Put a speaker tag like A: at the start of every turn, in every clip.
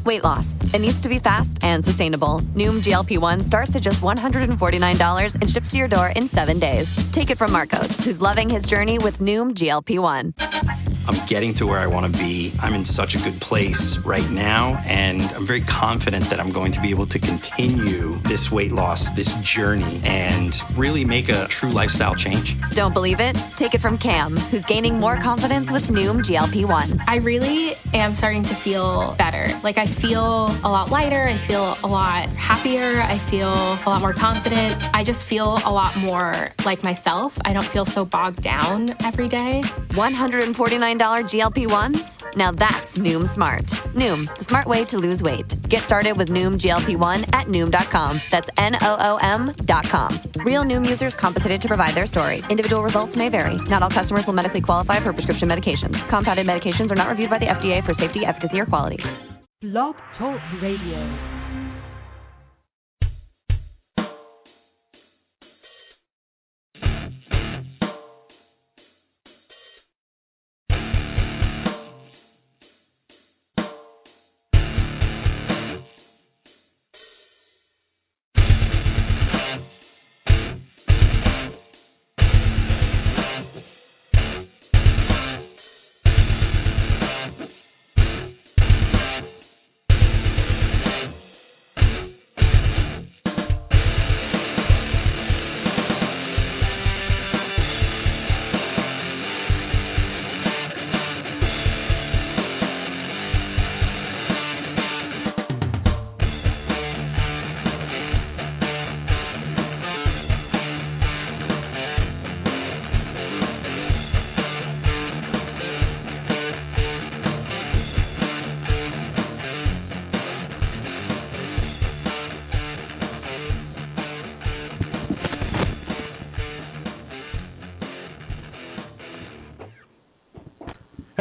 A: Weight loss. It needs to be fast and sustainable. Noom GLP-1 starts at just $149 and ships to your door in 7 days. Take it from Marcos, who's loving his journey with Noom GLP-1.
B: I'm getting to where I want to be. I'm in such a good place right now, and I'm very confident that I'm going to be able to continue this weight loss, this journey, and really make a true lifestyle change.
A: Don't believe it? Take it from Cam, who's gaining more confidence with Noom GLP-1.
C: I really am starting to feel better. Like, I feel a lot lighter. I feel a lot happier. I feel a lot more confident. I just feel a lot more like myself. I don't feel so bogged down every day.
A: $149 GLP-1s? Now that's Noom Smart. Noom, the smart way to lose weight. Get started with Noom GLP-1 at Noom.com. That's Noom.com. Real Noom users compensated to provide their story. Individual results may vary. Not all customers will medically qualify for prescription medications. Compounded medications are not reviewed by the FDA for safety, efficacy, or quality.
D: Blog Talk Radio.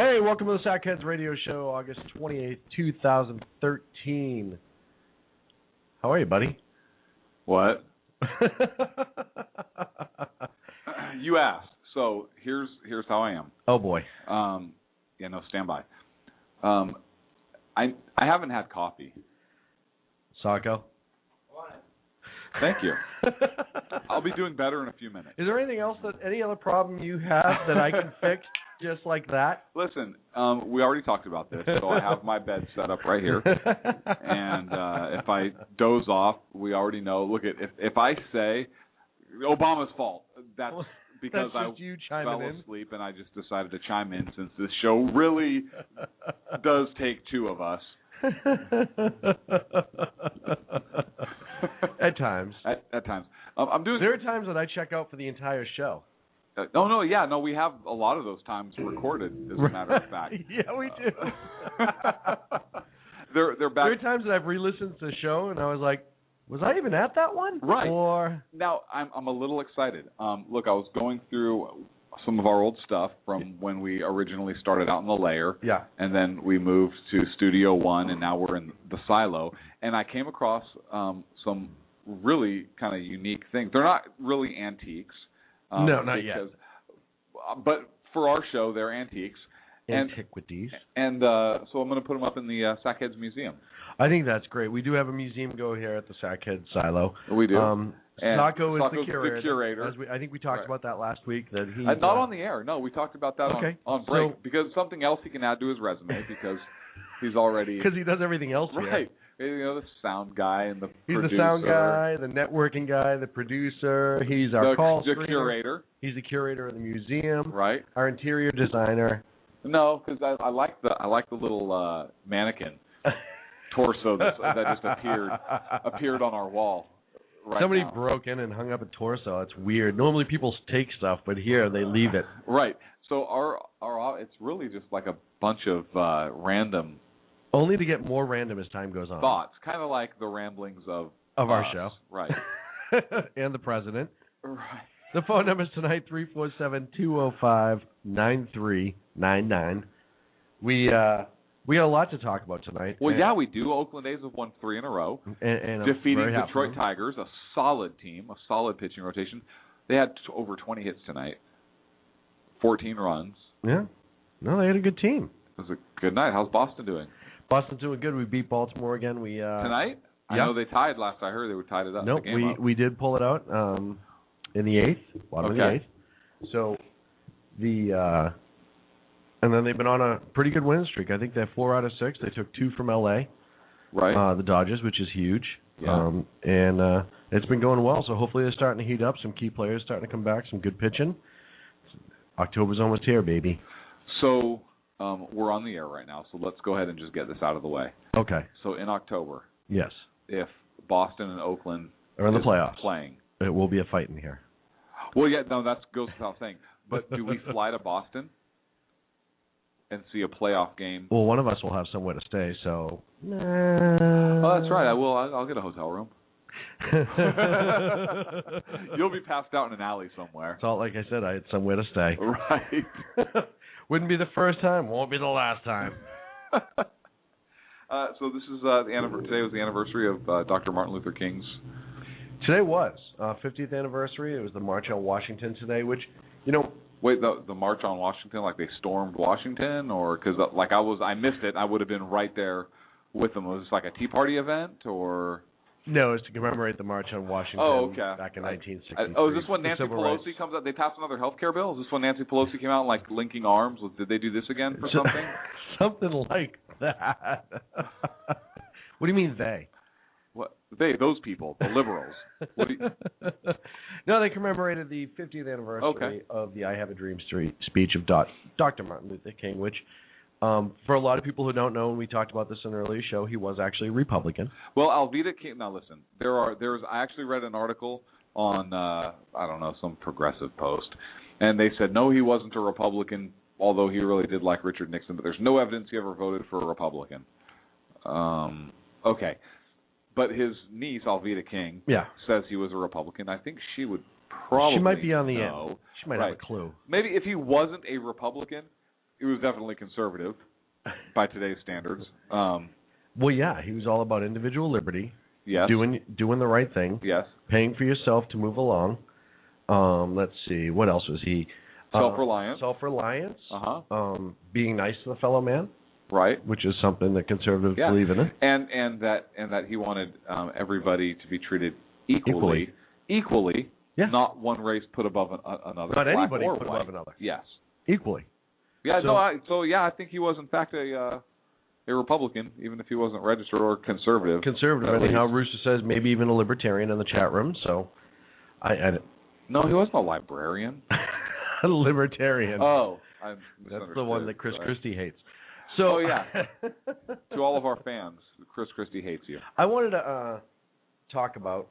E: Hey, welcome to the Sackheads Radio Show, August 28th, 2013. How are you, buddy?
F: What? You asked. So here's how I am.
E: Oh boy.
F: Stand by. I haven't had coffee.
E: Sacco?
F: Thank you. I'll be doing better in a few minutes.
E: Is there anything else any other problem you have that I can fix just like that?
F: Listen, we already talked about this, so I have my bed set up right here. And if I doze off, we already know. Look, if I say Obama's fault, that's because I fell asleep and I just decided to chime in since this show really does take two of us.
E: At times.
F: At times.
E: There are times that I check out for the entire show.
F: We have a lot of those times recorded, as a matter of fact.
E: Yeah, we do.
F: They're back.
E: There are times that I've re-listened to the show and I was like, was I even at that one?
F: Right.
E: Or
F: now I'm a little excited. Look, I was going through some of our old stuff from when we originally started out in the lair.
E: Yeah.
F: And then we moved to Studio One, and now we're in the silo. And I came across some really kind of unique things. They're not really antiques.
E: No, not yet.
F: But for our show, they're antiques.
E: Antiquities.
F: And so I'm going to put them up in the Sackheads Museum.
E: I think that's great. We do have a museum go here at the Sackhead Silo.
F: We do.
E: Sacco is the
F: curator.
E: I think we talked about that last week. That he
F: not on the air. No, we talked about that on break because something else he can add to his resume because he's already
E: because he does everything else
F: right. Here. The sound guy and the
E: he's
F: producer.
E: The sound guy, the networking guy, the producer. He's our
F: the curator.
E: He's the curator of the museum.
F: Right.
E: Our interior designer.
F: No, because I like the little mannequin torso that just appeared on our wall. Right
E: Somebody
F: now.
E: broke in and hung up a torso. It's weird. Normally people take stuff, but here they leave it.
F: Right. So our it's really just like a bunch of random.
E: Only to get more random as time goes on.
F: Thoughts, kind of like the ramblings of
E: our show.
F: Right.
E: And the president.
F: Right.
E: The phone numbers tonight, 347-205-9399. We got a lot to talk about tonight.
F: Well, yeah, we do. Oakland A's have won 3 in a row,
E: and
F: defeating Detroit Tigers, a solid team, a solid pitching rotation. They had over 20 hits tonight, 14 runs.
E: Yeah. No, they had a good team.
F: It was a good night. How's Boston doing?
E: Boston's doing good. We beat Baltimore again. We
F: Tonight? I
E: yeah.
F: know they tied last I heard. They were tied it up.
E: Nope,
F: the game up.
E: we did pull it out in the 8th, bottom of the 8th. So and then they've been on a pretty good winning streak. I think they have 4 out of 6. They took 2 from L.A.,
F: right?
E: The Dodgers, which is huge.
F: Yeah.
E: And it's been going well. So hopefully they're starting to heat up. Some key players starting to come back. Some good pitching. October's almost here, baby.
F: So we're on the air right now. So let's go ahead and just get this out of the way.
E: Okay.
F: So in October,
E: yes,
F: if Boston and Oakland
E: are in the playoffs,
F: playing,
E: it will be a fight in here.
F: Well, yeah, no, that goes without saying. But do we fly to Boston and see a playoff game?
E: Well, one of us will have somewhere to stay, so.
F: Oh, that's right. I will. I'll get a hotel room. You'll be passed out in an alley somewhere.
E: It's all like I said. I had somewhere to stay.
F: Right.
E: Wouldn't be the first time. Won't be the last time.
F: So this is today was the anniversary of Dr. Martin Luther King's.
E: Today was 50th anniversary. It was the March on Washington today, which, you know.
F: Wait, the March on Washington, like they stormed Washington, or because like I missed it. I would have been right there with them. Was this like a Tea Party event, or?
E: No, it's to commemorate the March on Washington back in 1963.
F: Oh, is this when Nancy Pelosi comes out? They passed another health care bill? Is this when Nancy Pelosi came out like linking arms? Did they do this again for something?
E: Something like that. What do you mean they?
F: What those people, the liberals.
E: No, they commemorated the 50th anniversary of the I Have a Dream speech of Dr. Martin Luther King, which for a lot of people who don't know, and we talked about this in an earlier show, he was actually a Republican.
F: Well, Alveda King. Now listen, I actually read an article on I don't know, some progressive post, and they said no, he wasn't a Republican, although he really did like Richard Nixon, but there's no evidence he ever voted for a Republican. Okay. But his niece, Alveda King, says he was a Republican. I think she would probably
E: She might be on the
F: know.
E: end. She might have a clue.
F: Maybe if he wasn't a Republican, he was definitely conservative by today's standards.
E: Well, yeah, he was all about individual liberty.
F: Yes.
E: Doing the right thing.
F: Yes.
E: Paying for yourself to move along. Let's see. What else was he?
F: Self-reliance.
E: Self-reliance.
F: Uh-huh.
E: Being nice to the fellow man.
F: Right.
E: Which is something that conservatives believe in.
F: And that he wanted everybody to be treated equally. Yeah. Not one race put above another.
E: Not anybody
F: put
E: above another.
F: Yes.
E: Equally.
F: Yeah. I think he was in fact a Republican, even if he wasn't registered or conservative.
E: Conservative. Anyhow, Rooster says maybe even a libertarian in the chat room. So,
F: No, he wasn't a librarian.
E: A libertarian.
F: Oh,
E: that's the one that Chris Christie hates.
F: So, to all of our fans, Chris Christie hates you.
E: I wanted to talk about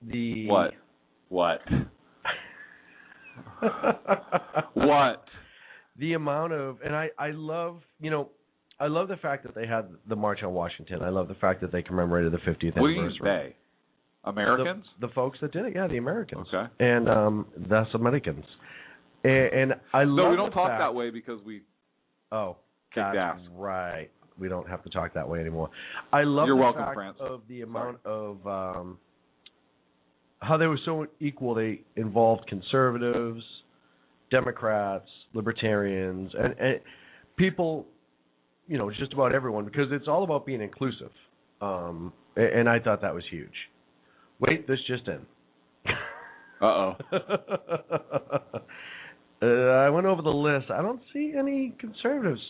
E: the...
F: What? What?
E: The amount of... And I love, I love the fact that they had the March on Washington. I love the fact that they commemorated the 50th anniversary.
F: What do you mean they? Americans?
E: The folks that did it, the Americans.
F: Okay.
E: And the Americans. And I love
F: No, we don't talk that way because we...
E: Oh.
F: That's
E: right. We don't have to talk that way anymore. I love
F: You're
E: the
F: welcome,
E: fact
F: France.
E: of the amount of how they were so equal. They involved conservatives, Democrats, libertarians, and people, just about everyone, because it's all about being inclusive. And I thought that was huge. Wait, this just in.
F: Uh-oh.
E: I went over the list. I don't see any conservatives.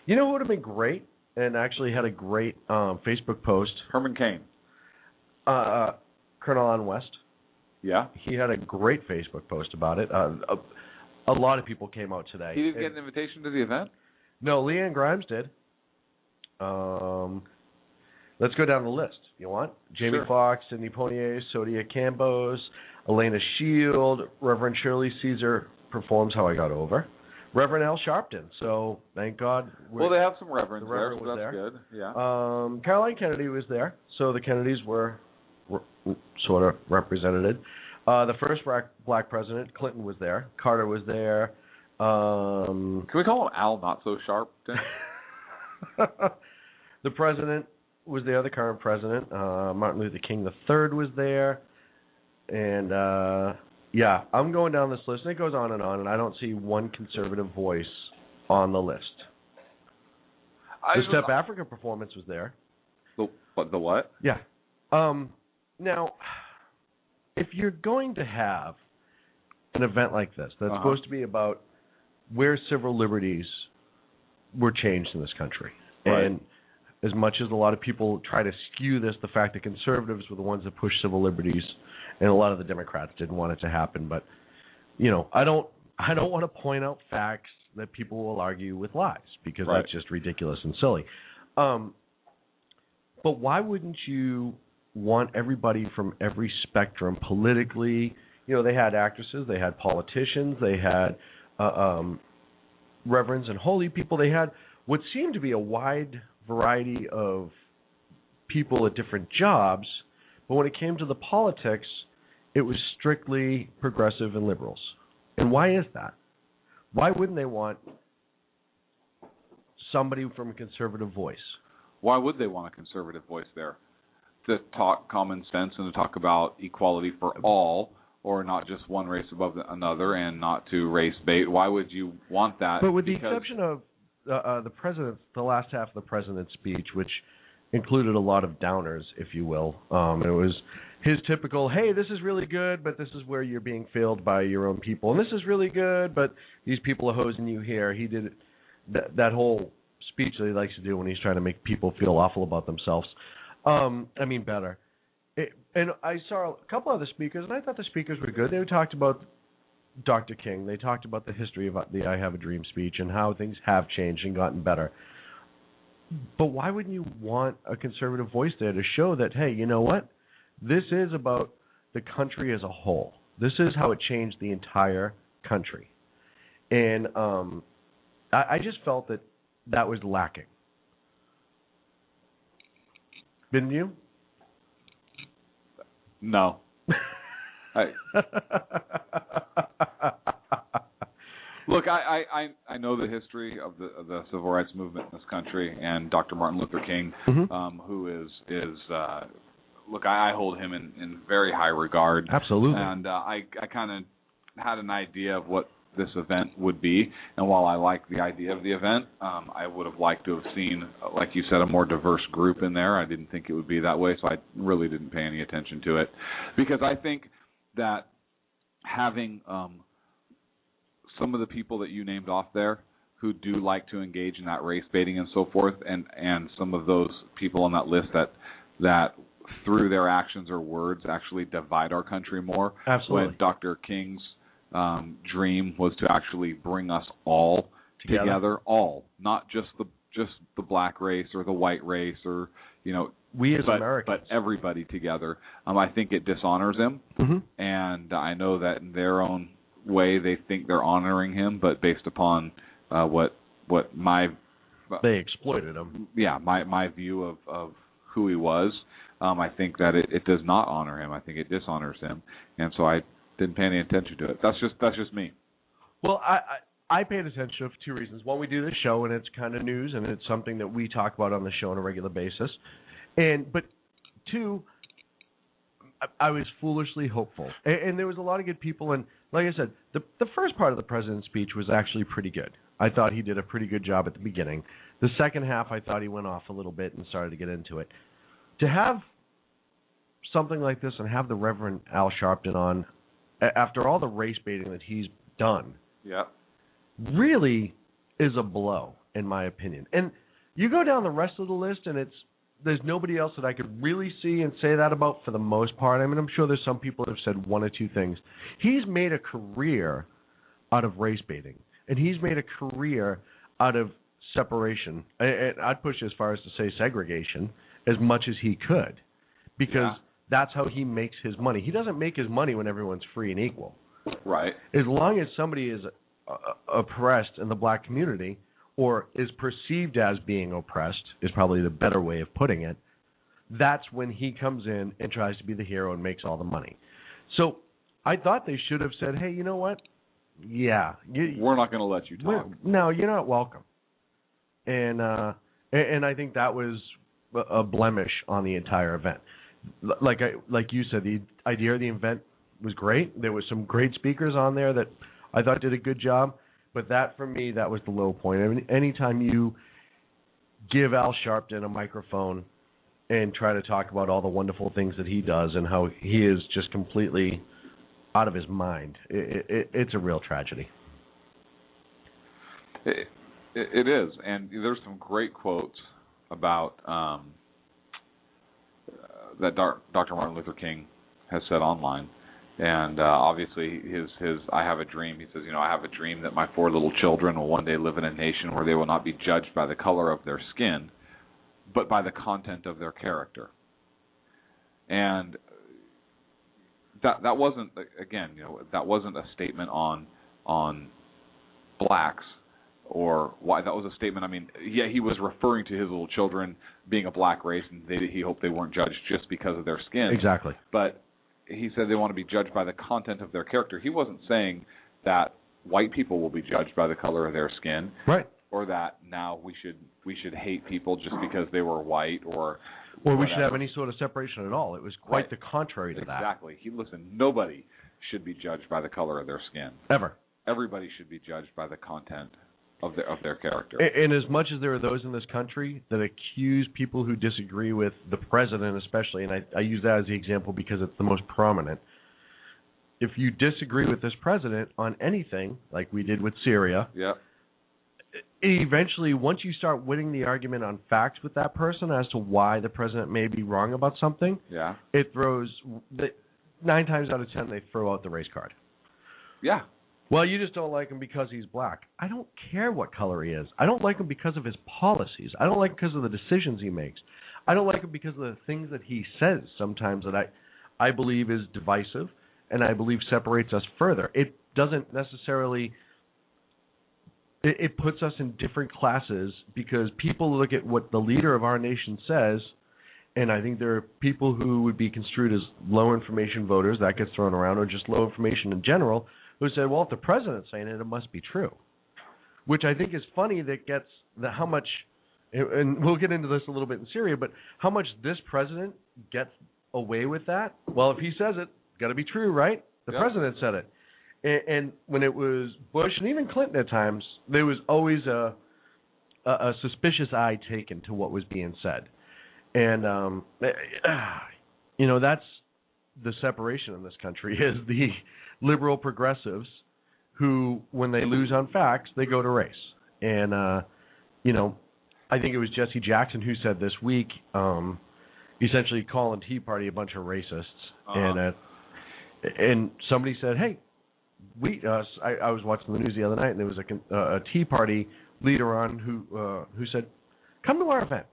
E: You know who would have been great and actually had a great Facebook post?
F: Herman Cain.
E: Colonel Allen West.
F: Yeah?
E: He had a great Facebook post about it. A lot of people came out today.
F: He didn't get an invitation to the event?
E: No, Leanne Grimes did. Let's go down the list. You want? Jamie Foxx, Sidney Poitier, Sodia Campos, Elena Shield, Reverend Shirley Caesar performs How I Got Over. Reverend Al Sharpton. So thank God.
F: Well, they have some reverends
E: Reverend
F: there, so that's
E: there.
F: good. Yeah.
E: Caroline Kennedy was there, so the Kennedys were sort of represented. The first black president, Clinton, was there. Carter was there.
F: Can we call him Al Not So Sharpton?
E: The president was there. The current president, Martin Luther King III, was there, and. Yeah, I'm going down this list, and it goes on, and I don't see one conservative voice on the list. The Step Africa performance was there.
F: The what?
E: Yeah. Now, if you're going to have an event like this that's supposed to be about where civil liberties were changed in this country,
F: right.
E: and as much as a lot of people try to skew this, the fact that conservatives were the ones that pushed civil liberties, and a lot of the Democrats didn't want it to happen, but I don't want to point out facts that people will argue with lies, because
F: right.
E: that's just ridiculous and silly. But why wouldn't you want everybody from every spectrum politically? They had actresses, they had politicians, they had reverends and holy people. They had what seemed to be a wide variety of people at different jobs, but when it came to the politics, it was strictly progressive and liberals. And why is that? Why wouldn't they want somebody from a conservative voice?
F: Why would they want a conservative voice there? To talk common sense and to talk about equality for all, or not just one race above another, and not to race bait. Why would you want that?
E: But with the exception of the last half of the president's speech, which included a lot of downers, if you will. It was his typical, hey, this is really good, but this is where you're being failed by your own people. And this is really good, but these people are hosing you here. He did that whole speech that he likes to do when he's trying to make people feel awful about themselves. Better. And I saw a couple other speakers, and I thought the speakers were good. They talked about Dr. King. They talked about the history of the I Have a Dream speech and how things have changed and gotten better. But why wouldn't you want a conservative voice there to show that, hey, you know what? This is about the country as a whole. This is how it changed the entire country. And I just felt that was lacking. Didn't you?
F: No. Look, I know the history of the civil rights movement in this country, and Dr. Martin Luther King, who is look, I hold him in very high regard.
E: Absolutely.
F: And I kind of had an idea of what this event would be, and while I like the idea of the event, I would have liked to have seen, like you said, a more diverse group in there. I didn't think it would be that way, so I really didn't pay any attention to it, because I think that having some of the people that you named off there who do like to engage in that race baiting and so forth, and some of those people on that list that through their actions or words actually divide our country more.
E: Absolutely.
F: When Dr. King's dream was to actually bring us all together, all, not just the black race or the white race, or
E: we as Americans,
F: but everybody together. I think it dishonors him, and I know that in their own way they think they're honoring him, but based upon what
E: they exploited him.
F: Yeah, my view of who he was, I think that it does not honor him. I think it dishonors him, and so I didn't pay any attention to it. That's just me.
E: Well, I paid attention for two reasons. One, we do this show, and it's kind of news, and it's something that we talk about on the show on a regular basis. But two, I was foolishly hopeful, and there was a lot of good people. And like I said, the first part of the president's speech was actually pretty good. I thought he did a pretty good job at the beginning. The second half, I thought he went off a little bit and started to get into it. To have something like this and have the Reverend Al Sharpton on, after all the race baiting that he's done, really is a blow, in my opinion. And you go down the rest of the list, and there's nobody else that I could really see and say that about for the most part. I mean, I'm sure there's some people that have said one or two things. He's made a career out of race baiting, and he's made a career out of separation. And I'd push as far as to say segregation as much as he could, because that's how he makes his money. He doesn't make his money when everyone's free and equal.
F: Right.
E: As long as somebody is oppressed in the black community, or is perceived as being oppressed, is probably the better way of putting it, that's when he comes in and tries to be the hero and makes all the money. So I thought they should have said, hey, you know what? Yeah.
F: We're not going to let you talk.
E: No, you're not welcome. And I think that was a blemish on the entire event. Like you said, the idea of the event was great. There was some great speakers on there that I thought did a good job. But that, for me, that was the low point. I mean, anytime you give Al Sharpton a microphone and try to talk about all the wonderful things that he does and how he is just completely out of his mind. It's a real tragedy.
F: It is, and there's some great quotes about that Dr. Martin Luther King has said online, and obviously his I have a dream. He says, I have a dream that my 4 little children will one day live in a nation where they will not be judged by the color of their skin, but by the content of their character. And that wasn't, again, that wasn't a statement on blacks or why. That was a statement. I mean, yeah, he was referring to his little children being a black race, and he hoped they weren't judged just because of their skin.
E: Exactly.
F: But he said they want to be judged by the content of their character. He wasn't saying that white people will be judged by the color of their skin,
E: right?
F: Or that now we should hate people just because they were white, or
E: we should have any sort of separation at all. It was quite the contrary to that.
F: Exactly. Nobody should be judged by the color of their skin.
E: Ever. Everybody
F: should be judged by the content of their character.
E: And as much as there are those in this country that accuse people who disagree with the president especially, and I use that as the example because it's the most prominent, if you disagree with this president on anything, like we did with Syria, eventually, once you start winning the argument on facts with that person as to why the president may be wrong about something, it throws 9 times out of 10 they throw out the race card.
F: Yeah.
E: Well, you just don't like him because he's black. I don't care what color he is. I don't like him because of his policies. I don't like him because of the decisions he makes. I don't like him because of the things that he says sometimes that I believe is divisive and I believe separates us further. It doesn't necessarily... It puts us in different classes because people look at what the leader of our nation says, and I think there are people who would be construed as low information voters, that gets thrown around, or just low information in general, who said, well, if the president's saying it, it must be true. Which I think is funny that gets how much, and we'll get into this a little bit in Syria, but how much this president gets away with that. Well, if he says it, it's got to be true, right? The president said it. And when it was Bush and even Clinton at times, there was always a suspicious eye taken to what was being said. And, that's the separation in this country is the liberal progressives who, when they lose on facts, they go to race. And, I think it was Jesse Jackson who said this week, essentially calling Tea Party a bunch of racists. And somebody said, hey, I was watching the news the other night, and there was a Tea Party leader on who said, come to our event.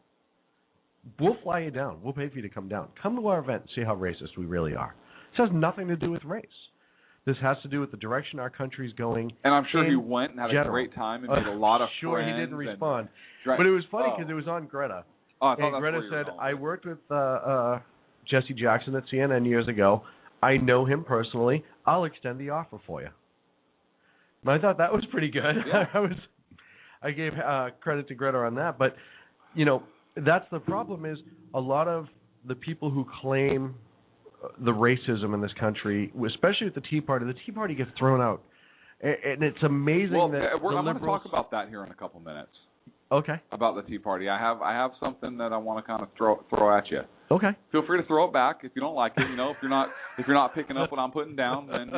E: We'll fly you down. We'll pay for you to come down. Come to our event and see how racist we really are. This has nothing to do with race. This has to do with the direction our country's going.
F: And I'm sure he went and had a great time and made a lot of friends.
E: Sure, he didn't respond. But it was funny because it was on Greta. And Greta said, I worked with Jesse Jackson at CNN years ago. I know him personally. I'll extend the offer for you. And I thought that was pretty good.
F: Yeah.
E: I gave credit to Greta on that. But, that's the problem is a lot of the people who claim the racism in this country, especially with the Tea Party gets thrown out. And it's amazing that
F: I'm going to talk about that here in a couple minutes.
E: Okay.
F: About the Tea Party. I have something that I want to kind of throw at you.
E: Okay.
F: Feel free to throw it back if you don't like it. If you're not picking up what I'm putting down, then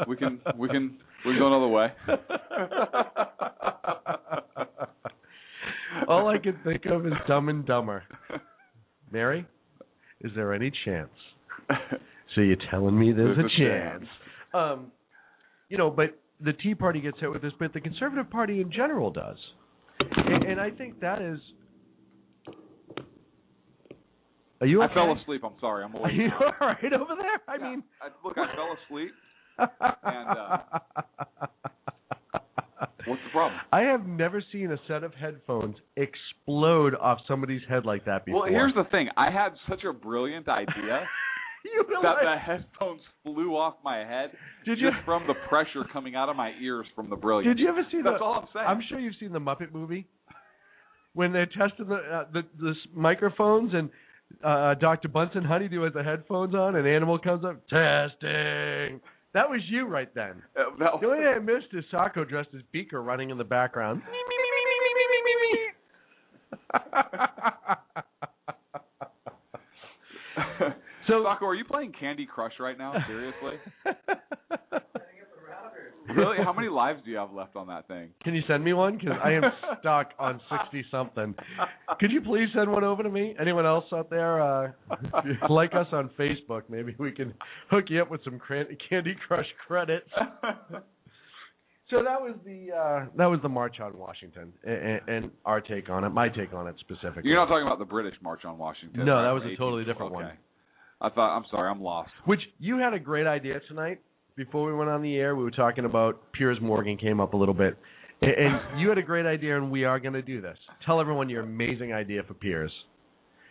F: we can go another way.
E: All I can think of is Dumb and Dumber. Mary, is there any chance? So you're telling me there's a chance. But the Tea Party gets hit with this, but the Conservative Party in general does. And I think that is... Are you okay?
F: I fell asleep. I'm sorry. I'm awake.
E: Are you all right over there? I
F: fell asleep. And what's the problem?
E: I have never seen a set of headphones explode off somebody's head like that before.
F: Well, here's the thing. I had such a brilliant idea that the headphones flew off my head from the pressure coming out of my ears from the brilliance.
E: Did you ever see
F: That's all I'm saying.
E: I'm sure you've seen the Muppet movie when they're testing the microphones and Dr. Bunsen Honeydew has the headphones on and Animal comes up, testing. That was you right then. The only thing I missed is Sacco dressed as Beaker running in the background.
F: So, Socko, are you playing Candy Crush right now? Seriously? Really? How many lives do you have left on that thing?
E: Can you send me one? Because I am stuck on 60-something. Could you please send one over to me? Anyone else out there? Like us on Facebook. Maybe we can hook you up with some Candy Crush credits. So that was the March on Washington and our take on it, my take on it specifically.
F: You're not talking about the British March on Washington.
E: No,
F: right?
E: that was a totally different one.
F: I'm sorry, I'm lost.
E: Which you had a great idea tonight. Before we went on the air, we were talking about Piers Morgan came up a little bit. And you had a great idea, and we are going to do this. Tell everyone your amazing idea for Piers.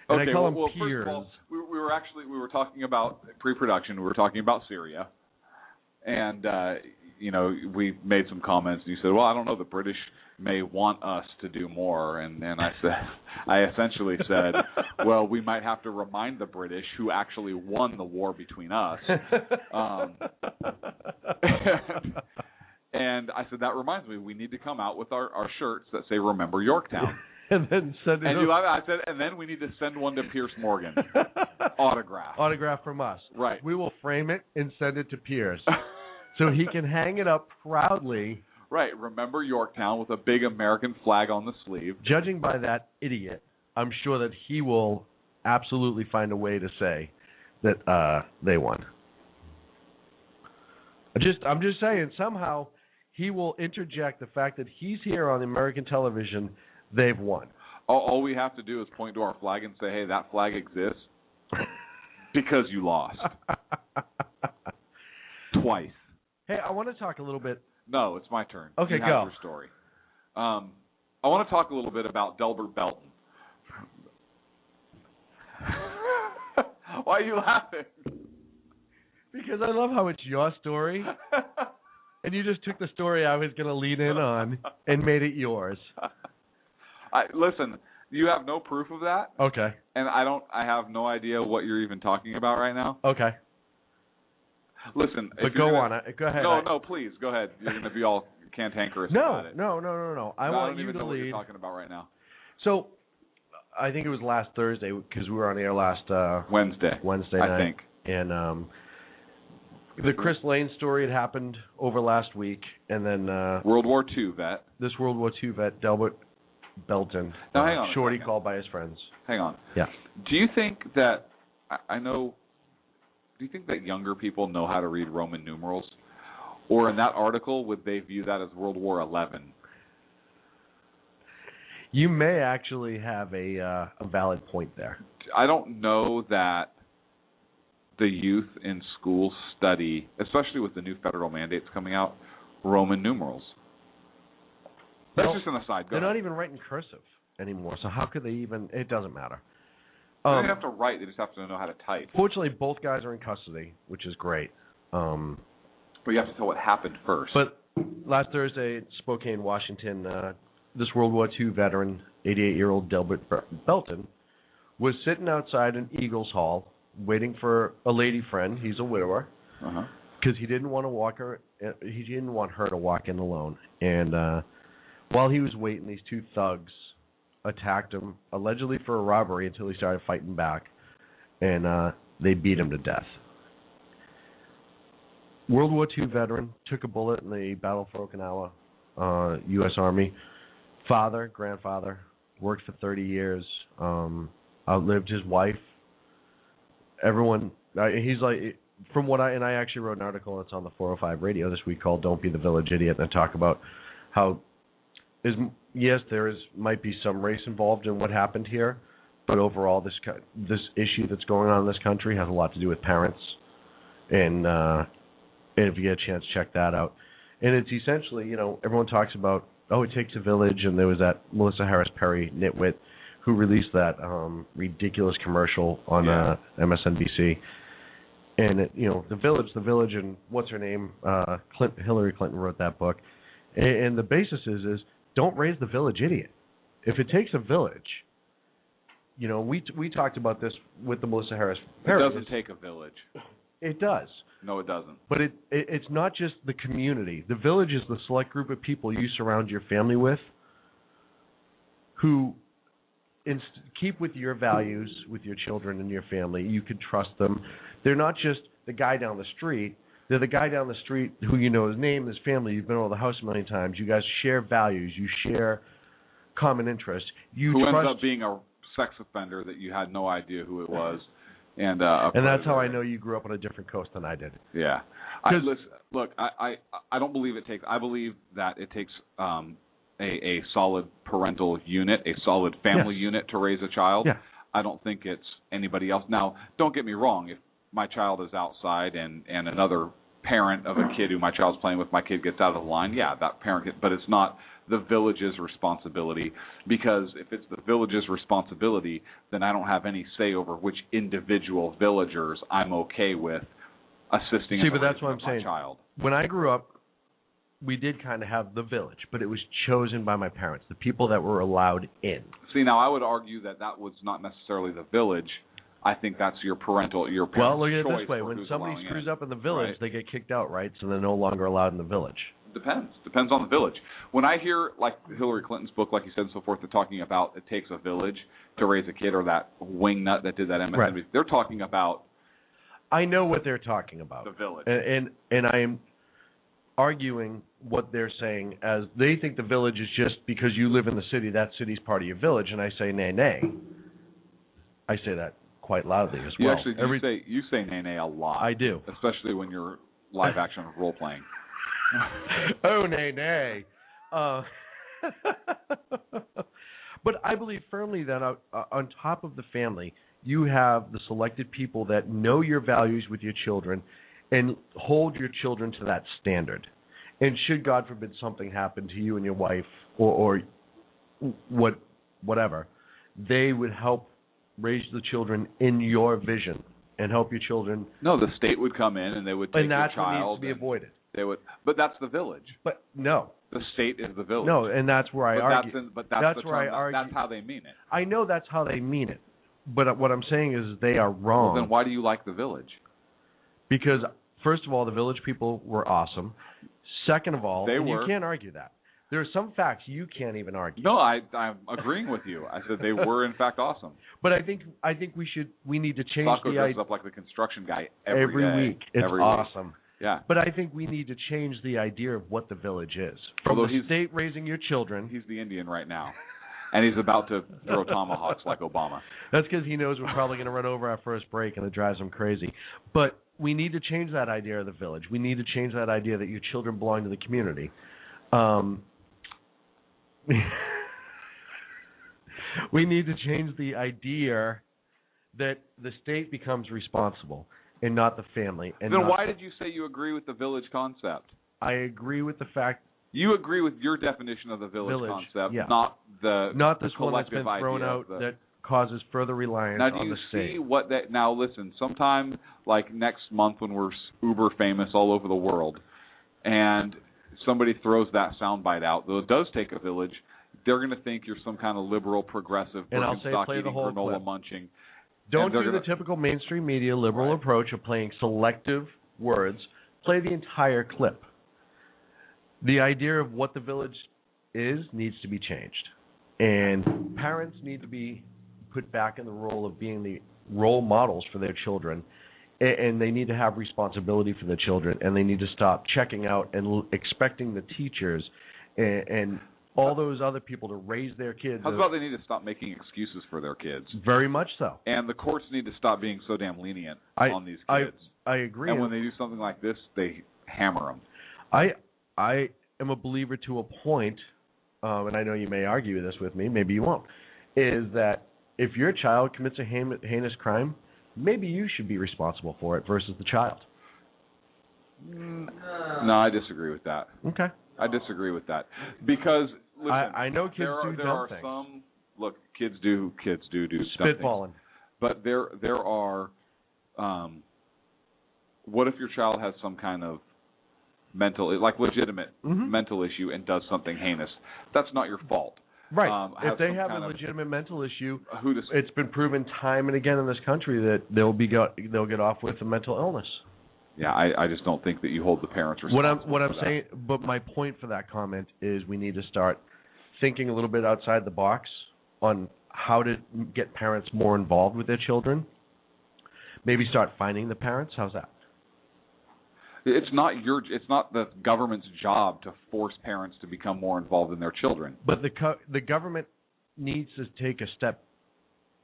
E: And
F: okay,
E: I call him
F: First
E: Piers.
F: of all, we were talking about pre-production. We were talking about Syria. And, we made some comments. And you said, well, I don't know, the British may want us to do more. And I essentially said, well, we might have to remind the British who actually won the war between us. And I said, that reminds me, we need to come out with our shirts that say "Remember Yorktown."
E: And then send it.
F: And I said, and then we need to send one to Piers Morgan, autograph.
E: Autograph from us.
F: Right.
E: We will frame it and send it to Piers, so he can hang it up proudly.
F: Right. Remember Yorktown with a big American flag on the sleeve. Judging
E: by that idiot, I'm sure that he will absolutely find a way to say that they won. I'm just saying, somehow he will interject the fact that he's here on American television. They've won.
F: All we have to do is point to our flag and say, hey, that flag exists because you lost. Twice.
E: Hey, I want to talk a little bit.
F: No, it's my turn.
E: Okay,
F: you have
E: go.
F: Your story. I want to talk a little bit about Delbert Belton. Why are you laughing?
E: Because I love how it's your story, and you just took the story I was going to lean in on and made it yours.
F: Listen, you have no proof of that.
E: Okay.
F: And I have no idea what you're even talking about right now.
E: Okay.
F: Listen.
E: But go on. Go ahead.
F: No, please, go ahead. You're going to be all cantankerous about it.
E: No. I want
F: you to lead. I don't even know what you're talking about right now.
E: So, I think it was last Thursday, because we were on air last
F: Wednesday
E: night.
F: I think.
E: And the Chris Lane story had happened over last week, and then
F: World War II vet.
E: This World War II vet, Delbert Belton,
F: now, hang on
E: Shorty called by his friends.
F: Hang on.
E: Yeah.
F: Do you think that do you think that younger people know how to read Roman numerals? Or in that article, would they view that as World War XI?
E: You may actually have a valid point there.
F: I don't know that the youth in schools study, especially with the new federal mandates coming out, Roman numerals. That's just an aside.
E: They're not even writing cursive anymore, so how could they even? It doesn't matter.
F: They don't have to write; they just have to know how to type.
E: Fortunately, both guys are in custody, which is great.
F: But you have to tell what happened first.
E: But last Thursday, in Spokane, Washington, this World War II veteran, 88-year-old Delbert Belton, was sitting outside an Eagles Hall waiting for a lady friend. He's a widower. Because he didn't want to walk her. He didn't want her to walk in alone. And while he was waiting, these two thugs attacked him, allegedly for a robbery, until he started fighting back, and they beat him to death. World War II veteran, took a bullet in the Battle for Okinawa, U.S. Army. Grandfather, worked for 30 years, outlived his wife. Everyone, he's like, from what I actually wrote an article that's on the 405 radio this week called "Don't Be the Village Idiot," and I talk about how there might be some race involved in what happened here, but overall this issue that's going on in this country has a lot to do with parents, and if you get a chance, check that out. And it's essentially, everyone talks about, it takes a village, and there was that Melissa Harris Perry nitwit who released that ridiculous commercial on MSNBC. And the village, and what's her name? Hillary Clinton wrote that book. And the basis is don't raise the village idiot. If it takes a village, we talked about this with the Melissa Harris Perry.
F: It doesn't take a village.
E: It does.
F: No, it doesn't.
E: But it's not just the community. The village is the select group of people you surround your family with who keep with your values, with your children and your family. You can trust them. They're not just the guy down the street. They're the guy down the street who you know his name, his family. You've been over the house a million times. You guys share values. You share common interests.
F: Who ends up being a sex offender that you had no idea who it was. And that's
E: how I know you grew up on a different coast than I did.
F: Yeah. I don't believe it takes. I believe that it takes a solid parental unit, a solid family unit to raise a child.
E: Yeah.
F: I don't think it's anybody else. Now, don't get me wrong. If my child is outside and another parent of a kid who my child's playing with, my kid gets out of the line, yeah, that parent but it's not the village's responsibility, because if it's the village's responsibility, then I don't have any say over which individual villagers I'm okay with assisting in the raising of my child.
E: When I grew up, we did kind of have the village, but it was chosen by my parents, the people that were allowed in.
F: See, now I would argue that was not necessarily the village. I think that's your parents'
E: Well, look at it this way. When somebody
F: allowing
E: screws up in the village, they get kicked out, right? So they're no longer allowed in the village.
F: Depends on the village. When I hear, like, Hillary Clinton's book, like you said, and so forth, they're talking about it takes a village to raise a kid, or that wingnut that did that MSNBC.
E: Right.
F: They're talking about...
E: I know what they're talking about.
F: The village.
E: And I am arguing what they're saying as they think the village is just because you live in the city, that city's part of your village, and I say, nay, nay. I say that quite loudly as well.
F: You say nay, nay a lot.
E: I do.
F: Especially when you're live action role-playing.
E: Oh, nay, nay. But I believe firmly that on top of the family, you have the selected people that know your values with your children and hold your children to that standard. And should, God forbid, something happen to you and your wife or whatever, they would help raise the children in your vision and help your children.
F: No, the state would come in and they would take your child.
E: And that's what needs to be avoided.
F: They would, but that's the village.
E: But no.
F: The state is the village.
E: No, and that's where I argue.
F: That's where I argue. That's how they mean it.
E: I know that's how they mean it. But what I'm saying is they are wrong.
F: Well, then why do you like the village?
E: Because, first of all, the village people were awesome. Second of all, you can't argue that. There are some facts you can't even argue.
F: No, I'm agreeing with you. I said they were, in fact, awesome.
E: But I think we need to change
F: the idea. Dresses up like the construction guy every
E: week. It's awesome.
F: Week. Yeah.
E: But I think we need to change the idea of what the village is. From the state raising your children.
F: He's the Indian right now. And he's about to throw tomahawks like Obama.
E: That's because he knows we're probably going to run over our first break, and it drives him crazy. But we need to change that idea of the village. We need to change that idea that your children belong to the community. We need to change the idea that the state becomes responsible and not the family. And
F: then why did you say you agree with the village concept?
E: I agree with the fact...
F: You agree with your definition of the village concept, not
E: this one that's been thrown out that causes further reliance on the state.
F: Now, listen, sometime like next month when we're uber famous all over the world and somebody throws that soundbite out, though it does take a village, they're going to think you're some kind of liberal, progressive, Birkenstock eating, granola munching.
E: Don't do the typical mainstream media liberal approach of playing selective words. Play the entire clip. The idea of what the village is needs to be changed. And parents need to be put back in the role of being the role models for their children. And they need to have responsibility for their children. And they need to stop checking out and expecting the teachers and all those other people to raise their kids.
F: How about they need to stop making excuses for their kids?
E: Very much so.
F: And the courts need to stop being so damn lenient on these kids.
E: I agree.
F: And when they do something like this, they hammer them.
E: I am a believer to a point, and I know you may argue this with me, maybe you won't, is that if your child commits a heinous crime, maybe you should be responsible for it versus the child.
F: No, I disagree with that.
E: Okay.
F: I disagree with that. Because, listen,
E: I know kids do dumb things.
F: Look, kids do
E: spitballing.
F: But there are, what if your child has some kind of legitimate mental issue and does something heinous? That's not your fault.
E: Right. If they have a legitimate mental issue, it's been proven time and again in this country that they'll get off with a mental illness.
F: Yeah, I just don't think that you hold the parents responsible.
E: What I'm saying, but my point for that comment is we need to start thinking a little bit outside the box on how to get parents more involved with their children. Maybe start finding the parents. How's that?
F: It's not the government's job to force parents to become more involved in their children.
E: But the government needs to take a step.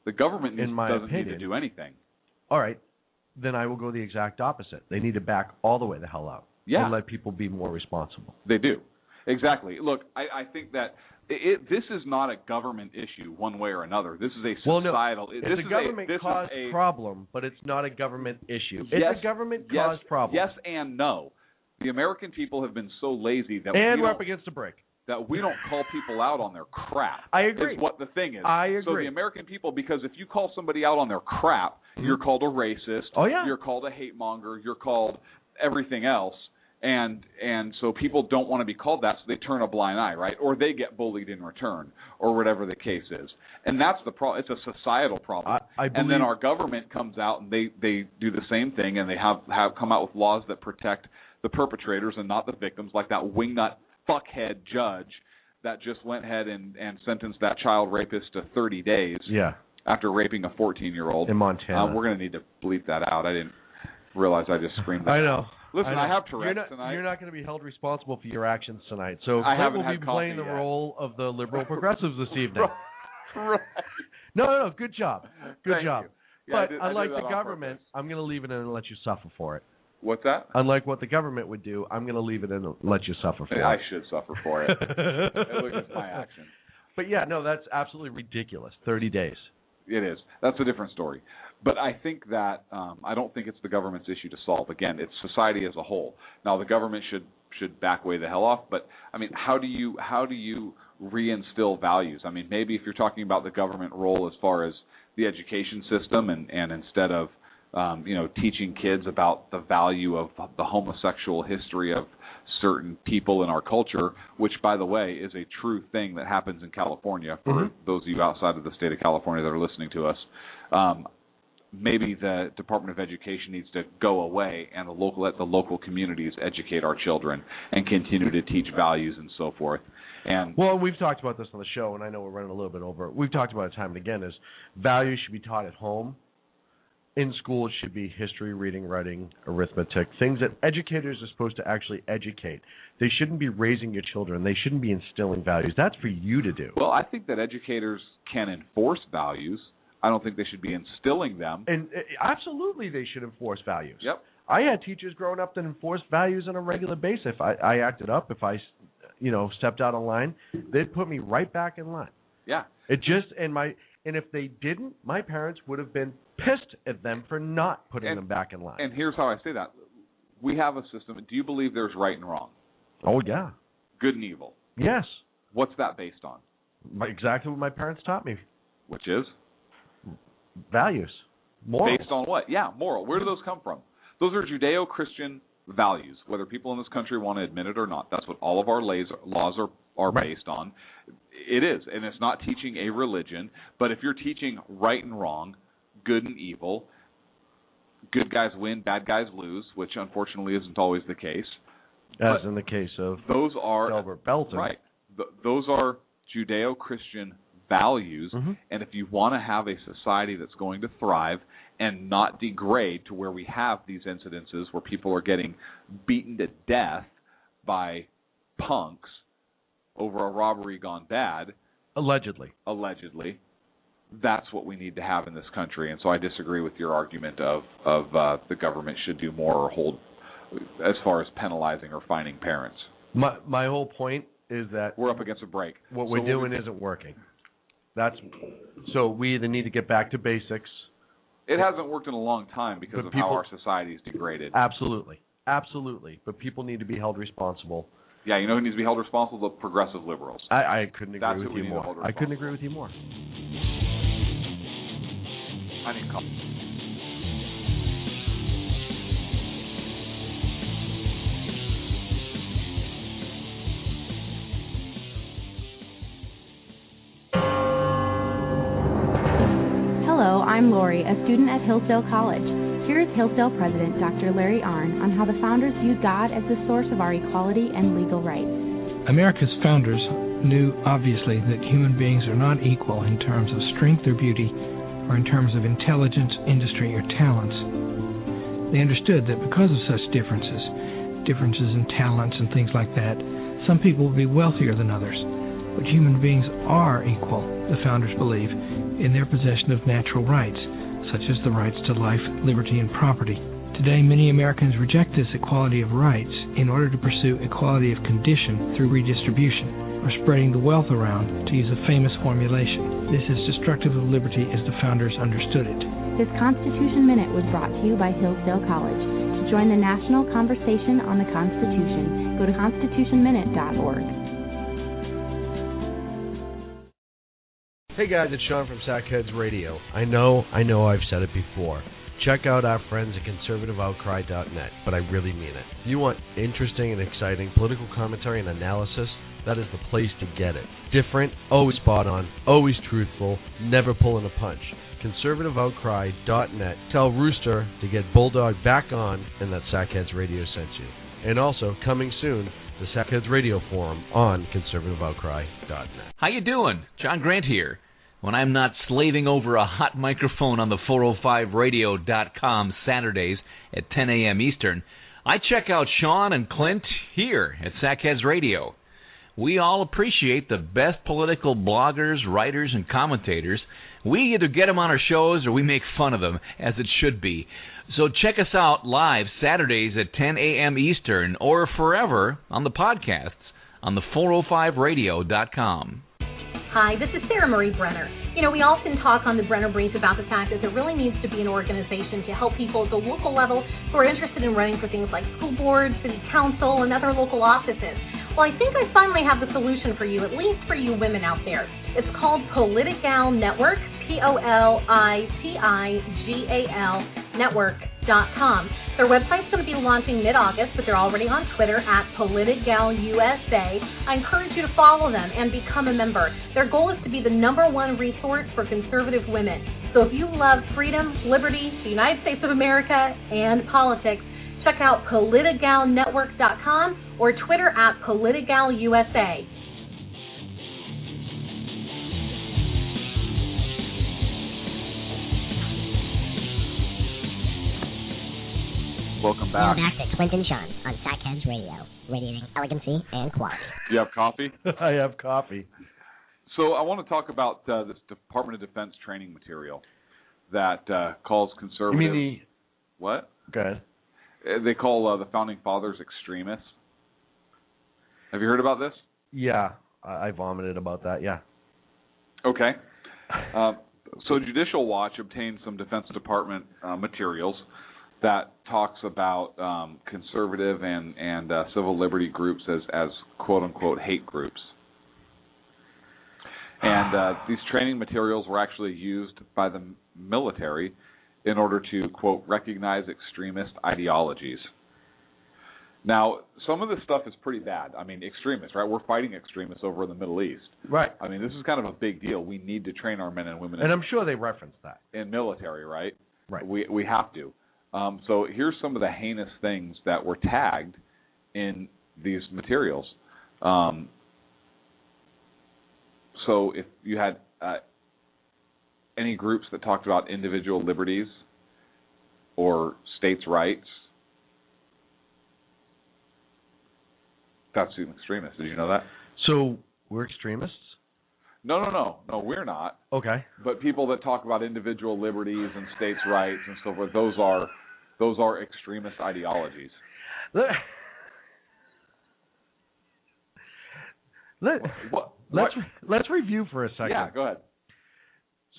F: The government doesn't need to do anything.
E: All right, then I will go the exact opposite. They need to back all the way the hell out.
F: Yeah.
E: And let people be more responsible.
F: They do. Exactly. Look, I think that this is not a government issue one way or another. This is a societal.
E: Well, no, it's a government-caused problem, but it's not a government issue. It's a government-caused problem.
F: Yes and no. The American people have been so lazy that
E: we're up against a break.
F: That we don't call people out on their crap.
E: I agree.
F: Is what the thing is.
E: I agree.
F: So the American people, because if you call somebody out on their crap, you're called a racist.
E: Oh, yeah.
F: You're called a hate monger. You're called everything else. And so people don't want to be called that, so they turn a blind eye, right? Or they get bullied in return, or whatever the case is. And that's the problem. It's a societal problem. And then our government comes out and they do the same thing, and they have come out with laws that protect the perpetrators and not the victims, like that wingnut fuckhead judge that just went ahead and sentenced that child rapist to 30 days after raping a 14-year-old.
E: In Montana.
F: We're going to need to bleep that out. I didn't realize I just screamed that.
E: I know.
F: Listen, I have Tourette's tonight.
E: You're not going to be held responsible for your actions tonight. So
F: I
E: will be playing the role of the liberal progressives this evening.
F: Right.
E: No. Good job. Good job.
F: Yeah,
E: but unlike the government, I'm going to leave it in and let you suffer for it.
F: What's that?
E: Unlike what the government would do, I'm going to leave it in and let you suffer for it.
F: I should suffer for it. Look at my action.
E: But yeah, no, that's absolutely ridiculous. 30 days.
F: It is. That's a different story. But I think that I don't think it's the government's issue to solve. Again, it's society as a whole. Now, the government should back way the hell off. But I mean, how do you reinstill values? I mean, maybe if you're talking about the government role as far as the education system, and instead of teaching kids about the value of the homosexual history of certain people in our culture, which, by the way, is a true thing that happens in California for those of you outside of the state of California that are listening to us. Maybe the Department of Education needs to go away and let the local communities educate our children and continue to teach values and so forth.
E: Well, we've talked about this on the show, and I know we're running a little bit over. We've talked about it time and again, is values should be taught at home. In school, it should be history, reading, writing, arithmetic, things that educators are supposed to actually educate. They shouldn't be raising your children. They shouldn't be instilling values. That's for you to do.
F: Well, I think that educators can enforce values. I don't think they should be instilling them.
E: And absolutely they should enforce values.
F: Yep.
E: I had teachers growing up that enforced values on a regular basis. If I acted up, if I stepped out of line, they'd put me right back in line.
F: Yeah.
E: And if they didn't, my parents would have been pissed at them for not putting them back in line.
F: And here's how I say that. We have a system. Do you believe there's right and wrong?
E: Oh, yeah.
F: Good and evil?
E: Yes.
F: What's that based on?
E: Exactly what my parents taught me.
F: Which is?
E: Values. Moral.
F: Based on what? Yeah, moral. Where do those come from? Those are Judeo-Christian values, whether people in this country want to admit it or not. That's what all of our laws are based on. It is, and it's not teaching a religion, but if you're teaching right and wrong, good and evil, good guys win, bad guys lose, which unfortunately isn't always the case.
E: As in the case of Albert Belton.
F: Right. Those are Judeo-Christian values, and if you want to have a society that's going to thrive and not degrade to where we have these incidences where people are getting beaten to death by punks over a robbery gone bad, allegedly, that's what we need to have in this country. And so I disagree with your argument of the government should do more or hold as far as penalizing or fining parents.
E: My whole point is that
F: we're up against a break.
E: What we're doing isn't working. So we either need to get back to basics.
F: It hasn't worked in a long time because of how our society is degraded.
E: Absolutely. But people need to be held responsible.
F: Yeah, you know who needs to be held responsible? The progressive liberals.
E: I couldn't agree with you more. I couldn't agree with you more.
F: I need coffee.
G: Hello, I'm Lori, a student at Hillsdale College. Here is Hillsdale President Dr. Larry Arnn on how the founders viewed God as the source of our equality and legal rights.
H: America's founders knew obviously that human beings are not equal in terms of strength or beauty, or in terms of intelligence, industry, or talents. They understood that because of such differences in talents and things like that, some people would be wealthier than others. But human beings are equal, the founders believe, in their possession of natural rights, such as the rights to life, liberty, and property. Today, many Americans reject this equality of rights in order to pursue equality of condition through redistribution, or spreading the wealth around, to use a famous formulation. This is destructive of liberty as the founders understood it.
G: This Constitution Minute was brought to you by Hillsdale College. To join the national conversation on the Constitution, go to constitutionminute.org.
E: Hey guys, it's Sean from Sackheads Radio. I know I've said it before. Check out our friends at conservativeoutcry.net, but I really mean it. If you want interesting and exciting political commentary and analysis, that is the place to get it. Different, always spot on, always truthful, never pulling a punch. conservativeoutcry.net. Tell Rooster to get Bulldog back on and that Sackheads Radio sent you. And also, coming soon, the Sackheads Radio Forum on conservativeoutcry.net.
I: How you doing? John Grant here. When I'm not slaving over a hot microphone on the 405radio.com Saturdays at 10 a.m. Eastern, I check out Sean and Clint here at Sackheads Radio. We all appreciate the best political bloggers, writers, and commentators. We either get them on our shows or we make fun of them, as it should be. So check us out live Saturdays at 10 a.m. Eastern or forever on the podcasts on the 405radio.com.
J: Hi, this is Sarah Marie Brenner. You know, we often talk on the Brenner Brief about the fact that there really needs to be an organization to help people at the local level who are interested in running for things like school board, city council, and other local offices. Well, I think I finally have the solution for you, at least for you women out there. It's called Politigal Network, Politigal Network.com. Their website's going to be launching mid-August, but they're already on Twitter at PoliticalUSA. I encourage you to follow them and become a member. Their goal is to be the #1 resource for conservative women. So if you love freedom, liberty, the United States of America, and politics, check out PoliticalNetwork.com or Twitter at PoliticalUSA.
F: Welcome back.
K: Welcome back to Clint and Sean on Sackheads Radio, radiating elegancy and quality.
F: Do you have coffee?
E: I have coffee.
F: So I want to talk about this Department of Defense training material that calls conservatives...
E: You mean
F: What?
E: Go ahead.
F: They call the Founding Fathers extremists. Have you heard about this?
E: Yeah, I vomited about that, yeah.
F: Okay. So Judicial Watch obtained some Defense Department materials that talks about conservative and civil liberty groups as quote-unquote hate groups. And these training materials were actually used by the military in order to, quote, recognize extremist ideologies. Now, some of this stuff is pretty bad. I mean, extremists, right? We're fighting extremists over in the Middle East.
E: Right.
F: I mean, this is kind of a big deal. We need to train our men and women.
E: And I'm sure they referenced that.
F: In military, right?
E: Right.
F: We have to. So here's some of the heinous things that were tagged in these materials. So if you had any groups that talked about individual liberties or states' rights, that's an extremist. Did you know that?
E: So we're extremists?
F: No, we're not.
E: Okay.
F: But people that talk about individual liberties and states' rights and so forth, those are extremist ideologies.
E: Let's review for a second.
F: Yeah, go ahead.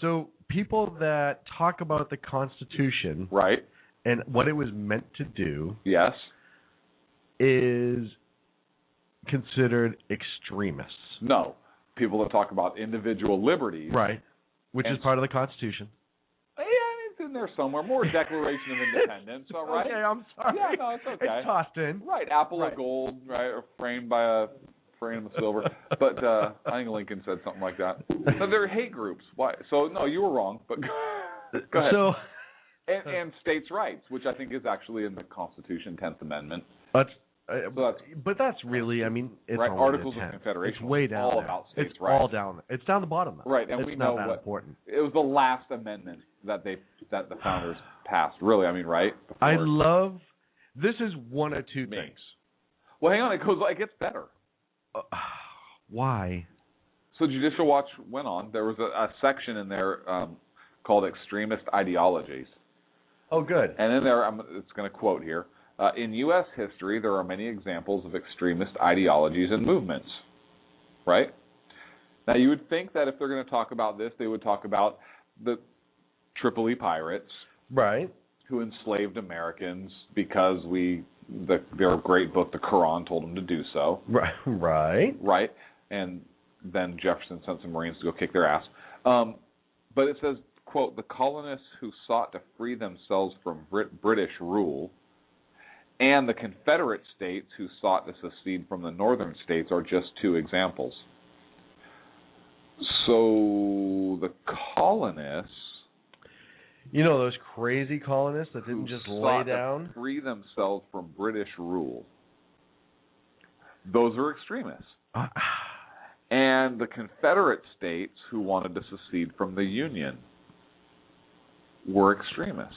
E: So people that talk about the Constitution,
F: right,
E: and what it was meant to do,
F: yes,
E: is considered extremists.
F: No, people that talk about individual liberties,
E: right, which is part of the Constitution.
F: Yeah, it's in there somewhere. More Declaration of Independence, all right?
E: Okay, I'm sorry.
F: Yeah, no, it's okay.
E: It's tossed in.
F: Right, apple of gold, right, or framed by a frame of silver. But I think Lincoln said something like that. So they're hate groups. Why? So, no, you were wrong, but go ahead.
E: So,
F: and states' rights, which I think is actually in the Constitution, 10th Amendment.
E: But that's really, I mean, it's
F: right.
E: only
F: Articles
E: the
F: of
E: 10th.
F: Confederation.
E: It's way down
F: all
E: there.
F: about states'
E: it's
F: rights.
E: all down there. It's down the bottom. Though.
F: Right, and
E: it's
F: we
E: not
F: know
E: that
F: what
E: important.
F: It was the last amendment that the founders passed. Really, I mean, right?
E: I
F: Before.
E: love. This is one of two things.
F: Well, hang on. It gets better.
E: Why?
F: So Judicial Watch went on. There was a section in there called Extremist Ideologies.
E: Oh, good.
F: And in there, it's going to quote here, in U.S. history, there are many examples of extremist ideologies and movements. Right? Now, you would think that if they're going to talk about this, they would talk about the Tripoli pirates.
E: Right.
F: Who enslaved Americans because their great book, the Quran, told them to do so.
E: Right.
F: Right. And then Jefferson sent some Marines to go kick their ass. But it says, quote, the colonists who sought to free themselves from British rule and the Confederate states who sought to secede from the northern states are just two examples. So the colonists...
E: You know those crazy colonists that didn't just lay down?
F: To free themselves from British rule. Those are extremists. And the Confederate states who wanted to secede from the Union were extremists.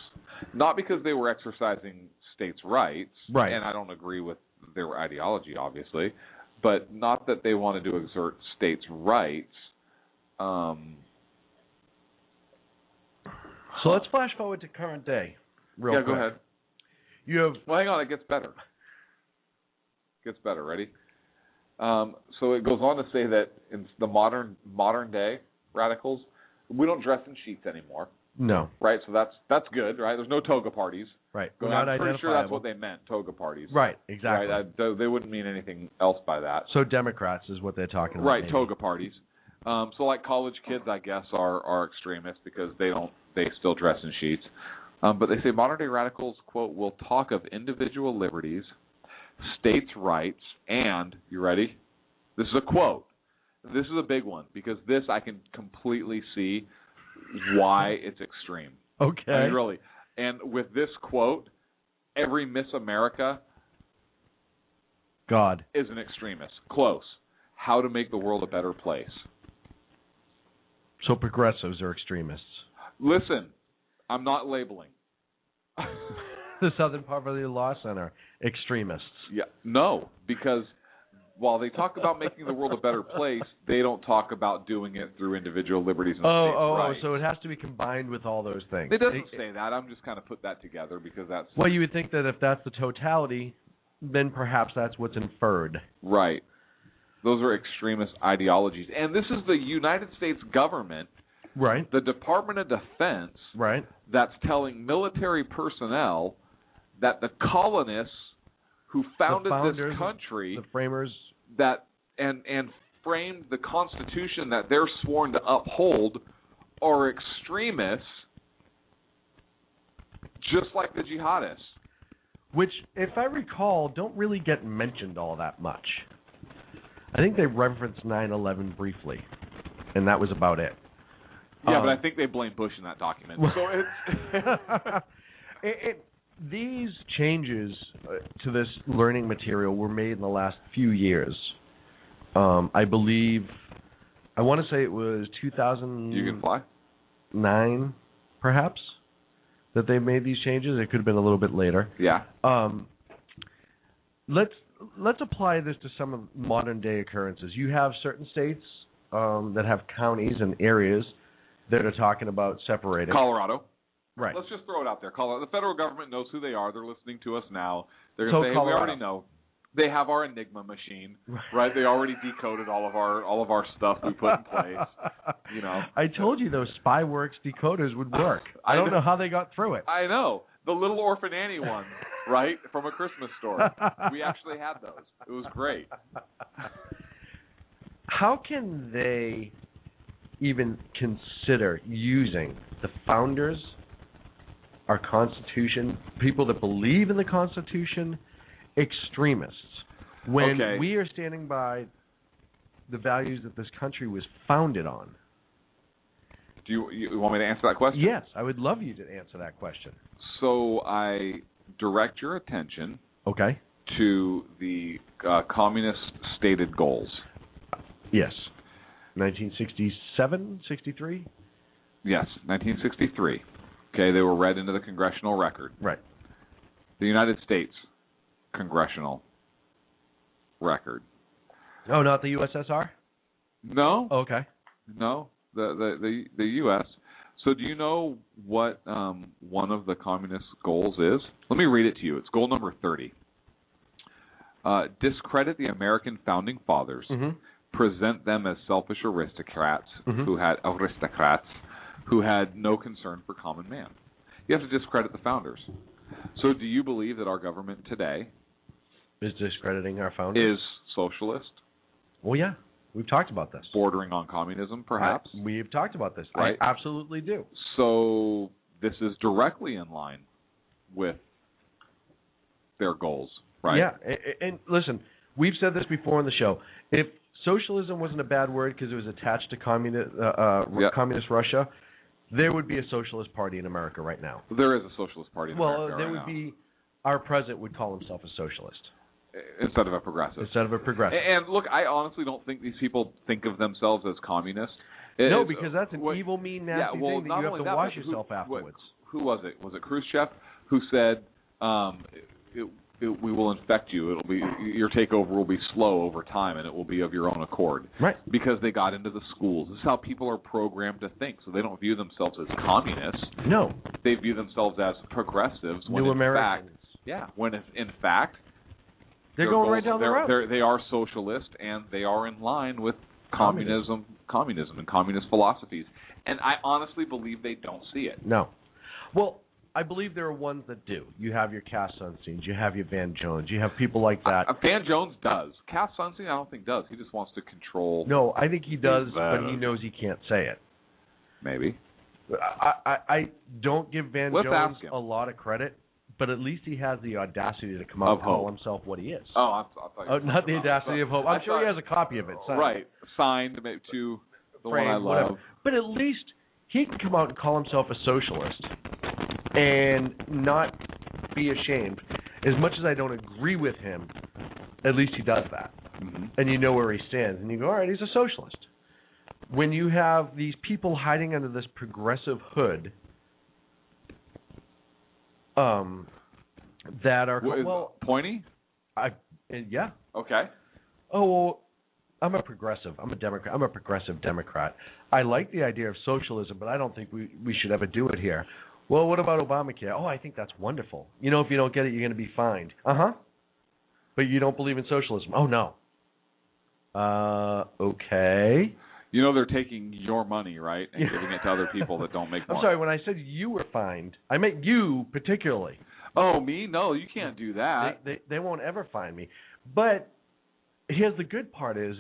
F: Not because they were exercising states' rights,
E: right.
F: And I don't agree with their ideology, obviously, but not that they wanted to exert states' rights.
E: So let's flash forward to current day, real quick.
F: Go ahead.
E: You have.
F: Well, hang on. It gets better. Ready? So it goes on to say that in the modern day radicals, we don't dress in sheets anymore.
E: No.
F: Right. So that's good. Right. There's no toga parties.
E: Right.
F: I'm pretty sure that's what they meant. Toga parties.
E: Right. Exactly.
F: Right. They wouldn't mean anything else by that.
E: So Democrats is what they're talking about.
F: Right.
E: Maybe.
F: Toga parties. So like college kids, I guess, are extremists because they still dress in sheets. But they say modern day radicals, quote, will talk of individual liberties, states' rights, and, you ready? This is a quote. This is a big one because this I can completely see why it's extreme.
E: Okay.
F: I mean, really. And with this quote, every Miss America is an extremist. Close. How to make the world a better place.
E: So progressives are extremists.
F: Listen, I'm not labeling.
E: The Southern Poverty Law Center, extremists.
F: Yeah, no, because while they talk about making the world a better place, they don't talk about doing it through individual liberties and states' rights.
E: So it has to be combined with all those things.
F: It doesn't say that. I'm just kind of put that together because that's...
E: Well, you would think that if that's the totality, then perhaps that's what's inferred.
F: Right. Those are extremist ideologies. And this is the United States government,
E: right?
F: The Department of Defense,
E: right?
F: That's telling military personnel that the colonists who founded this country,
E: the framers,
F: that and framed the Constitution that they're sworn to uphold, are extremists, just like the jihadists.
E: Which, if I recall, don't really get mentioned all that much. I think they referenced 9/11 briefly, and that was about it.
F: Yeah, but I think they blame Bush in that document. So it's
E: these changes to this learning material were made in the last few years. I believe, I want to say it was 2009,
F: You can fly?
E: perhaps, that they made these changes. It could have been a little bit later.
F: Yeah.
E: Let's apply this to some of modern day occurrences. You have certain states that have counties and areas that are talking about separating.
F: Colorado.
E: Right.
F: Let's just throw it out there. Colorado. The federal government knows who they are. They're listening to us now. They're going to say, hey, we already know. They have our Enigma machine, right? They already decoded all of our stuff we put in place. You know.
E: I told you those Spyworks decoders would work. I don't know how they got through it.
F: I know. The Little Orphan Annie ones, right, from A Christmas Story. We actually had those. It was great.
E: How can they even consider using the founders, our Constitution, people that believe in the Constitution, extremists, when we are standing by the values that this country was founded on?
F: Do you want me to answer that question?
E: Yes, I would love you to answer that question.
F: So I direct your attention to the communist stated goals?
E: Yes. 1967, 63?
F: Yes, 1963. Okay, they were read into the congressional record.
E: Right.
F: The United States congressional record.
E: Oh, not the USSR?
F: No.
E: Okay.
F: No, the U.S. So do you know what one of the communist goals is? Let me read it to you. It's goal number 30. Discredit the American founding fathers.
E: Mm-hmm.
F: Present them as selfish aristocrats who had no concern for common man. You have to discredit the founders. So do you believe that our government today
E: is discrediting our founders?
F: Is socialist?
E: Well, yeah. We've talked about this.
F: Bordering on communism, perhaps?
E: We've talked about this.
F: Right.
E: I absolutely do.
F: So this is directly in line with their goals, right?
E: Yeah. And listen, we've said this before on the show. If socialism wasn't a bad word because it was attached to communist Russia, there would be a socialist party in America right now.
F: There is a socialist party in America
E: there
F: right
E: would
F: now.
E: be, our president would call himself a socialist.
F: Instead of a progressive. And look, I honestly don't think these people think of themselves as communists.
E: No, because that's an evil, mean, nasty thing that you have to wash yourself afterwards.
F: Who was it? Was it Khrushchev who said, we will infect you. It'll be your takeover will be slow over time, and it will be of your own accord.
E: Right.
F: Because they got into the schools. This is how people are programmed to think. So they don't view themselves as communists.
E: No.
F: They view themselves as progressives.
E: New Americans.
F: When in fact,
E: they're going right down the road.
F: They are socialist, and they are in line with communism and communist philosophies. And I honestly believe they don't see it.
E: No. Well, I believe there are ones that do. You have your Cass Sunsteins, you have your Van Jones, you have people like that.
F: Van Jones does. Cass Sunstein, I don't think does. He just wants to control.
E: No, I think he does, but he knows he can't say it.
F: Maybe.
E: I don't give Van
F: Let's
E: Jones
F: ask him.
E: a lot of credit, but at least he has the audacity to come out and call himself what he is.
F: Oh, I thought
E: not the audacity of hope. I'm sure he has a copy of it.
F: Signed to the
E: Frame,
F: one I love.
E: Whatever. But at least he can come out and call himself a socialist and not be ashamed. As much as I don't agree with him, at least he does that.
F: Mm-hmm.
E: And you know where he stands. And you go, all right, he's a socialist. When you have these people hiding under this progressive hood that are...
F: Pointy?
E: Yeah.
F: Okay.
E: Oh, well, I'm a progressive. I'm a Democrat. I'm a progressive Democrat. I like the idea of socialism, but I don't think we should ever do it here. Well, what about Obamacare? Oh, I think that's wonderful. You know, if you don't get it, you're going to be fined. Uh-huh. But you don't believe in socialism. Oh, no. Okay.
F: You know they're taking your money, right, and giving it to other people that don't make money.
E: I'm sorry, when I said you were fined, I meant you particularly.
F: Oh, me? No, you can't do that.
E: They won't ever fine me. But here's the good part is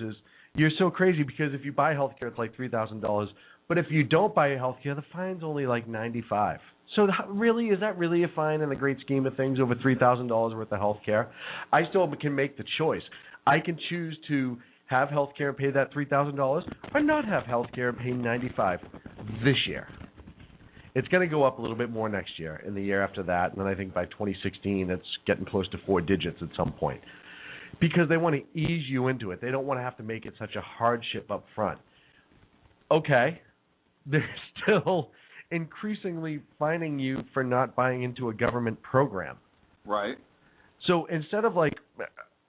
E: you're so crazy because if you buy health care, it's like $3,000. But if you don't buy health care, the fine's only like $95. So really, is that really a fine in the great scheme of things over $3,000 worth of health care? I still can make the choice. I can choose to have health care and pay that $3,000 or not have health care and pay $95 this year. It's going to go up a little bit more next year and the year after that. And then I think by 2016, it's getting close to 4 digits at some point. Because they want to ease you into it. They don't want to have to make it such a hardship up front. Okay. They're still increasingly fining you for not buying into a government program.
F: Right.
E: So instead of like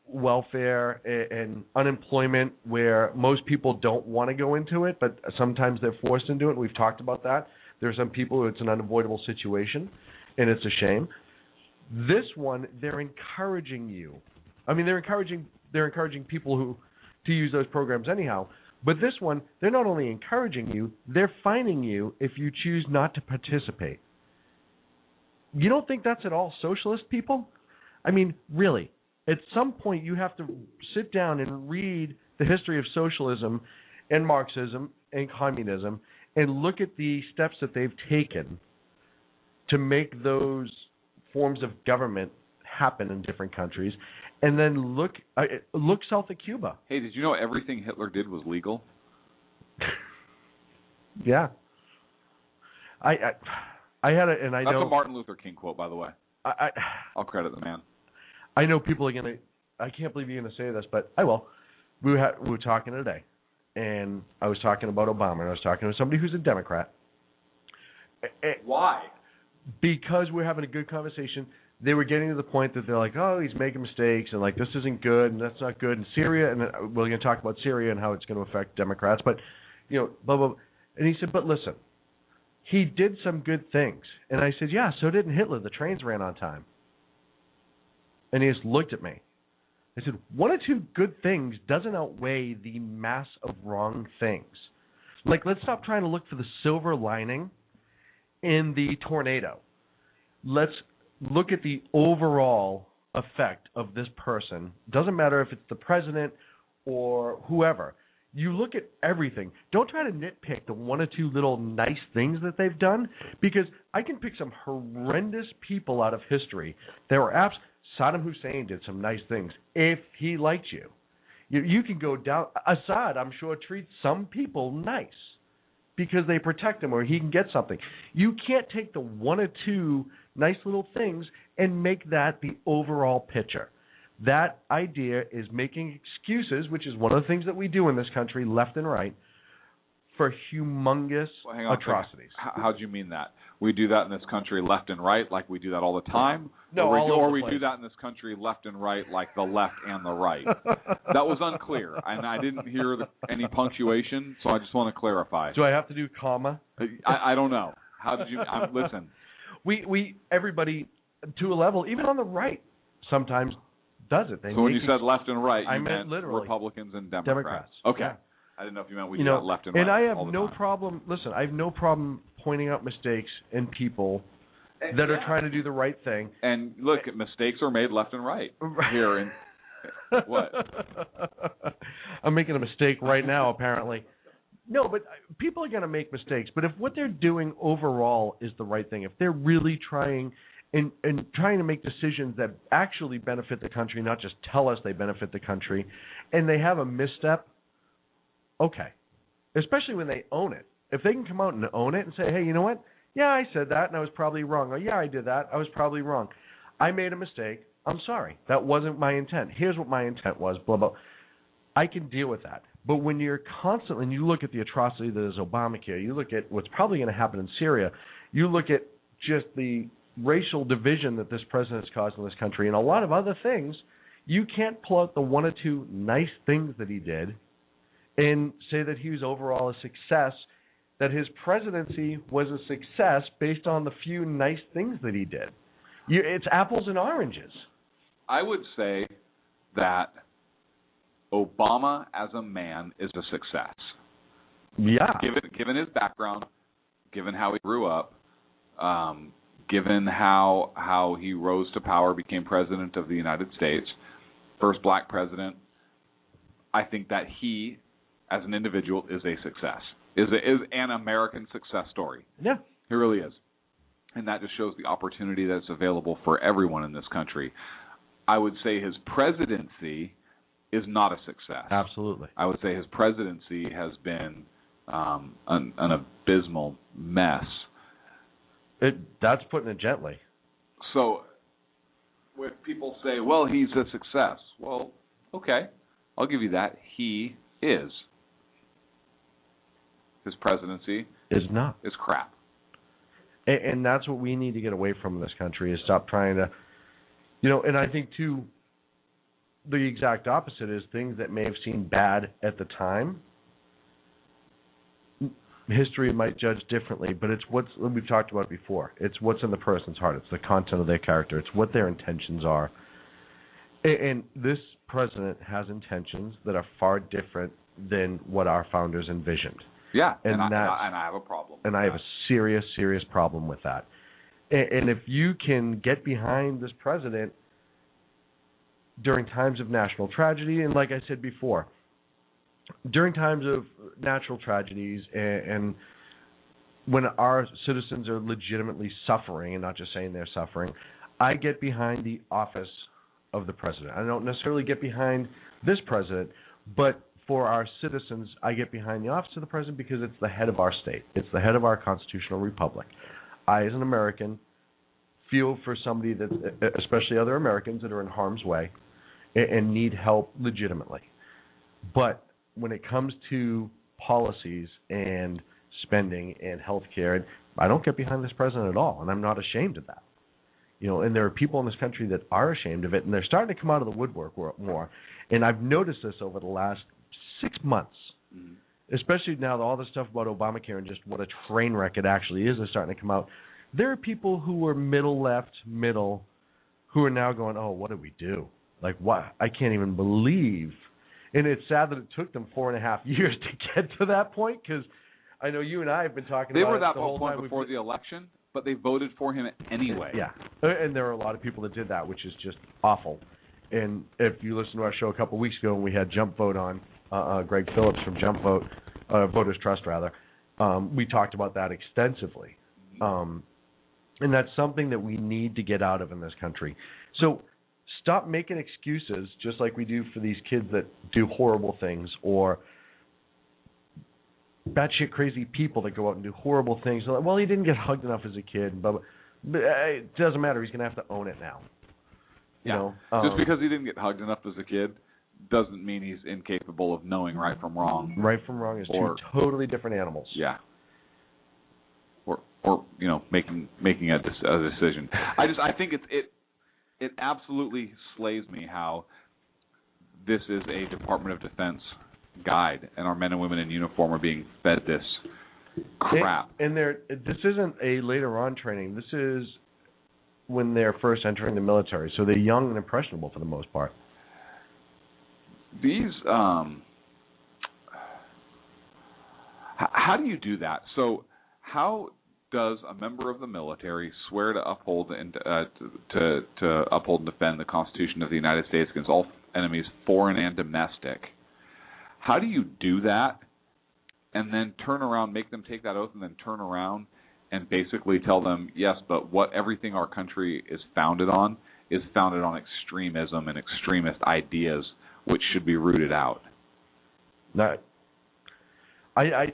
E: welfare and unemployment where most people don't want to go into it, but sometimes they're forced into it, and we've talked about that. There are some people who it's an unavoidable situation, and it's a shame. This one, they're encouraging you. I mean, they're encouraging people to use those programs anyhow. But this one, they're not only encouraging you, they're fining you if you choose not to participate. You don't think that's at all socialist, people? I mean, really, at some point you have to sit down and read the history of socialism and Marxism and communism and look at the steps that they've taken to make those forms of government happen in different countries. And then look south of Cuba.
F: Hey, did you know everything Hitler did was legal?
E: Yeah. I had it, and I
F: That's
E: know
F: a Martin Luther King quote, by the way. I'll credit the man.
E: I know people are gonna. I can't believe you're gonna say this, but I will. We were talking today, and I was talking about Obama, and I was talking to somebody who's a Democrat.
F: Why?
E: Because we're having a good conversation. They were getting to the point that they're like, oh, he's making mistakes, and like this isn't good, and that's not good, and Syria, and we're going to talk about Syria and how it's going to affect Democrats, but blah blah. And he said, but listen, he did some good things, and I said, yeah, so didn't Hitler. The trains ran on time. And he just looked at me. I said, one or two good things doesn't outweigh the mass of wrong things. Like, let's stop trying to look for the silver lining in the tornado. Let's look at the overall effect of this person. Doesn't matter if it's the president or whoever. You look at everything. Don't try to nitpick the one or two little nice things that they've done, because I can pick some horrendous people out of history. There were Saddam Hussein did some nice things if he liked you. You can go down. Assad, I'm sure, treats some people nice because they protect him or he can get something. You can't take the one or two nice little things and make that the overall picture. That idea is making excuses, which is one of the things that we do in this country, left and right, for humongous atrocities.
F: How do you mean that? We do that in this country left and right, like we do that all the time?
E: No,
F: or we do that in this country left and right, like the left and the right. That was unclear, and I didn't hear any punctuation, so I just want to clarify.
E: Do I have to do comma?
F: I don't know. How did you listen?
E: We everybody to a level, even on the right, sometimes does it.
F: So when you said left and right, you meant
E: literally
F: Republicans and Democrats. Okay.
E: Yeah.
F: I didn't know if you meant we do that left and right.
E: And I have
F: all the
E: no
F: time.
E: problem. Listen, I have no problem pointing out mistakes in people that are trying to do the right thing.
F: And look, mistakes are made left and right here. And what?
E: I'm making a mistake right now, apparently. No, but people are going to make mistakes. But if what they're doing overall is the right thing, if they're really trying and trying to make decisions that actually benefit the country, not just tell us they benefit the country, and they have a misstep, okay. Especially when they own it. If they can come out and own it and say, hey, you know what? Yeah, I said that and I was probably wrong. Or yeah, I did that. I was probably wrong. I made a mistake. I'm sorry. That wasn't my intent. Here's what my intent was, blah, blah. I can deal with that. But when you're constantly, and you look at the atrocity that is Obamacare, you look at what's probably going to happen in Syria, you look at just the racial division that this president has caused in this country and a lot of other things, you can't pull out the one or two nice things that he did and say that he was overall a success, that his presidency was a success based on the few nice things that he did. It's apples and oranges.
F: I would say that Obama as a man is a success.
E: Yeah.
F: Given his background, given how he grew up, given how he rose to power, became president of the United States, first black president, I think that he, as an individual, is a success, is an American success story.
E: Yeah.
F: He really is. And that just shows the opportunity that's available for everyone in this country. I would say his presidency is not a success.
E: Absolutely.
F: I would say his presidency has been an abysmal mess.
E: That's putting it gently.
F: So when people say, well, he's a success, well, okay, I'll give you that. He is. His presidency
E: is not.
F: Is crap.
E: And that's what we need to get away from in this country, is stop trying to, and I think, too, the exact opposite is things that may have seemed bad at the time. History might judge differently, but it's we've talked about before. It's what's in the person's heart. It's the content of their character. It's what their intentions are. And this president has intentions that are far different than what our founders envisioned.
F: Yeah, and I have a problem.
E: And I have a serious, serious problem with that. And if you can get behind this president during times of national tragedy, and like I said before, during times of natural tragedies and when our citizens are legitimately suffering, and not just saying they're suffering, I get behind the office of the president. I don't necessarily get behind this president, but for our citizens, I get behind the office of the president because it's the head of our state. It's the head of our constitutional republic. I, as an American, feel for somebody that, especially other Americans that are in harm's way and need help legitimately. But when it comes to policies and spending and health care, I don't get behind this president at all, and I'm not ashamed of that. And there are people in this country that are ashamed of it, and they're starting to come out of the woodwork more. And I've noticed this over the last 6 months, especially now that all the stuff about Obamacare and just what a train wreck it actually is starting to come out. There are people who were middle, who are now going, oh, what did we do? Like, what? I can't even believe. And it's sad that it took them 4.5 years to get to that point, because I know you and I have been talking about it the whole time.
F: They were that point before the election, but they voted for him anyway.
E: Yeah, and there are a lot of people that did that, which is just awful. And if you listened to our show a couple of weeks ago when we had Jump Vote on, Greg Phillips from Jump Vote, Voters Trust rather, we talked about that extensively. And that's something that we need to get out of in this country. So stop making excuses just like we do for these kids that do horrible things, or batshit crazy people that go out and do horrible things. Like, well, he didn't get hugged enough as a kid, but it doesn't matter. He's going to have to own it now.
F: Just because he didn't get hugged enough as a kid doesn't mean he's incapable of knowing right from wrong.
E: Right from wrong is two totally different animals.
F: Yeah. Or making a decision. I think it absolutely slays me how this is a Department of Defense guide, and our men and women in uniform are being fed this crap.
E: And this isn't a later on training. This is when they're first entering the military, so they're young and impressionable for the most part.
F: These, how do you do that? So, how does a member of the military swear to uphold and to uphold and defend the Constitution of the United States against all enemies, foreign and domestic? How do you do that, and then turn around, make them take that oath, and then turn around and basically tell them, yes, but what everything our country is founded on extremism and extremist ideas, which should be rooted out?
E: No, I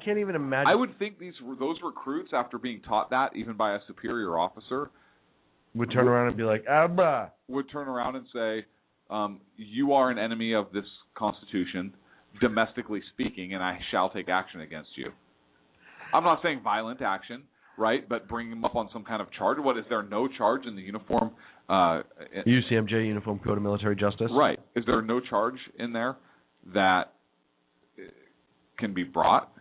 E: can't even imagine.
F: I would think those recruits, after being taught that, even by a superior officer,
E: would turn around and be like, Abba.
F: Would turn around and say, you are an enemy of this Constitution, domestically speaking, and I shall take action against you. I'm not saying violent action, right, but bring him up on some kind of charge. What, is there no charge in the uniform?
E: UCMJ, Uniform Code of Military Justice.
F: Right. Is there no charge in there that can be brought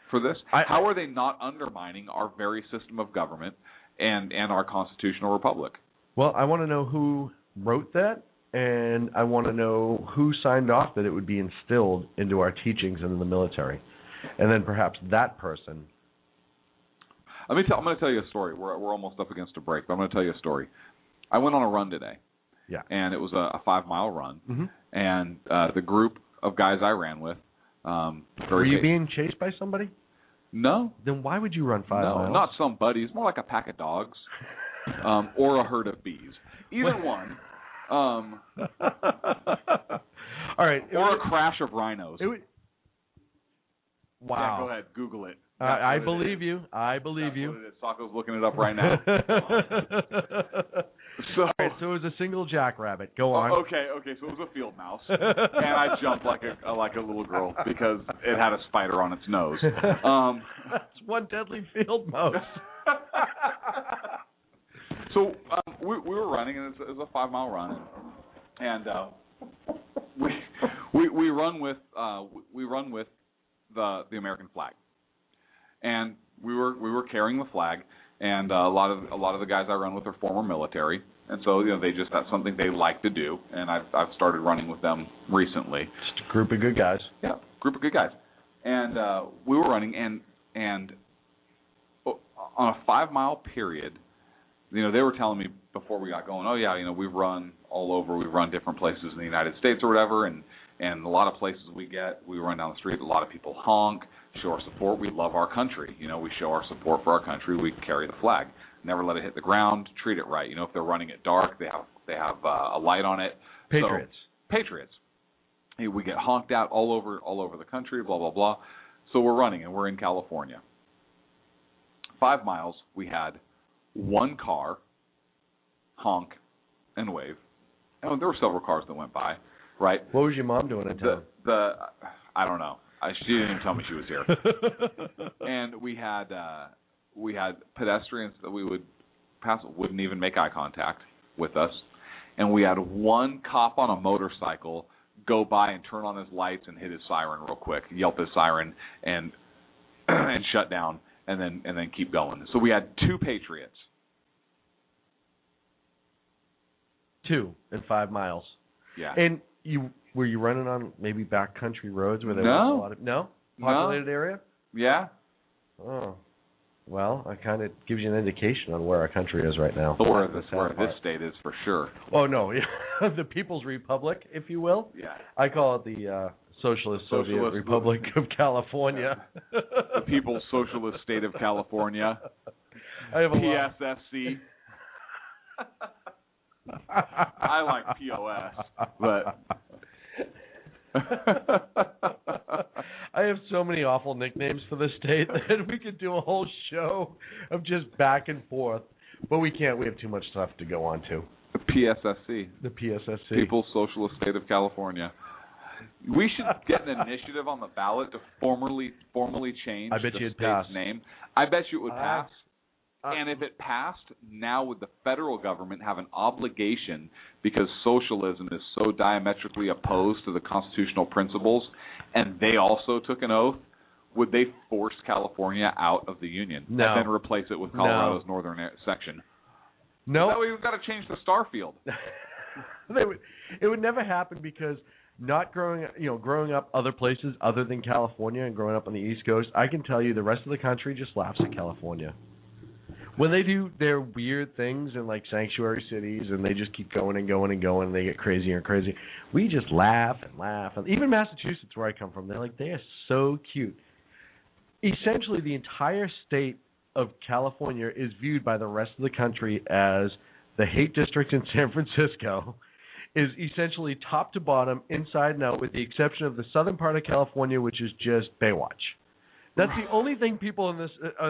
F: for this? How are they not undermining our very system of government and our constitutional republic?
E: Well, I want to know who wrote that, and I want to know who signed off that it would be instilled into our teachings and in the military. And then perhaps that person.
F: I'm going to tell you a story. We're almost up against a break, but I'm going to tell you a story. I went on a run today.
E: Yeah.
F: And it was a 5-mile run. And the group of guys I ran with.
E: Were you being chased by somebody?
F: No.
E: Then why would you run 5 miles?
F: No, not some buddies. More like a pack of dogs, or a herd of bees. Either one.
E: All right.
F: Or a crash of rhinos.
E: Wow.
F: Yeah, go ahead. Google it.
E: I believe you. I believe you.
F: Socko's looking it up right now.
E: All right, so it was a single jackrabbit. Go on.
F: Okay. So it was a field mouse, and I jumped like a little girl because it had a spider on its nose.
E: That's one deadly field mouse.
F: So we were running, and it was a 5-mile run, and we run with the American flag, and we were carrying the flag, and a lot of the guys I run with are former military, and so that's something they like to do, and I've started running with them recently.
E: Just a group of good guys.
F: Yeah, group of good guys, and we were running, and on a 5-mile period. They were telling me before we got going, oh, yeah, we've run all over. We've run different places in the United States or whatever, and a lot of places we run down the street, a lot of people honk, show our support. We love our country. We show our support for our country. We carry the flag. Never let it hit the ground. Treat it right. If they're running it dark, they have a light on it.
E: Patriots.
F: So, patriots. We get honked at all over the country, blah, blah, blah. So we're running, and we're in California. 5 miles, we had one car, honk, and wave. And there were several cars that went by, right?
E: What was your mom doing in town?
F: I don't know. She didn't even tell me she was here. And we had pedestrians that we would pass, wouldn't even make eye contact with us. And we had one cop on a motorcycle go by and turn on his lights and hit his siren real quick, yelp his siren, and shut down, and then keep going. So we had 2 patriots.
E: 2 in 5 miles.
F: Yeah.
E: And were you running on maybe backcountry roads where there was a lot of populated area?
F: Yeah.
E: Oh. Well, it kind of gives you an indication on where our country is right now.
F: Where this state is for sure.
E: Oh, no. The People's Republic, if you will.
F: Yeah.
E: I call it the Socialist Soviet Republic of California.
F: The People's Socialist State of California.
E: I have a
F: PSSC. I like POS, but...
E: I have so many awful nicknames for this state that we could do a whole show of just back and forth, but we can't. We have too much stuff to go on to.
F: The PSSC.
E: The PSSC.
F: People's Socialist State of California. We should get an initiative on the ballot to formally change the state's name. I bet you it would pass. And if it passed, now would the federal government have an obligation, because socialism is so diametrically opposed to the constitutional principles, and they also took an oath, would they force California out of the Union and then replace it with Colorado's northern section?
E: No.
F: That way we've got to change the star field.
E: It would never happen, because not growing up other places other than California and growing up on the East Coast, I can tell you the rest of the country just laughs at California. When they do their weird things in like sanctuary cities and they just keep going and going and going and they get crazier and crazier, we just laugh and laugh. And even Massachusetts, where I come from, they are so cute. Essentially, the entire state of California is viewed by the rest of the country as the hate district in San Francisco, is essentially top to bottom, inside and out, with the exception of the southern part of California, which is just Baywatch. That's the only thing people in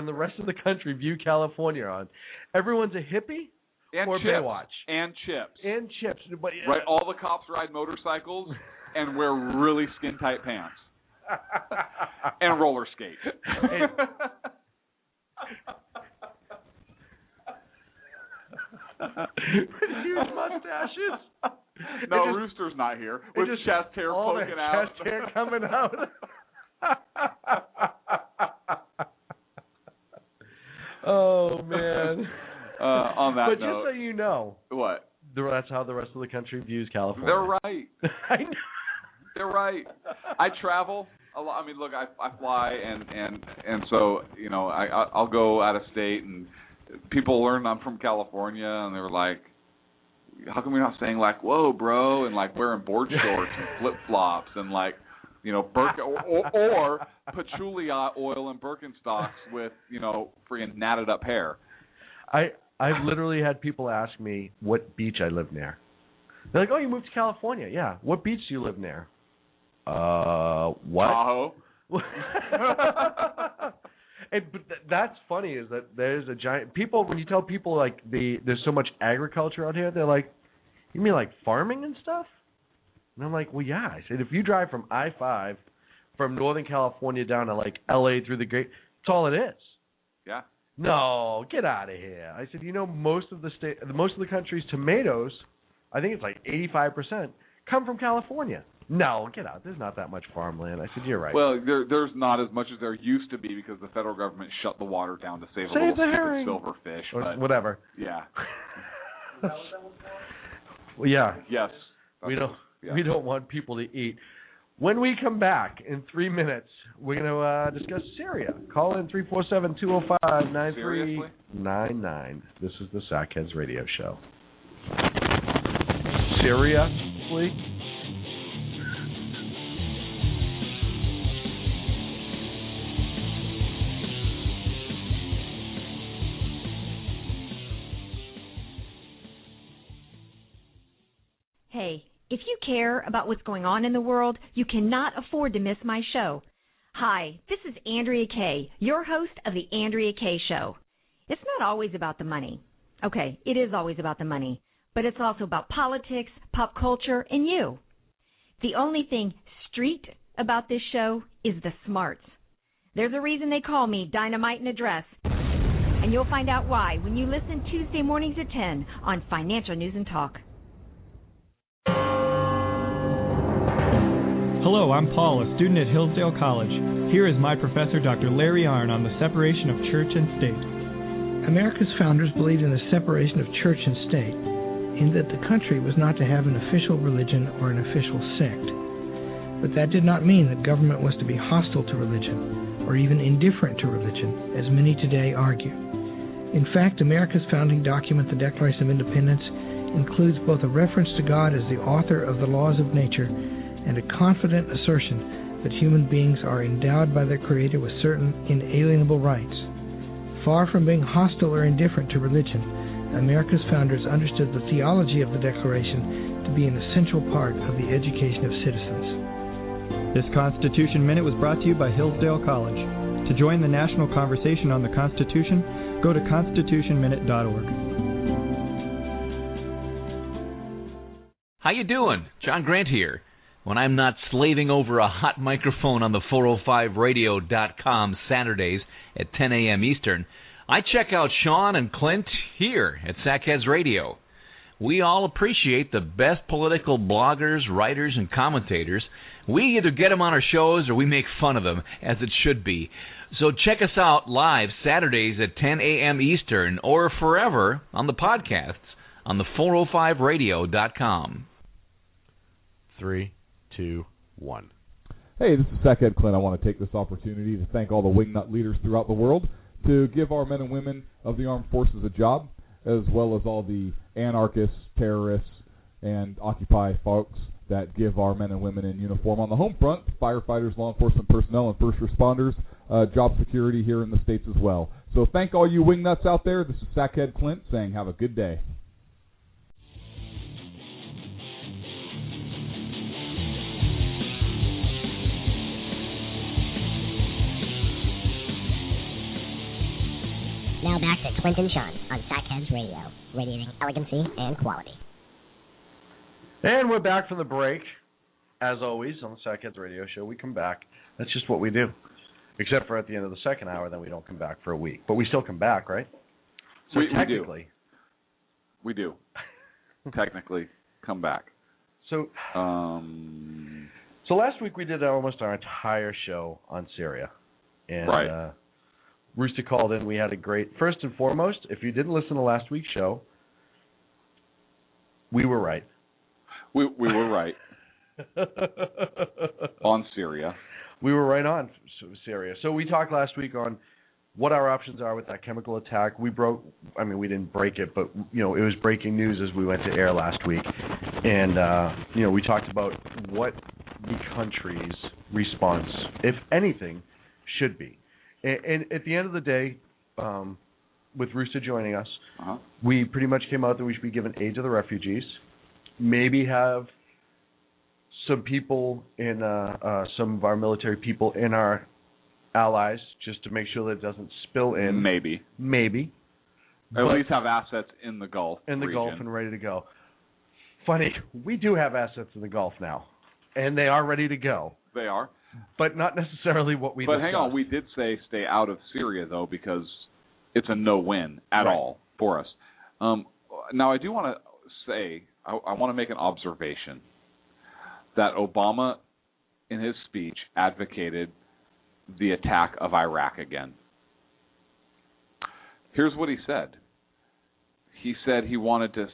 E: the rest of the country view California on. Everyone's a hippie or
F: chips.
E: Baywatch.
F: And chips.
E: And chips. But,
F: right, all the cops ride motorcycles and wear really skin-tight pants. And roller skate.
E: With huge mustaches.
F: No, Rooster's not here. With chest hair poking out.
E: Chest hair coming out. Oh, man.
F: On that
E: note. But
F: note,
E: just so you know.
F: What?
E: That's how the rest of the country views California.
F: They're right.
E: I know.
F: They're right. I travel a lot. I mean, look, I fly, and so, I'll go out of state, and people learn I'm from California, and they're like, how come you're not saying, like, whoa, bro, and, like, wearing board shorts and flip-flops and, like, or patchouli oil and Birkenstocks with, freaking natted up hair.
E: I've literally had people ask me what beach I live near. They're like, oh, you moved to California. Yeah. What beach do you live near? What?
F: Tahoe.
E: But that's funny, is that there's a giant... People, when you tell people, like, there's so much agriculture out here, they're like, you mean like farming and stuff? And I'm like, well, yeah. I said, if you drive from I-5 from Northern California down to, like, L.A. through the Great, that's all it is.
F: Yeah.
E: No, get out of here. I said, most of the country's tomatoes, I think it's like 85%, come from California. No, get out. There's not that much farmland. I said, you're right.
F: Well, there's not as much as there used to be, because the federal government shut the water down to save a little stupid silverfish.
E: Or whatever.
F: Yeah.
E: Well, yeah.
F: Yes.
E: We don't want people to eat. When we come back in 3 minutes, we're going to discuss Syria. Call in 347-205-9399. This is the Sackheads Radio Show. Seriously?
L: Hey, if you care about what's going on in the world, you cannot afford to miss my show. Hi, this is Andrea Kay, your host of The Andrea Kay Show. It's not always about the money. Okay, it is always about the money, but it's also about politics, pop culture, and you. The only thing street about this show is the smarts. There's a reason they call me Dynamite in a Dress, and you'll find out why when you listen Tuesday mornings at 10 on Financial News and Talk.
M: Hello, I'm Paul, a student at Hillsdale College. Here is my professor, Dr. Larry Arnn, on the separation of church and state.
H: America's founders believed in the separation of church and state, in that the country was not to have an official religion or an official sect. But that did not mean that government was to be hostile to religion, or even indifferent to religion, as many today argue. In fact, America's founding document, the Declaration of Independence, includes both a reference to God as the author of the laws of nature and a confident assertion that human beings are endowed by their Creator with certain inalienable rights. Far from being hostile or indifferent to religion, America's founders understood the theology of the Declaration to be an essential part of the education of citizens.
M: This Constitution Minute was brought to you by Hillsdale College. To join the national conversation on the Constitution, go to constitutionminute.org.
I: How you doing? John Grant here. When I'm not slaving over a hot microphone on the 405radio.com Saturdays at 10 a.m. Eastern, I check out Sean and Clint here at Sackheads Radio. We all appreciate the best political bloggers, writers, and commentators. We either get them on our shows or we make fun of them, as it should be. So check us out live Saturdays at 10 a.m. Eastern or forever on the podcasts on the 405radio.com.
E: 3, 2, 1.
N: Hey, this is Sackhead Clint. I want to take this opportunity to thank all the wingnut leaders throughout the world to give our men and women of the armed forces a job, as well as all the anarchists, terrorists, and Occupy folks that give our men and women in uniform on the home front, firefighters, law enforcement personnel, and first responders, job security here in the States as well. So thank all you wingnuts out there. This is Sackhead Clint saying have a good day.
K: Now back to Clint and Sean on Sackheads Radio, radiating elegancy and quality.
E: And we're back from the break. As always, on the Sackheads Radio Show, we come back. That's just what we do. Except for at the end of the second hour, then we don't come back for a week. But we still come back, right? So technically.
F: We do. Technically come back.
E: So last week we did almost our entire show on Syria. And,
F: right.
E: Rooster called in. We had a great... First and foremost, if you didn't listen to last week's show, we were right.
F: We were right. On Syria.
E: We were right on Syria. So we talked last week on what our options are with that chemical attack. We didn't break it, but, it was breaking news as we went to air last week. And, we talked about what the country's response, if anything, should be. And at the end of the day, with Rooster joining us, we pretty much came out that we should be giving aid to the refugees. Maybe have some people in some of our military people in our allies, just to make sure that it doesn't spill in.
F: Maybe. At least have assets in the Gulf.
E: In the
F: region.
E: Gulf and ready to go. Funny, we do have assets in the Gulf now, and they are ready to go.
F: They are.
E: But not necessarily what we discussed.
F: But hang on, we did say stay out of Syria, though, because it's a no-win at all for us. Now, I do want to say, I want to make an observation that Obama, in his speech, advocated the attack of Iraq again. Here's what he said. He said he wanted to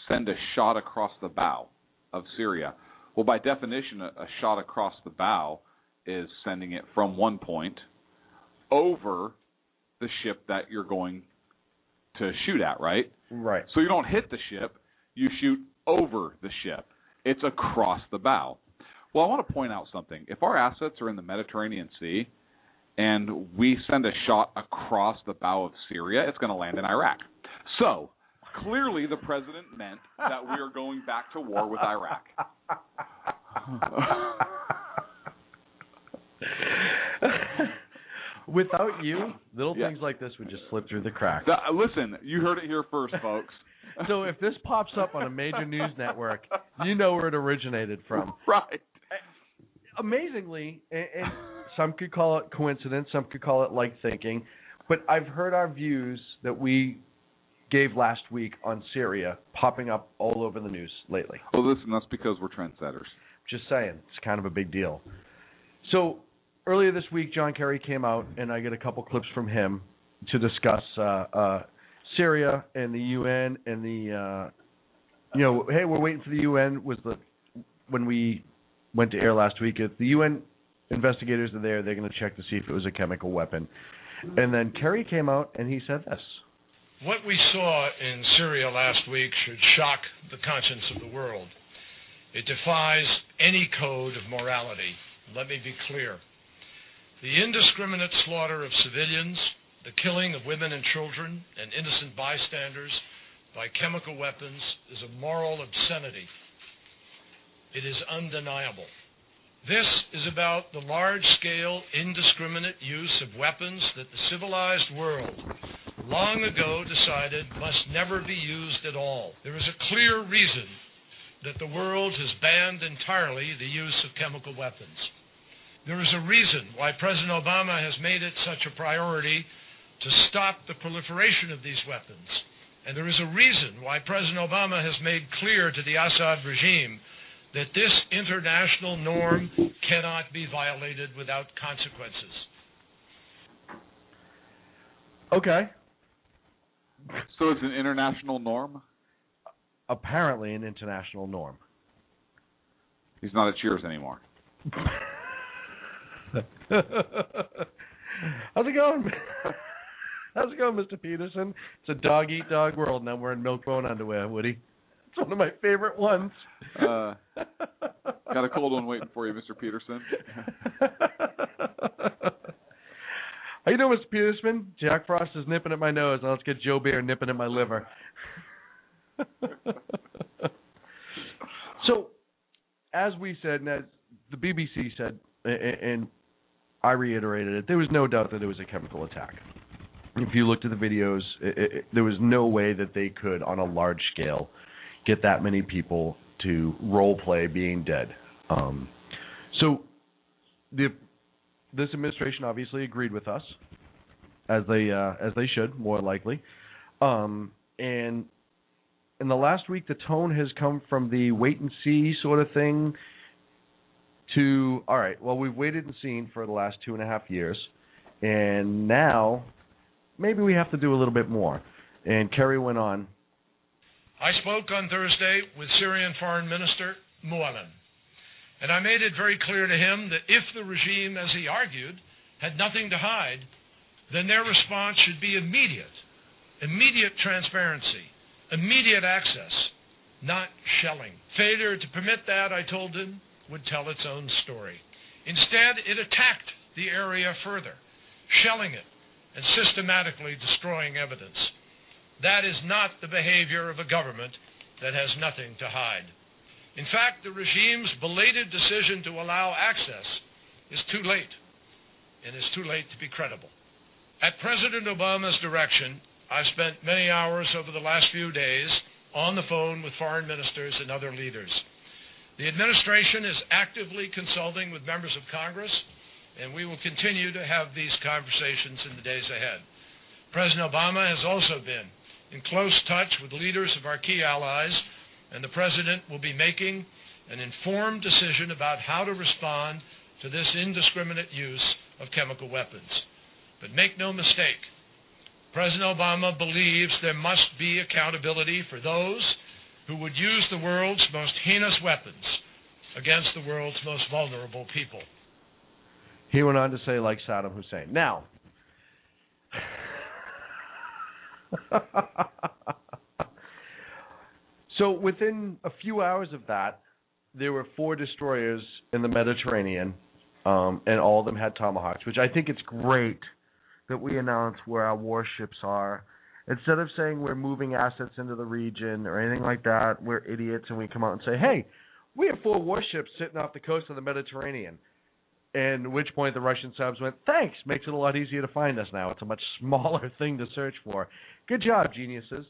F: send a shot across the bow of Syria. Well, by definition, a shot across the bow is sending it from one point over the ship that you're going to shoot at, right?
E: Right.
F: So you don't hit the ship, you shoot over the ship. It's across the bow. Well, I want to point out something. If our assets are in the Mediterranean Sea and we send a shot across the bow of Syria, it's going to land in Iraq. So, clearly the president meant that we are going back to war with Iraq.
E: Without you, little things like this would just slip through the cracks.
F: Listen, you heard it here first, folks.
E: So if this pops up on a major news network, you know where it originated from.
F: Right.
E: Amazingly, and some could call it coincidence, some could call it like thinking, but I've heard our views that we gave last week on Syria popping up all over the news lately.
F: Well, listen, that's because we're trendsetters.
E: Just saying, it's kind of a big deal. So earlier this week, John Kerry came out, and I get a couple clips from him to discuss Syria and the UN and the, hey, we're waiting for the UN when we went to air last week. If the UN investigators are there, they're going to check to see if it was a chemical weapon. And then Kerry came out and he said this.
O: What we saw in Syria last week should shock the conscience of the world. It defies any code of morality. Let me be clear. The indiscriminate slaughter of civilians, the killing of women and children and innocent bystanders by chemical weapons is a moral obscenity. It is undeniable. This is about the large-scale, indiscriminate use of weapons that the civilized world long ago decided must never be used at all. There is a clear reason that the world has banned entirely the use of chemical weapons. There is a reason why President Obama has made it such a priority to stop the proliferation of these weapons. And there is a reason why President Obama has made clear to the Assad regime that this international norm cannot be violated without consequences.
E: Okay.
F: So it's an international norm?
E: Apparently an international norm.
F: He's not at Cheers anymore.
E: How's it going? How's it going, Mr. Peterson? It's a dog-eat-dog world, and I'm wearing milk-bone underwear, Woody. It's one of my favorite ones.
F: Got a cold one waiting for you, Mr. Peterson.
E: How you doing, Mr. Peterson? Jack Frost is nipping at my nose. Now let's get Joe Bear nipping at my liver. So, as we said, and as the BBC said, and I reiterated it, there was no doubt that it was a chemical attack. If you looked at the videos, there was no way that they could, on a large scale, get that many people to role play being dead. So this administration obviously agreed with us, as they should, more likely. And in the last week, the tone has come from the wait and see sort of thing to, all right, well, we've waited and seen for the last 2.5 years, and now maybe we have to do a little bit more. And Kerry went on.
O: I spoke on Thursday with Syrian Foreign Minister Muallim, and I made it very clear to him that if the regime, as he argued, had nothing to hide, then their response should be immediate transparency, immediate access, not shelling. Failure to permit that, I told him, would tell its own story. Instead, it attacked the area further, shelling it and systematically destroying evidence. That is not the behavior of a government that has nothing to hide. In fact, the regime's belated decision to allow access is too late, and is too late to be credible. At President Obama's direction, I've spent many hours over the last few days on the phone with foreign ministers and other leaders. The administration is actively consulting with members of Congress, and we will continue to have these conversations in the days ahead. President Obama has also been in close touch with leaders of our key allies, and the President will be making an informed decision about how to respond to this indiscriminate use of chemical weapons. But make no mistake, President Obama believes there must be accountability for those who would use the world's most heinous weapons against the world's most vulnerable people.
E: He went on to say, like Saddam Hussein. Now, so within a few hours of that, there were 4 destroyers in the Mediterranean, and all of them had Tomahawks, which I think it's great that we announce where our warships are. Instead of saying we're moving assets into the region or anything like that, we're idiots and we come out and say, hey, we have 4 warships sitting off the coast of the Mediterranean. And at which point the Russian subs went, thanks, makes it a lot easier to find us now. It's a much smaller thing to search for. Good job, geniuses.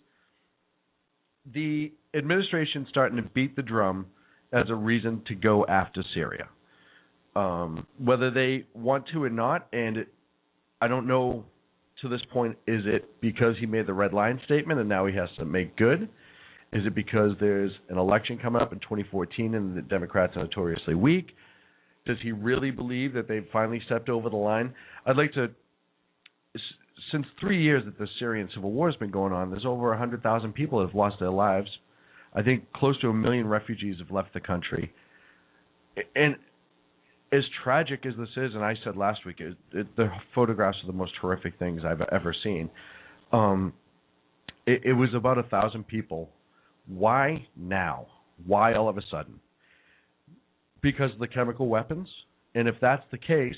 E: The administration's starting to beat the drum as a reason to go after Syria. Whether they want to or not, and I don't know to this point, is it because he made the red line statement and now he has to make good? Is it because there's an election coming up in 2014 and the Democrats are notoriously weak? Does he really believe that they've finally stepped over the line? I'd like to, since 3 years that the Syrian civil war has been going on, there's over 100,000 people that have lost their lives. I think close to 1 million refugees have left the country. And as tragic as this is, and I said last week, the photographs are the most horrific things I've ever seen. It was about 1,000 people. Why now? Why all of a sudden? Because of the chemical weapons? And if that's the case,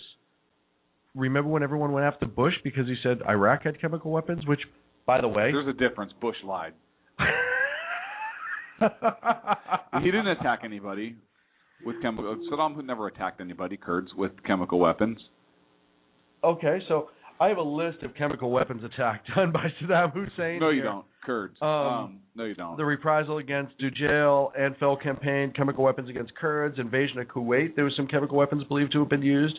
E: remember when everyone went after Bush because he said Iraq had chemical weapons? Which, by the way...
F: There's a difference. Bush lied. He didn't attack anybody with chemical... Saddam never attacked anybody, Kurds, with chemical weapons.
E: Okay, so I have a list of chemical weapons attacks done by Saddam Hussein.
F: No, you don't. Kurds. No, you don't.
E: The reprisal against Dujal, Anfal campaign, chemical weapons against Kurds, invasion of Kuwait, there was some chemical weapons believed to have been used,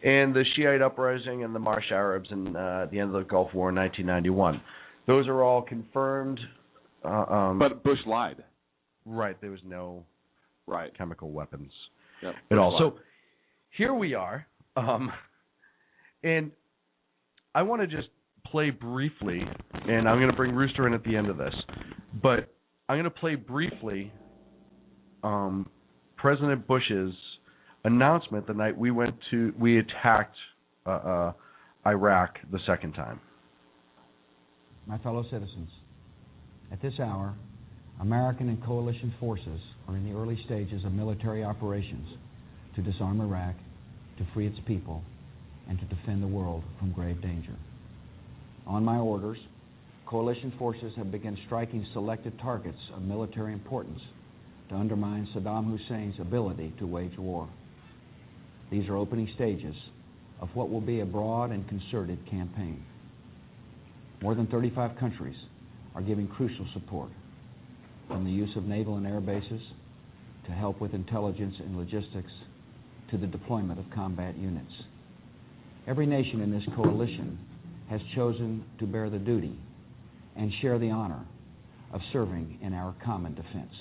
E: and the Shiite uprising and the Marsh Arabs in the end of the Gulf War in 1991. Those are all confirmed.
F: But Bush lied.
E: Right, there was no chemical weapons
F: at
E: all. So here we are, and I want to just play briefly, and I'm going to bring Rooster in at the end of this, but I'm going to play briefly President Bush's announcement the night we attacked Iraq the second time.
P: My fellow citizens, at this hour, American and coalition forces are in the early stages of military operations to disarm Iraq, to free its people, and to defend the world from grave danger. On my orders, coalition forces have begun striking selected targets of military importance to undermine Saddam Hussein's ability to wage war. These are opening stages of what will be a broad and concerted campaign. More than 35 countries are giving crucial support, from the use of naval and air bases to help with intelligence and logistics to the deployment of combat units. Every nation in this coalition has chosen to bear the duty and share the honor of serving in our common defense.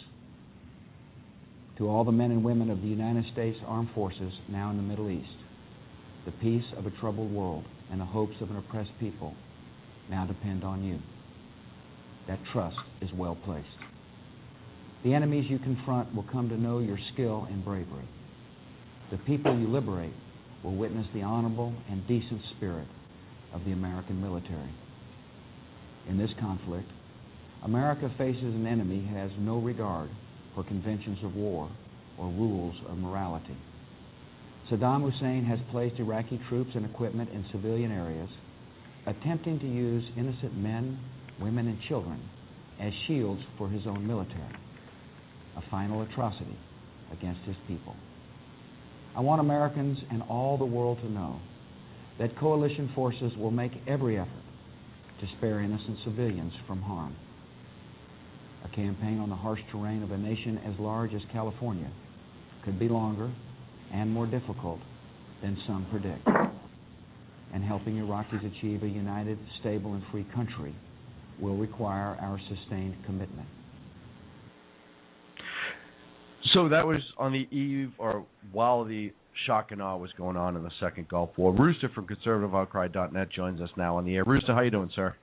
P: To all the men and women of the United States Armed Forces now in the Middle East, the peace of a troubled world and the hopes of an oppressed people now depend on you. That trust is well placed. The enemies you confront will come to know your skill and bravery. The people you liberate will witness the honorable and decent spirit of the American military. In this conflict, America faces an enemy who has no regard for conventions of war or rules of morality. Saddam Hussein has placed Iraqi troops and equipment in civilian areas, attempting to use innocent men, women, and children as shields for his own military, a final atrocity against his people. I want Americans and all the world to know that coalition forces will make every effort to spare innocent civilians from harm. A campaign on the harsh terrain of a nation as large as California could be longer and more difficult than some predict. And helping Iraqis achieve a united, stable, and free country will require our sustained commitment.
E: So that was on the eve, or while the shock and awe was going on in the second Gulf War. Rooster from ConservativeOutcry.net joins us now on the air. Rooster, how you doing, sir?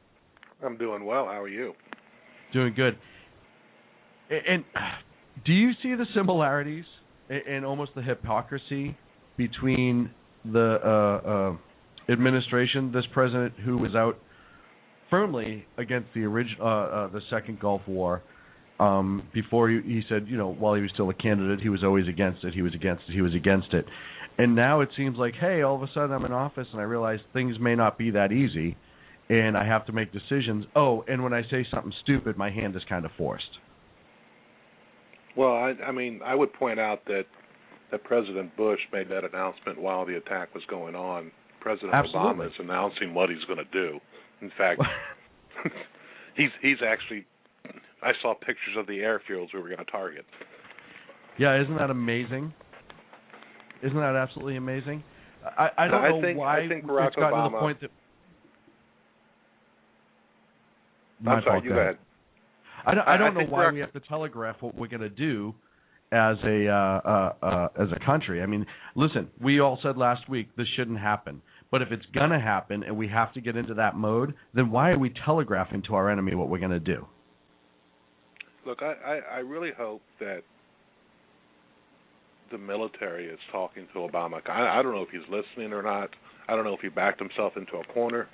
Q: I'm doing well. How are you?
E: Doing good. And do you see the similarities and almost the hypocrisy between the administration, this president who was out firmly against the second Gulf War, before he said, while he was still a candidate, he was always against it, he was against it. And now it seems like, hey, all of a sudden I'm in office and I realize things may not be that easy and I have to make decisions. Oh, and when I say something stupid, my hand is kind of forced.
Q: Well, I mean, I would point out that that President Bush made that announcement while the attack was going on. President
E: Absolutely.
Q: Obama is announcing what he's going to do. In fact, he's actually. I saw pictures of the airfields we were going to target.
E: Yeah, isn't that amazing? Isn't that absolutely amazing? I don't know why
Q: I think Barack
E: it's gotten
Q: Obama,
E: to the point that.
Q: I'm sorry, you go ahead.
E: I don't know why we have to telegraph what we're going to do as a country. I mean, listen, we all said last week this shouldn't happen. But if it's going to happen and we have to get into that mode, then why are we telegraphing to our enemy what we're going to do?
Q: Look, I really hope that the military is talking to Obama. I don't know if he's listening or not. I don't know if he backed himself into a corner.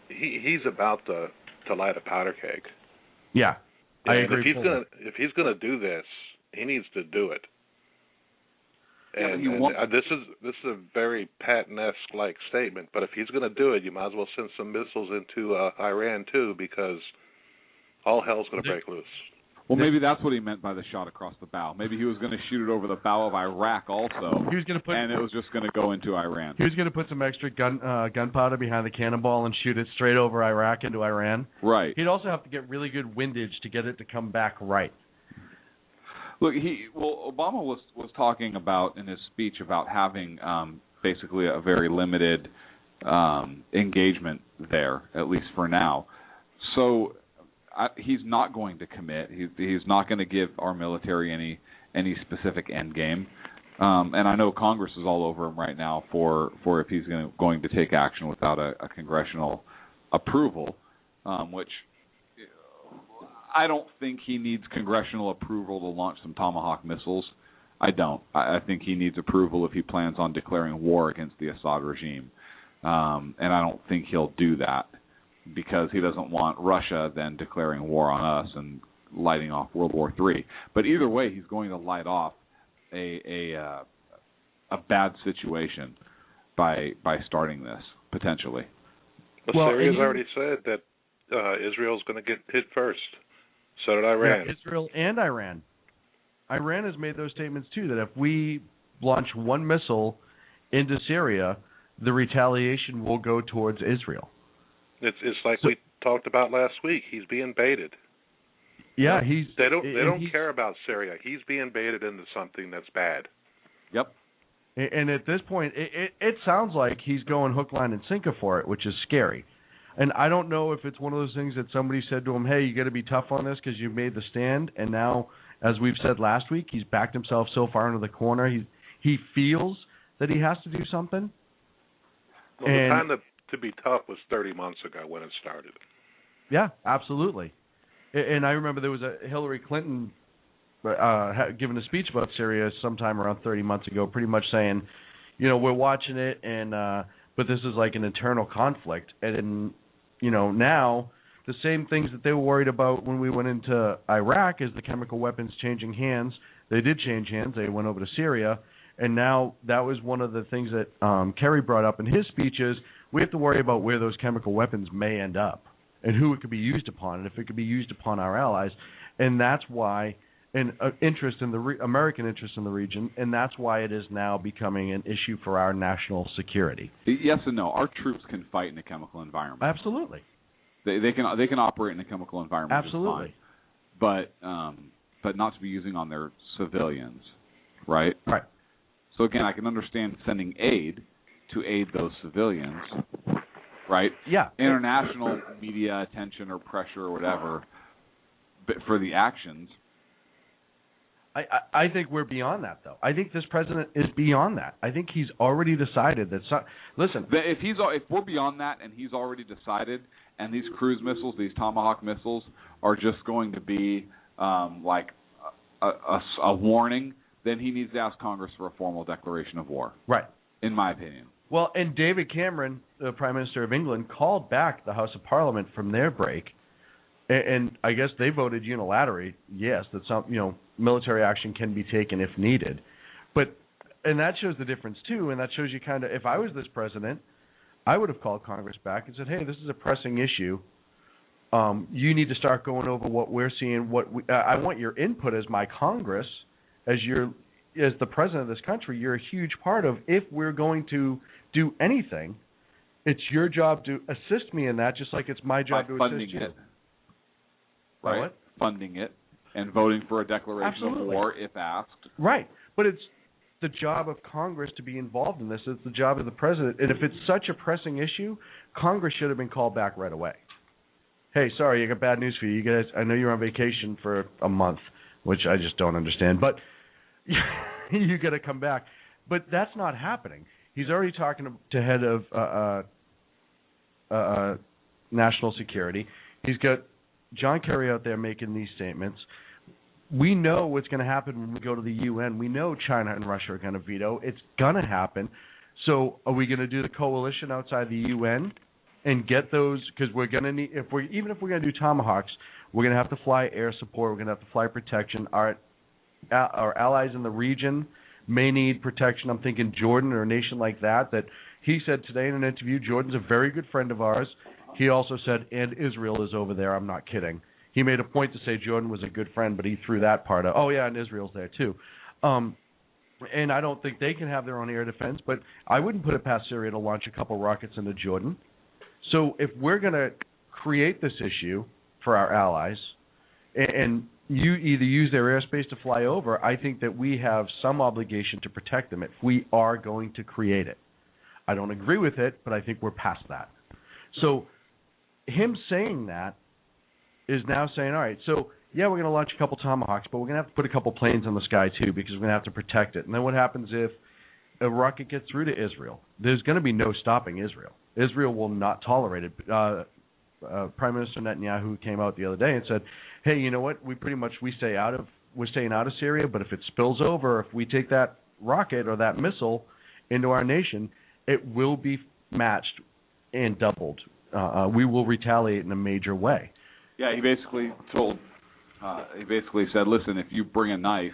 Q: He's about to light a powder keg.
E: Yeah, I agree.
Q: If he's gonna do this, he needs to do it. And this is a very Patton-esque like statement, but if he's going to do it, you might as well send some missiles into Iran too, because all hell's going to break loose.
F: Well, maybe that's what he meant by the shot across the bow. Maybe he was going to shoot it over the bow of Iraq also.
E: He was going to
F: and it was just going to go into Iran.
E: He was going to put some extra gunpowder behind the cannonball and shoot it straight over Iraq into Iran.
F: Right.
E: He'd also have to get really good windage to get it to come back right.
F: Look, Obama was talking about in his speech about having basically a very limited engagement there, at least for now. So he's not going to commit. He's not going to give our military any specific end game. And I know Congress is all over him right now for if he's going to take action without a congressional approval, which I don't think he needs congressional approval to launch some Tomahawk missiles. I don't. I think he needs approval if he plans on declaring war against the Assad regime. And I don't think he'll do that because he doesn't want Russia then declaring war on us and lighting off World War III. But either way, he's going to light off a bad situation by starting this, potentially.
Q: Well, Syria's already said that Israel's going to get hit first. So did Iran.
E: Yeah, Israel and Iran. Iran has made those statements too, that if we launch one missile into Syria, the retaliation will go towards Israel.
Q: It's like we talked about last week. He's being baited.
E: Yeah,
Q: they don't care about Syria. He's being baited into something that's bad.
F: Yep.
E: And at this point, it sounds like he's going hook, line, and sinker for it, which is scary. And I don't know if it's one of those things that somebody said to him, hey, you got to be tough on this because you made the stand. And now, as we've said last week, he's backed himself so far into the corner. He feels that he has to do something.
Q: Well, the time to be tough was 30 months ago when it started.
E: Yeah, absolutely. And I remember there was a Hillary Clinton giving a speech about Syria sometime around 30 months ago, pretty much saying, we're watching it, and but this is like an internal conflict. And now the same things that they were worried about when we went into Iraq is the chemical weapons changing hands. They did change hands. They went over to Syria. And now that was one of the things that Kerry brought up in his speeches. We have to worry about where those chemical weapons may end up and who it could be used upon, and if it could be used upon our allies. And that's why an interest in the American interest in the region, and that's why it is now becoming an issue for our national security.
F: Yes and no. Our troops can fight in a chemical environment.
E: Absolutely.
F: They can operate in a chemical environment.
E: Absolutely.
F: But not to be using on their civilians, right?
E: Right.
F: So again, I can understand sending aid to aid those civilians, right?
E: Yeah.
F: International media attention or pressure or whatever, but for the actions.
E: I think we're beyond that, though. I think this president is beyond that. I think he's already decided that. Listen,
F: if we're beyond that, and he's already decided, and these cruise missiles, these Tomahawk missiles, are just going to be like a warning, then he needs to ask Congress for a formal declaration of war.
E: Right.
F: In my opinion.
E: Well, and David Cameron, the Prime Minister of England, called back the House of Parliament from their break, and I guess they voted unilaterally, yes, that some military action can be taken if needed. And that shows the difference too, and that shows you kind of, if I was this president, I would have called Congress back and said, hey, this is a pressing issue. You need to start going over what we're seeing. I want your input as my Congress, as the president of this country. You're a huge part of. If we're going to do anything, it's your job to assist me in that, just like it's my job to assist you.
F: Right.
E: What?
F: Funding it and voting for a declaration
E: Absolutely.
F: of war if asked.
E: Right. But it's the job of Congress to be involved in this. It's the job of the president. And if it's such a pressing issue, Congress should have been called back right away. Hey, sorry, I got bad news for you. You guys, I know you're on vacation for a month, which I just don't understand. But you got to come back. But that's not happening. He's already talking to head of national security. He's got John Kerry out there making these statements. We know what's going to happen when we go to the UN. We know China and Russia are going to veto. It's going to happen. So are we going to do the coalition outside the UN and get those? Because we're going to need, even if we're going to do Tomahawks, we're going to have to fly air support. We're going to have to fly protection. Our allies in the region may need protection. I'm thinking Jordan or a nation like that. That he said today in an interview, Jordan's a very good friend of ours. He also said, and Israel is over there. I'm not kidding. He made a point to say Jordan was a good friend, but he threw that part out. Oh, yeah, and Israel's there too. And I don't think they can have their own air defense, but I wouldn't put it past Syria to launch a couple rockets into Jordan. So if we're going to create this issue for our allies, and you either use their airspace to fly over, I think that we have some obligation to protect them if we are going to create it. I don't agree with it, but I think we're past that. So him saying that is now saying, all right, so, yeah, we're going to launch a couple Tomahawks, but we're going to have to put a couple planes in the sky, too, because we're going to have to protect it. And then what happens if a rocket gets through to Israel? There's going to be no stopping Israel. Israel will not tolerate it. Prime Minister Netanyahu came out the other day and said, hey, you know what, we're staying out of Syria, but if it spills over, if we take that rocket or that missile into our nation, it will be matched and doubled. We will retaliate in a major way.
F: Yeah, he basically said, listen, if you bring a knife,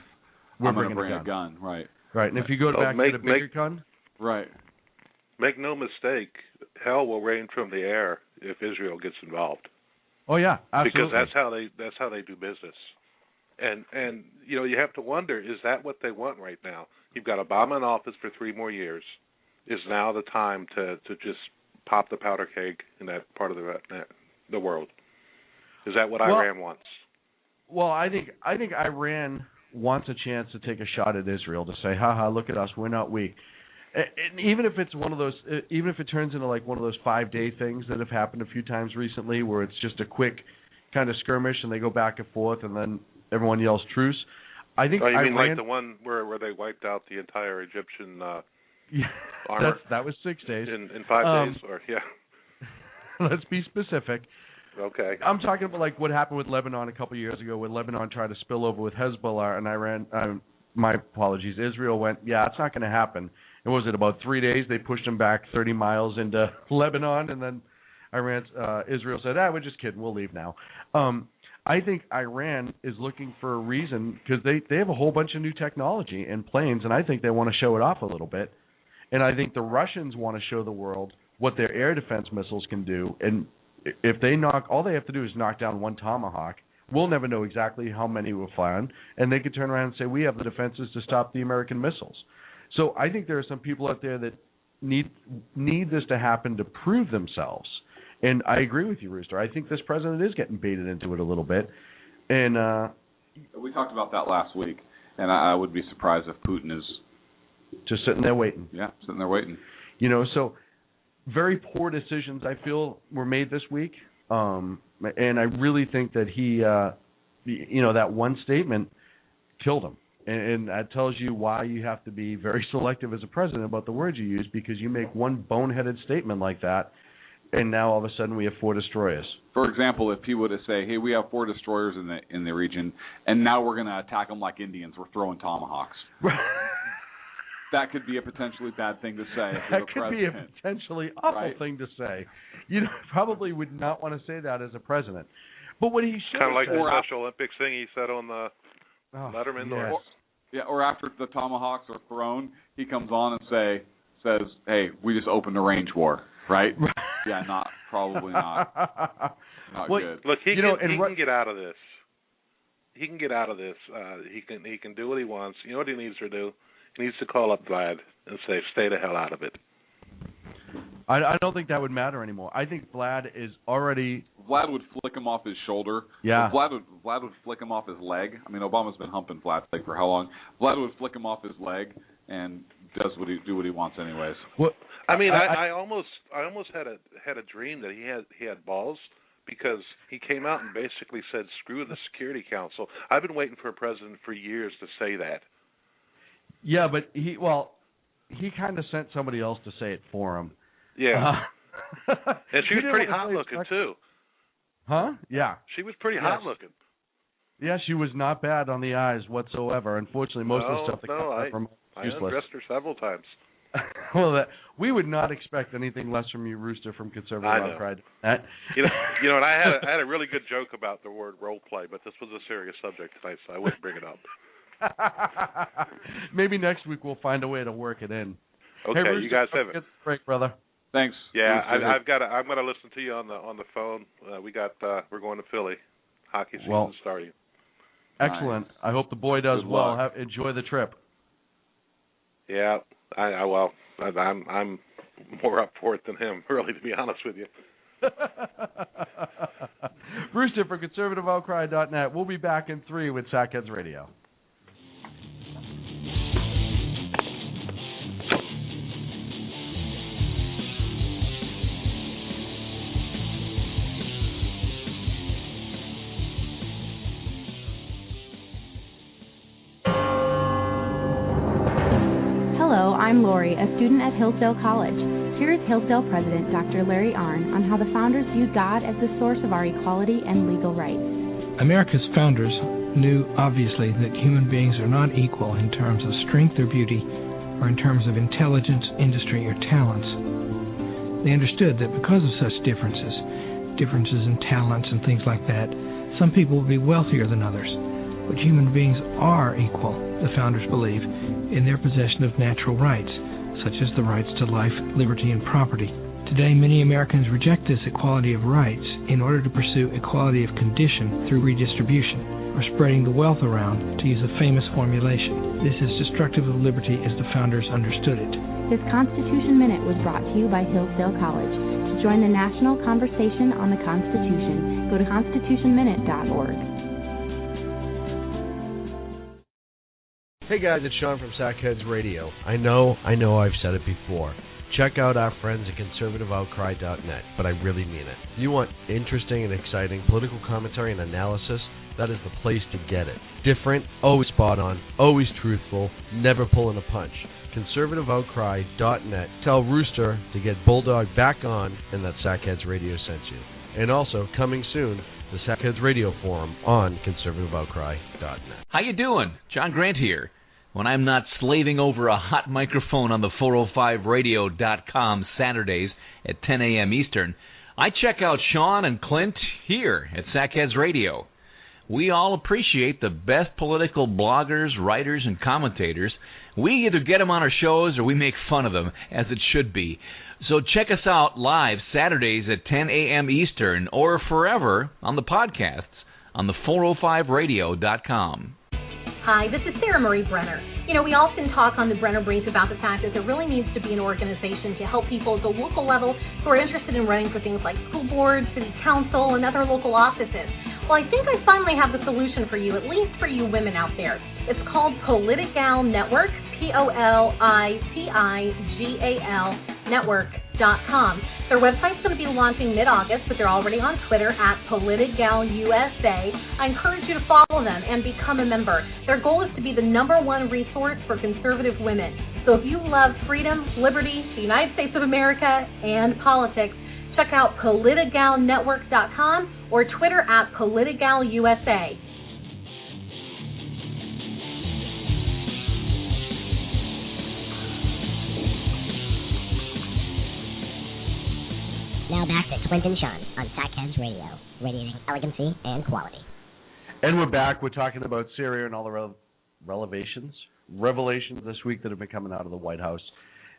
F: I'm going to bring a gun. Right.
E: Right, and if you go back to the bigger gun.
F: Right.
Q: Make no mistake, hell will rain from the air if Israel gets involved.
E: Oh yeah, absolutely.
Q: Because that's how they do business. And you have to wonder, is that what they want right now? You've got Obama in office for 3 more years. Is now the time to just pop the powder keg in that part of the world? Is that what Iran wants? Well,
E: I think Iran wants a chance to take a shot at Israel, to say, "Ha ha, look at us, we're not weak." And even if it's one of those, even if it turns into like one of those 5-day things that have happened a few times recently, where it's just a quick kind of skirmish and they go back and forth, and then everyone yells truce. I think. Oh, you mean
Q: like the one where they wiped out the entire Egyptian armor?
E: That was 6 days.
Q: In 5 days, or yeah.
E: Let's be specific.
Q: Okay.
E: I'm talking about like what happened with Lebanon a couple of years ago, when Lebanon tried to spill over with Hezbollah, and Iran. My apologies. Israel went, yeah, it's not going to happen. And was it about 3 days? They pushed them back 30 miles into Lebanon, and then Israel said, we're just kidding. We'll leave now. I think Iran is looking for a reason, because they have a whole bunch of new technology and planes, and I think they want to show it off a little bit. And I think the Russians want to show the world what their air defense missiles can do. And if they all they have to do is knock down one Tomahawk. We'll never know exactly how many will fly on, and they could turn around and say, we have the defenses to stop the American missiles. So I think there are some people out there that need this to happen to prove themselves. And I agree with you, Rooster. I think this president is getting baited into it a little bit. And
F: we talked about that last week, and I would be surprised if Putin is
E: just sitting there waiting.
F: Yeah, sitting there waiting.
E: So very poor decisions, I feel, were made this week. And I really think that he, that one statement killed him. And that tells you why you have to be very selective as a president about the words you use, because you make one boneheaded statement like that, and now all of a sudden we have 4 destroyers.
F: For example, if he were to say, hey, we have 4 destroyers in the region, and now we're going to attack them like Indians, we're throwing Tomahawks. That could be a potentially bad thing to say.
E: That could be a potentially awful thing to say. You probably would not want to say that as a president. But what he should
Q: kind of like the Special Olympics thing he said on the Letterman.
E: Yes.
F: Or after the Tomahawks are thrown, he comes on and says, "Hey, we just opened a range war, right?" Yeah, probably not. Not
E: well,
F: good.
Q: Look, he can get out of this. He can get out of this. He can do what he wants. You know what he needs to do? He needs to call up Vlad and say, "Stay the hell out of it."
E: I don't think that would matter anymore. I think Vlad is already.
F: Vlad would flick him off his shoulder.
E: Yeah.
F: Vlad would flick him off his leg. I mean, Obama's been humping Vlad's leg for how long? Vlad would flick him off his leg and do what he wants anyways.
E: Well,
Q: I mean, I almost had a dream that he had balls, because he came out and basically said, "Screw the Security Council." I've been waiting for a president for years to say that.
E: Yeah, but he kind of sent somebody else to say it for him.
Q: Yeah. And she was pretty hot looking too.
E: Huh? Yeah.
Q: She was pretty hot looking.
E: Yeah, she was not bad on the eyes whatsoever. Unfortunately, most of the stuff that comes out from
Q: I
E: useless.
Q: undressed her several times.
E: Well, we would not expect anything less from you, Rooster, from Conservative Outcry.
Q: You know, and I had a really good joke about the word role play, but this was a serious subject tonight, so I wouldn't bring it up.
E: Maybe next week we'll find a way to work it in.
Q: Okay,
E: hey, Rooster,
Q: you guys have it.
E: Break, brother.
F: Thanks.
Q: Yeah, I'm going to listen to you on the phone. We're going to Philly. Hockey season starting.
E: Excellent. Nice. I hope the boy does well. Enjoy the trip.
Q: Yeah, I'm more up for it than him, really, to be honest with you.
E: Rooster from ConservativeOutcry.net. We'll be back in 3 with Sackheads Radio.
G: Hello, I'm Lori, a student at Hillsdale College. Here is Hillsdale President Dr. Larry Arnn on how the founders viewed God as the source of our equality and legal rights.
H: America's founders knew, obviously, that human beings are not equal in terms of strength or beauty, or in terms of intelligence, industry, or talents. They understood that because of such differences in talents and things like that, some people would be wealthier than others. But human beings are equal, the founders believe, in their possession of natural rights, such as the rights to life, liberty, and property. Today, many Americans reject this equality of rights in order to pursue equality of condition through redistribution, or spreading the wealth around, to use a famous formulation. This is destructive of liberty as the founders understood it.
G: This Constitution Minute was brought to you by Hillsdale College. To join the national conversation on the Constitution, go to constitutionminute.org.
E: Hey guys, it's Sean from Sackheads Radio. I know I've said it before. Check out our friends at ConservativeOutcry.net, but I really mean it. If you want interesting and exciting political commentary and analysis, that is the place to get it. Different, always spot on, always truthful, never pulling a punch. ConservativeOutcry.net. Tell Rooster to get Bulldog back on and that Sackheads Radio sent you. And also, coming soon, the Sackheads Radio Forum on ConservativeOutcry.net.
I: How you doing? John Grant here. When I'm not slaving over a hot microphone on the 405radio.com Saturdays at 10 a.m. Eastern, I check out Sean and Clint here at Sackheads Radio. We all appreciate the best political bloggers, writers, and commentators. We either get them on our shows or we make fun of them, as it should be. So check us out live Saturdays at 10 a.m. Eastern or forever on the podcasts on the 405radio.com.
J: Hi, this is Sarah Marie Brenner. You know, we often talk on the Brenner Brief about the fact that there really needs to be an organization to help people at the local level who are interested in running for things like school boards, city council, and other local offices. Well, I think I finally have the solution for you, at least for you women out there. It's called Politigal Network, Politigal Network.com. Their website's going to be launching mid-August, but they're already on Twitter at PolitigalUSA. I encourage you to follow them and become a member. Their goal is to be the #1 resource for conservative women. So if you love freedom, liberty, the United States of America, and politics, check out PolitigalNetwork.com or Twitter at PolitigalUSA.
K: Now back to Clint and Sean on Sackheads Radio, radiating elegancy and quality.
E: And we're back. We're talking about Syria and all the revelations this week that have been coming out of the White House.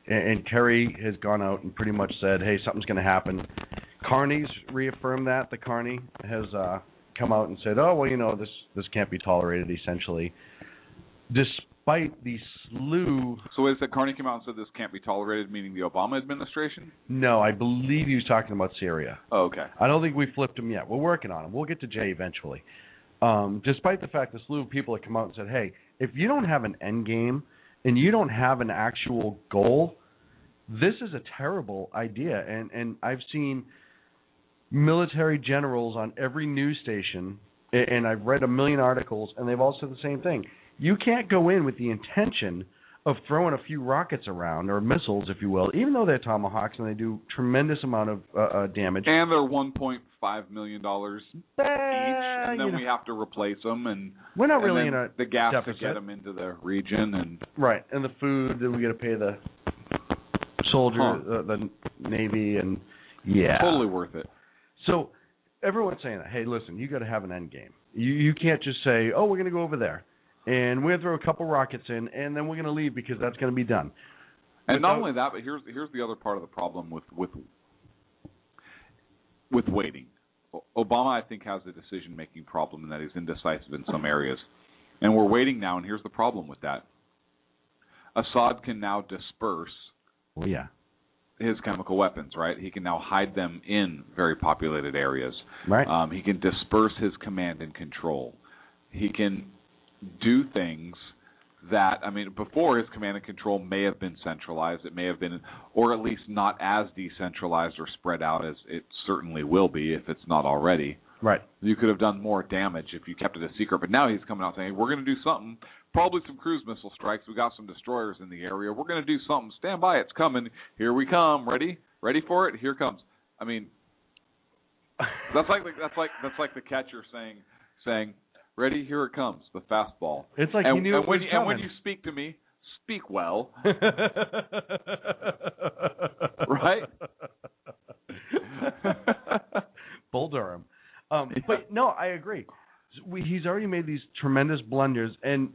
E: And Kerry has gone out and pretty much said, hey, something's going to happen. Carney's reaffirmed that. The Carney has come out and said, oh, well, this can't be tolerated, essentially. Despite the slew...
F: So is that Carney came out and said this can't be tolerated, meaning the Obama administration?
E: No, I believe he was talking about Syria.
F: Oh, okay.
E: I don't think we flipped him yet. We're working on him. We'll get to Jay eventually. Despite the fact the slew of people have come out and said, hey, if you don't have an end game and you don't have an actual goal, this is a terrible idea. And I've seen military generals on every news station, and I've read a million articles, and they've all said the same thing. You can't go in with the intention of throwing a few rockets around, or missiles, if you will, even though they're Tomahawks and they do tremendous amount of damage.
F: And they're $1.5 million each, and then we have to replace them, and
E: we're not really in a
F: the gas
E: deficit
F: to get them into the region, and
E: right, and the food that we got to pay the soldiers, the Navy, and
F: totally worth it.
E: So everyone's saying that, hey, listen, you got to have an end game. You can't just say, oh, we're going to go over there, and we're going to throw a couple rockets in, and then we're going to leave because that's going to be done.
F: And not only that, but here's the other part of the problem with waiting. Obama, I think, has a decision-making problem in that he's indecisive in some areas. And we're waiting now, and here's the problem with that. Assad can now disperse his chemical weapons, right? He can now hide them in very populated areas.
E: Right.
F: He can disperse his command and control. He can do things that, before his command and control may have been centralized, it may have been, or at least not as decentralized or spread out as it certainly will be if it's not already.
E: Right.
F: You could have done more damage if you kept it a secret, but now he's coming out saying, we're going to do something, probably some cruise missile strikes. We got some destroyers in the area. We're going to do something. Stand by, it's coming. Here we come. Ready? Ready for it? Here it comes. That's like the catcher saying, ready? Here it comes. The fastball.
E: It's like he knew it was coming.
F: And when you speak to me, speak well. Right?
E: Bull Durham. But no, I agree. He's already made these tremendous blunders, and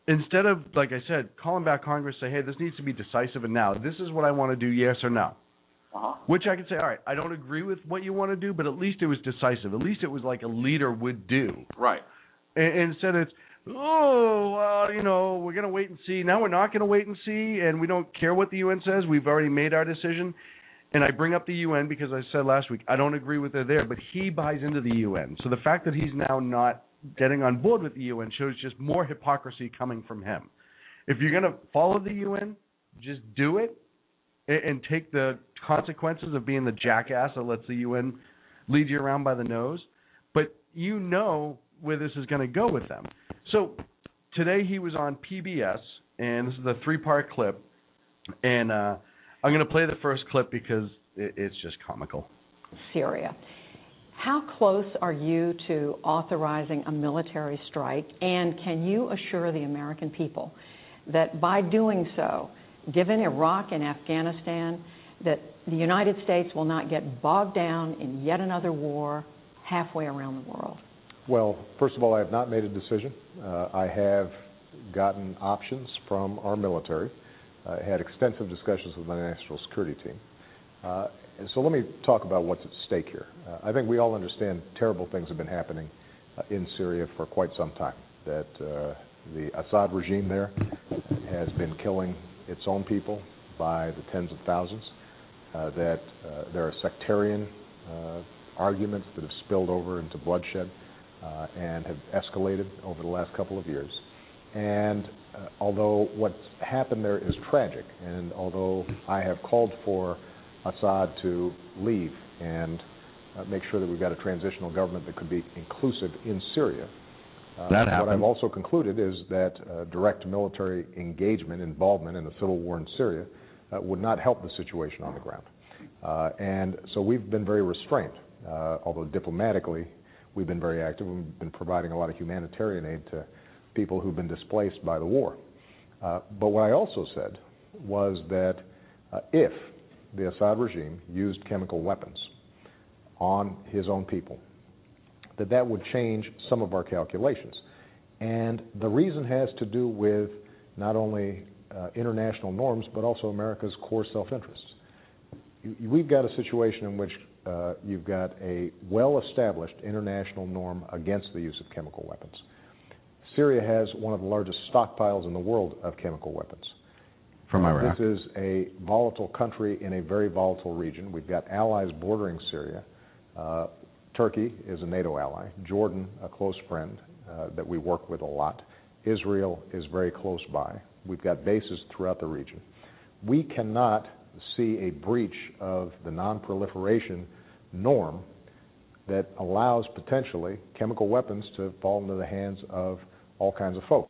E: instead of, like I said, calling back Congress, say, hey, this needs to be decisive and now. This is what I want to do, yes or no. Which I could say, all right, I don't agree with what you want to do, but at least it was decisive. At least it was like a leader would do.
F: Right.
E: And instead it's, we're going to wait and see. Now we're not going to wait and see, and we don't care what the UN says. We've already made our decision. And I bring up the UN because I said last week, I don't agree with it there, but he buys into the UN. So the fact that he's now not getting on board with the UN shows just more hypocrisy coming from him. If you're going to follow the UN, just do it and take the consequences of being the jackass that lets the UN lead you around by the nose. But you know where this is going to go with them. So today he was on PBS, and this is a 3-part clip, and I'm going to play the first clip because it's just comical.
R: Syria. How close are you to authorizing a military strike, and can you assure the American people that by doing so, given Iraq and Afghanistan, that the United States will not get bogged down in yet another war halfway around the world?
S: Well, first of all, I have not made a decision. I have gotten options from our military. I had extensive discussions with my national security team. And so let me talk about what's at stake here. I think we all understand terrible things have been happening in Syria for quite some time, that the Assad regime there has been killing its own people by the tens of thousands, that there are sectarian arguments that have spilled over into bloodshed and have escalated over the last couple of years. And although what's happened there is tragic, and although I have called for Assad to leave and make sure that we've got a transitional government that could be inclusive in Syria, what I've also concluded is that direct military engagement, involvement in the civil war in Syria would not help the situation on the ground. And so we've been very restrained, although diplomatically we've been very active. We've been providing a lot of humanitarian aid to people who've been displaced by the war. But what I also said was that if the Assad regime used chemical weapons on his own people, that would change some of our calculations. And the reason has to do with not only international norms, but also America's core self-interests. We've got a situation in which you've got a well-established international norm against the use of chemical weapons. Syria has one of the largest stockpiles in the world of chemical weapons.
E: From Iraq.
S: This is a volatile country in a very volatile region. We've got allies bordering Syria. Turkey is a NATO ally. Jordan, a close friend that we work with a lot. Israel is very close by. We've got bases throughout the region. We cannot see a breach of the non-proliferation norm that allows potentially chemical weapons to fall into the hands of all kinds of folk.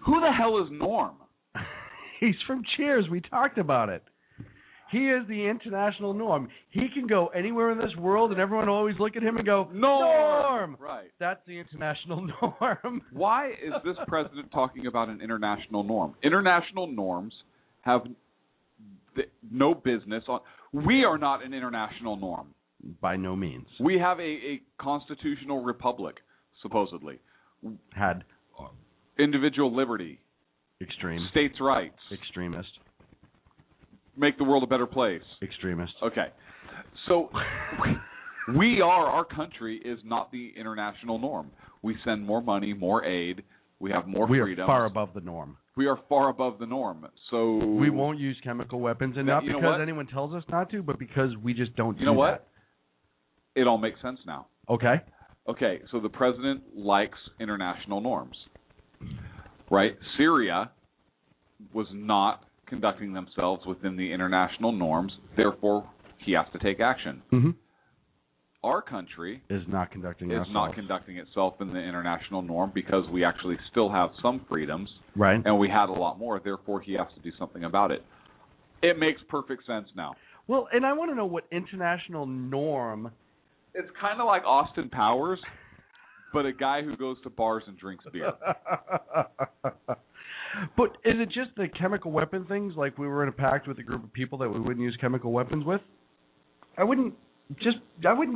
F: Who the hell is Norm?
E: He's from Cheers. We talked about it. He is the international norm. He can go anywhere in this world, and everyone will always look at him and go, Norm!
F: Right.
E: That's the international norm.
F: Why is this president talking about an international norm? International norms have no business on. We are not an international norm.
E: By no means.
F: We have a constitutional republic, supposedly.
E: Had
F: individual liberty.
E: Extreme.
F: States' rights.
E: Extremist.
F: Make the world a better place.
E: Extremist.
F: Okay. So our country is not the international norm. We send more money, more aid. We have more freedom.
E: We are far above the norm.
F: We are far above the norm. So
E: we won't use chemical weapons, and not because anyone tells us not to, but because we just don't do that.
F: You know what? It all makes sense now.
E: Okay.
F: Okay, so the president likes international norms, right? Syria was not conducting themselves within the international norms, therefore he has to take action.
E: Mm-hmm.
F: Our country
E: is not conducting
F: itself in the international norm because we actually still have some freedoms,
E: right?
F: And we had a lot more, therefore he has to do something about it. It makes perfect sense now.
E: Well, and I want to know what international norm.
F: It's kind of like Austin Powers, but a guy who goes to bars and drinks beer.
E: But is it just the chemical weapon things? Like we were in a pact with a group of people that we wouldn't use chemical weapons with? I wouldn't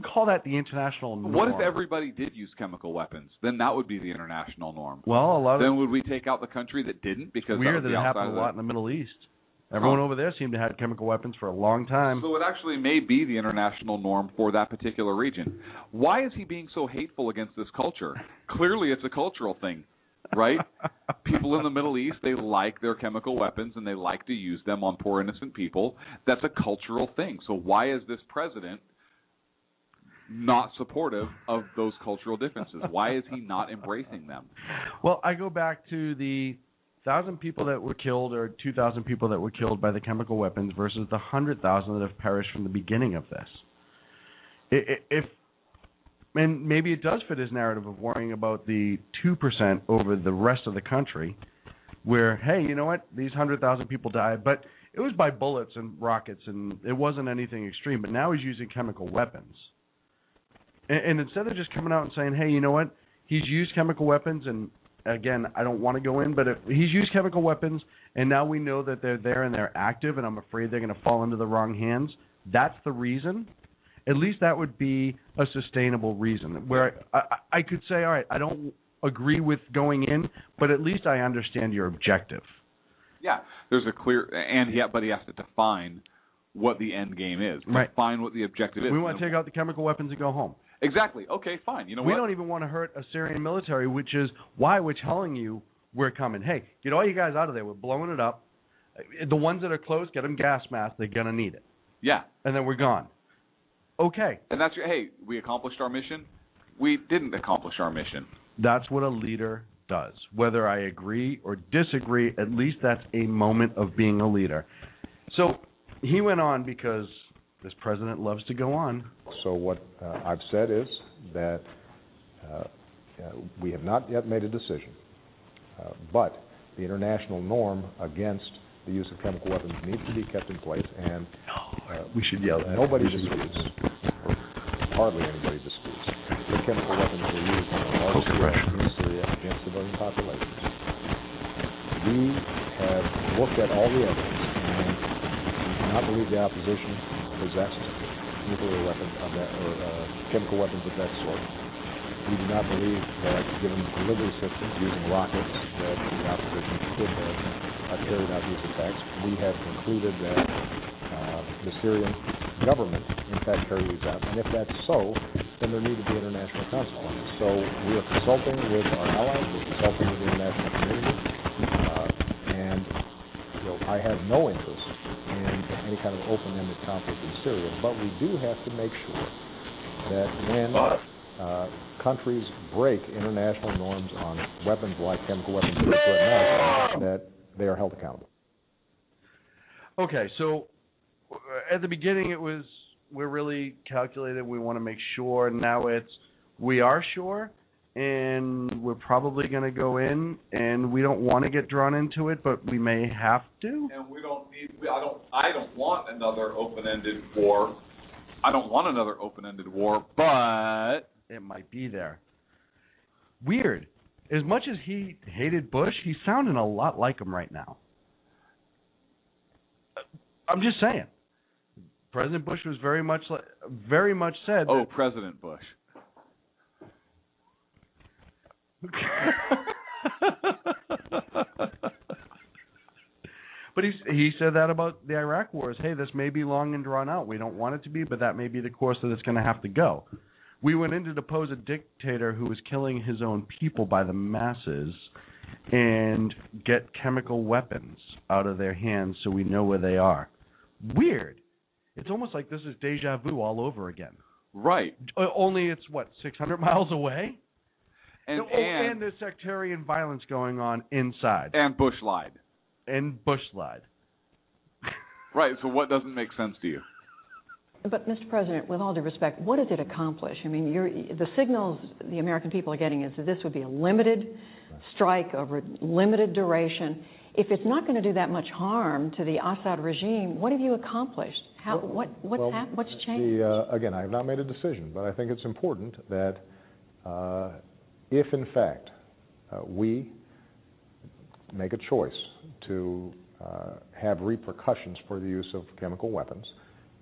E: call that the international norm.
F: What if everybody did use chemical weapons? Then that would be the international norm.
E: Well,
F: then would we take out the country that didn't? Because
E: weird that it happened a lot in the Middle East. Everyone over there seemed to have chemical weapons for a long time.
F: So it actually may be the international norm for that particular region. Why is he being so hateful against this culture? Clearly it's a cultural thing, right? People in the Middle East, they like their chemical weapons and they like to use them on poor innocent people. That's a cultural thing. So why is this president not supportive of those cultural differences? Why is he not embracing them?
E: Well, I go back to the 1,000 people that were killed or 2,000 people that were killed by the chemical weapons versus the 100,000 that have perished from the beginning of this. And maybe it does fit his narrative of worrying about the 2% over the rest of the country where, hey, you know what, these 100,000 people died, but it was by bullets and rockets and it wasn't anything extreme, but now he's using chemical weapons. And instead of just coming out and saying, hey, you know what, he's used chemical weapons and again, I don't want to go in, but if he's used chemical weapons, and now we know that they're there and they're active, and I'm afraid they're going to fall into the wrong hands. That's the reason. At least that would be a sustainable reason, where I could say, all right, I don't agree with going in, but at least I understand your objective.
F: Yeah, there's a clear, but he has to define what the end game is.
E: Right.
F: Define what the objective is.
E: We want to take out the chemical weapons and go home.
F: Exactly. Okay, fine. You know what?
E: We don't even want to hurt a Syrian military, which is why we're telling you we're coming. Hey, get all you guys out of there. We're blowing it up. The ones that are close, get them gas masks. They're going to need it.
F: Yeah.
E: And then we're gone. Okay.
F: And that's hey, we accomplished our mission? We didn't accomplish our mission.
E: That's what a leader does. Whether I agree or disagree, at least that's a moment of being a leader. So he went on because this president loves to go on.
S: So what I've said is that we have not yet made a decision, but the international norm against the use of chemical weapons needs to be kept in place, and
E: we should yell at
S: nobody disputes, hardly anybody disputes, that chemical weapons were used on a large scale in Syria against civilian populations. We have looked at all the evidence, and we do not believe the opposition possessed nuclear weapons of that or chemical weapons of that sort. We do not believe that, given delivery systems using rockets, that the opposition could have carried out these attacks. We have concluded that the Syrian government, in fact, carried these out. And if that's so, then there need to be international consequences. So we are consulting with our allies, we're consulting with the international community, and I have no interest in any kind of open-ended conflict in Syria, but we do have to make sure that when countries break international norms on weapons like chemical weapons that they are held accountable.
E: Okay, so at the beginning it was we're really calculated, we want to make sure. Now it's we are sure, and we're probably going to go in, and we don't want to get drawn into it, but we may have to.
F: And we don't need. I don't want another open-ended war. I don't want another open-ended war, but
E: it might be there. Weird. As much as he hated Bush, he's sounding a lot like him right now. I'm just saying. President Bush was very much said.
F: Oh, President Bush.
E: But he said that about the Iraq wars. Hey, this may be long and drawn out. We don't want it to be, but that may be the course that it's going to have to go. We went in to depose a dictator who was killing his own people by the masses and get chemical weapons out of their hands so we know where they are. Weird. It's almost like this is deja vu all over again.
F: Right.
E: Only it's, 600 miles away?
F: And
E: there's sectarian violence going on inside.
F: And Bush lied. Right, so what doesn't make sense to you?
R: But, Mr. President, with all due respect, what does it accomplish? I mean, the signals the American people are getting is that this would be a limited strike over limited duration. If it's not going to do that much harm to the Assad regime, what have you accomplished? What's changed?
S: Again, I have not made a decision, but I think it's important that if, in fact, we make a choice to have repercussions for the use of chemical weapons,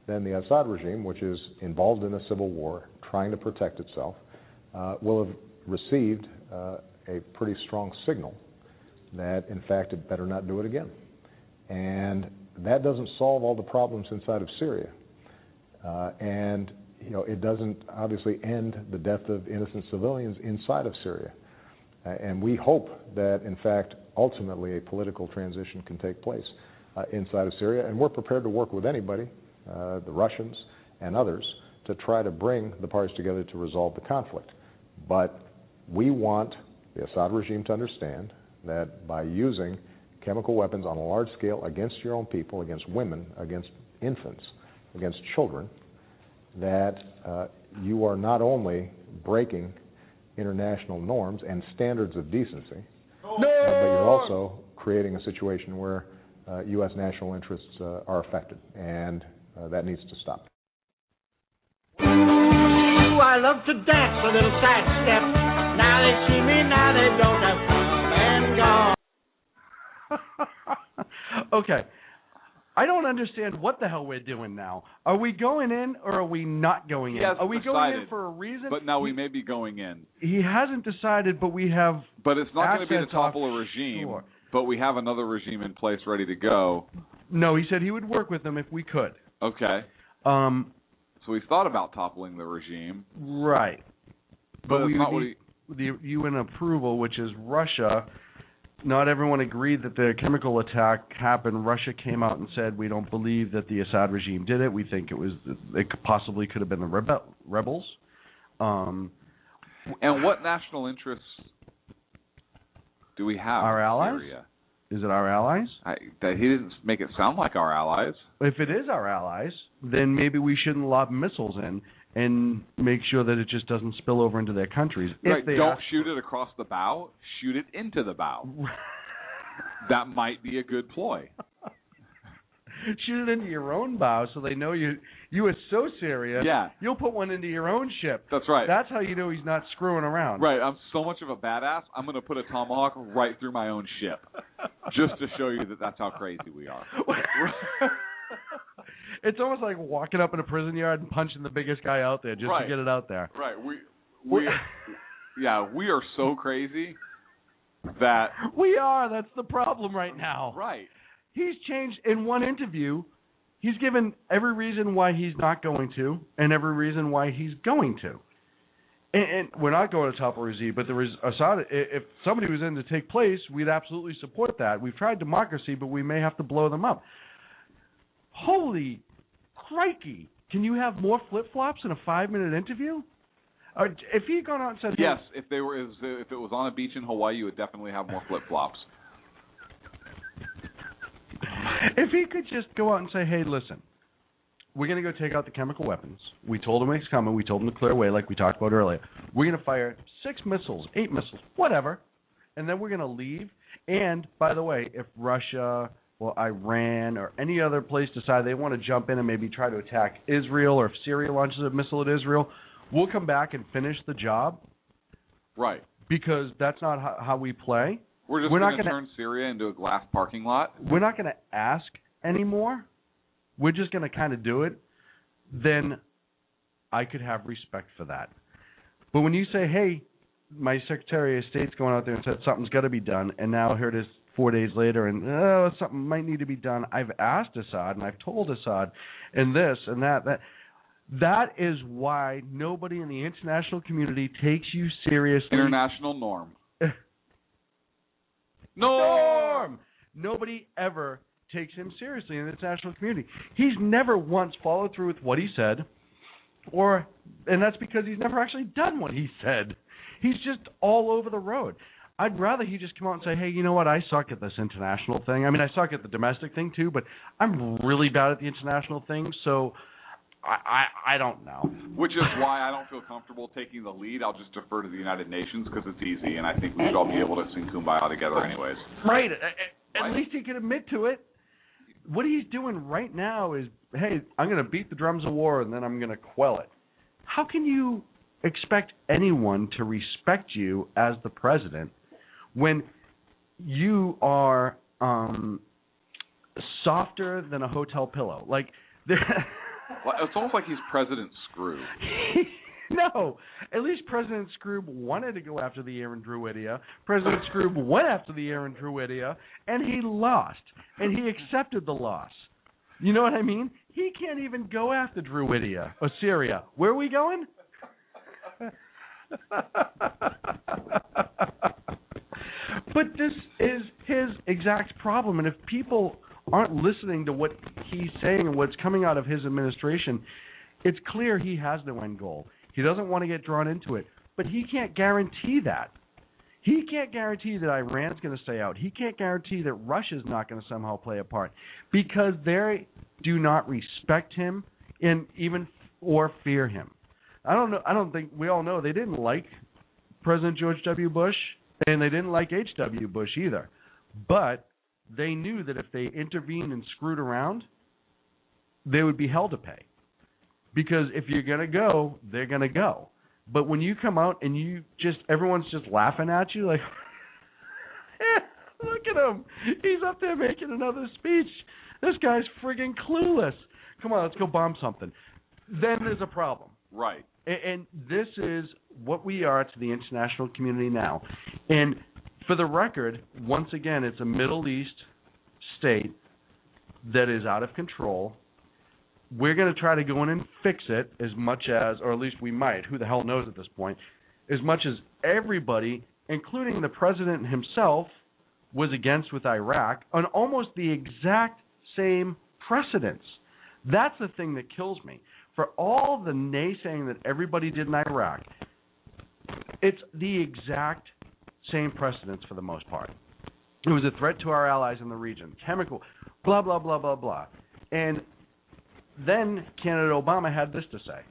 S: then the Assad regime, which is involved in a civil war, trying to protect itself, will have received a pretty strong signal that, in fact, it better not do it again. And that doesn't solve all the problems inside of Syria. And, it doesn't obviously end the death of innocent civilians inside of Syria. And we hope that, in fact, ultimately a political transition can take place inside of Syria. And we're prepared to work with anybody, the Russians and others, to try to bring the parties together to resolve the conflict. But we want the Assad regime to understand that by using chemical weapons on a large scale against your own people, against women, against infants, against children, that you are not only breaking international norms and standards of decency, but you're also creating a situation where U.S. national interests are affected, and that needs to stop.
T: Ooh, I love to dance a little side step. Now they see me, now they don't have come and gone.
E: Okay. I don't understand what the hell we're doing now. Are we going in or are we not going in? Are we going in for a reason?
F: But now we may be going in.
E: He hasn't decided, but we have.
F: But it's not going to be to topple a regime.
E: Sure.
F: But we have another regime in place ready to go.
E: No, he said he would work with them if we could.
F: Okay. So we thought about toppling the regime.
E: Right.
F: But it's not what
E: the UN approval, which is Russia. Not everyone agreed that the chemical attack happened. Russia came out and said, we don't believe that the Assad regime did it. We think it possibly could have been the rebels.
F: And what national interests do we have
E: our allies?
F: in Syria?
E: Is it our allies?
F: He didn't make it sound like our allies.
E: If it is our allies, then maybe we shouldn't lob missiles in and make sure that it just doesn't spill over into their countries.
F: Right, don't shoot it across the bow, shoot it into the bow. That might be a good ploy.
E: Shoot it into your own bow so they know you are so serious.
F: Yeah.
E: You'll put one into your own ship.
F: That's right.
E: That's how you know he's not screwing around.
F: Right, I'm so much of a badass, I'm going to put a tomahawk right through my own ship just to show you that that's how crazy we are.
E: It's almost like walking up in a prison yard and punching the biggest guy out there just to get it out there.
F: Right. We are so crazy that
E: we are. That's the problem right now.
F: Right.
E: He's changed in one interview. He's given every reason why he's not going to, and every reason why he's going to. And we're not going to topple regime, but there is Assad. If somebody was in to take place, we'd absolutely support that. We've tried democracy, but we may have to blow them up. Holy crikey! Can you have more flip-flops in a 5-minute interview? If he'd gone out and said,
F: yes, if it was on a beach in Hawaii, you would definitely have more flip-flops.
E: If he could just go out and say, hey, listen, we're going to go take out the chemical weapons. We told him it's coming. We told him to clear away like we talked about earlier. We're going to fire 6 missiles, 8 missiles, whatever, and then we're going to leave. And, by the way, if Russia or Iran or any other place decide they want to jump in and maybe try to attack Israel, or if Syria launches a missile at Israel, we'll come back and finish the job.
F: Right.
E: Because that's not how we play.
F: We're going to turn Syria into a glass parking lot.
E: We're not going to ask anymore. We're just going to kind of do it. Then I could have respect for that. But when you say, hey, my Secretary of State's going out there and said something's got to be done, and now here it is 4 days later, and something might need to be done. I've asked Assad, and I've told Assad, and this and that. That is why nobody in the international community takes you seriously.
F: International norm.
E: Norm! Nobody ever takes him seriously in the international community. He's never once followed through with what he said, and that's because he's never actually done what he said. He's just all over the road. I'd rather he just come out and say, hey, you know what, I suck at this international thing. I mean, I suck at the domestic thing too, but I'm really bad at the international thing, so I don't know.
F: Which is why I don't feel comfortable taking the lead. I'll just defer to the United Nations because it's easy, and I think we should all be able to sing Kumbaya together anyways.
E: Right. At least he can admit to it. What he's doing right now is, hey, I'm going to beat the drums of war, and then I'm going to quell it. How can you expect anyone to respect you as the president when you are softer than a hotel pillow? Like,
F: it's almost like he's President Scrooge.
E: No, at least President Scrooge wanted to go after the Aaron Druidia. President Scrooge went after the Aaron Druidia, and he lost, and he accepted the loss. You know what I mean? He can't even go after Druidia or Syria. Where are we going? But this is his exact problem, and if people aren't listening to what he's saying and what's coming out of his administration, it's clear he has no end goal. He doesn't want to get drawn into it, but he can't guarantee that. He can't guarantee that Iran's going to stay out. He can't guarantee that Russia's not going to somehow play a part because they do not respect him or fear him. I don't know. I don't think we all know they didn't like President George W. Bush, and they didn't like H.W. Bush either. But they knew that if they intervened and screwed around, they would be hell to pay. Because if you're going to go, they're going to go. But when you come out and everyone's just laughing at you like, look at him. He's up there making another speech. This guy's friggin' clueless. Come on, let's go bomb something. Then there's a problem.
F: Right.
E: And this is what we are to the international community now. And for the record, once again, it's a Middle East state that is out of control. We're going to try to go in and fix it as much as, or at least we might, who the hell knows at this point, as much as everybody, including the president himself, was against with Iraq on almost the exact same precedents. That's the thing that kills me. For all the naysaying that everybody did in Iraq, it's the exact same precedents for the most part. It was a threat to our allies in the region, chemical, blah, blah, blah, blah, blah. And then candidate Obama had this to say.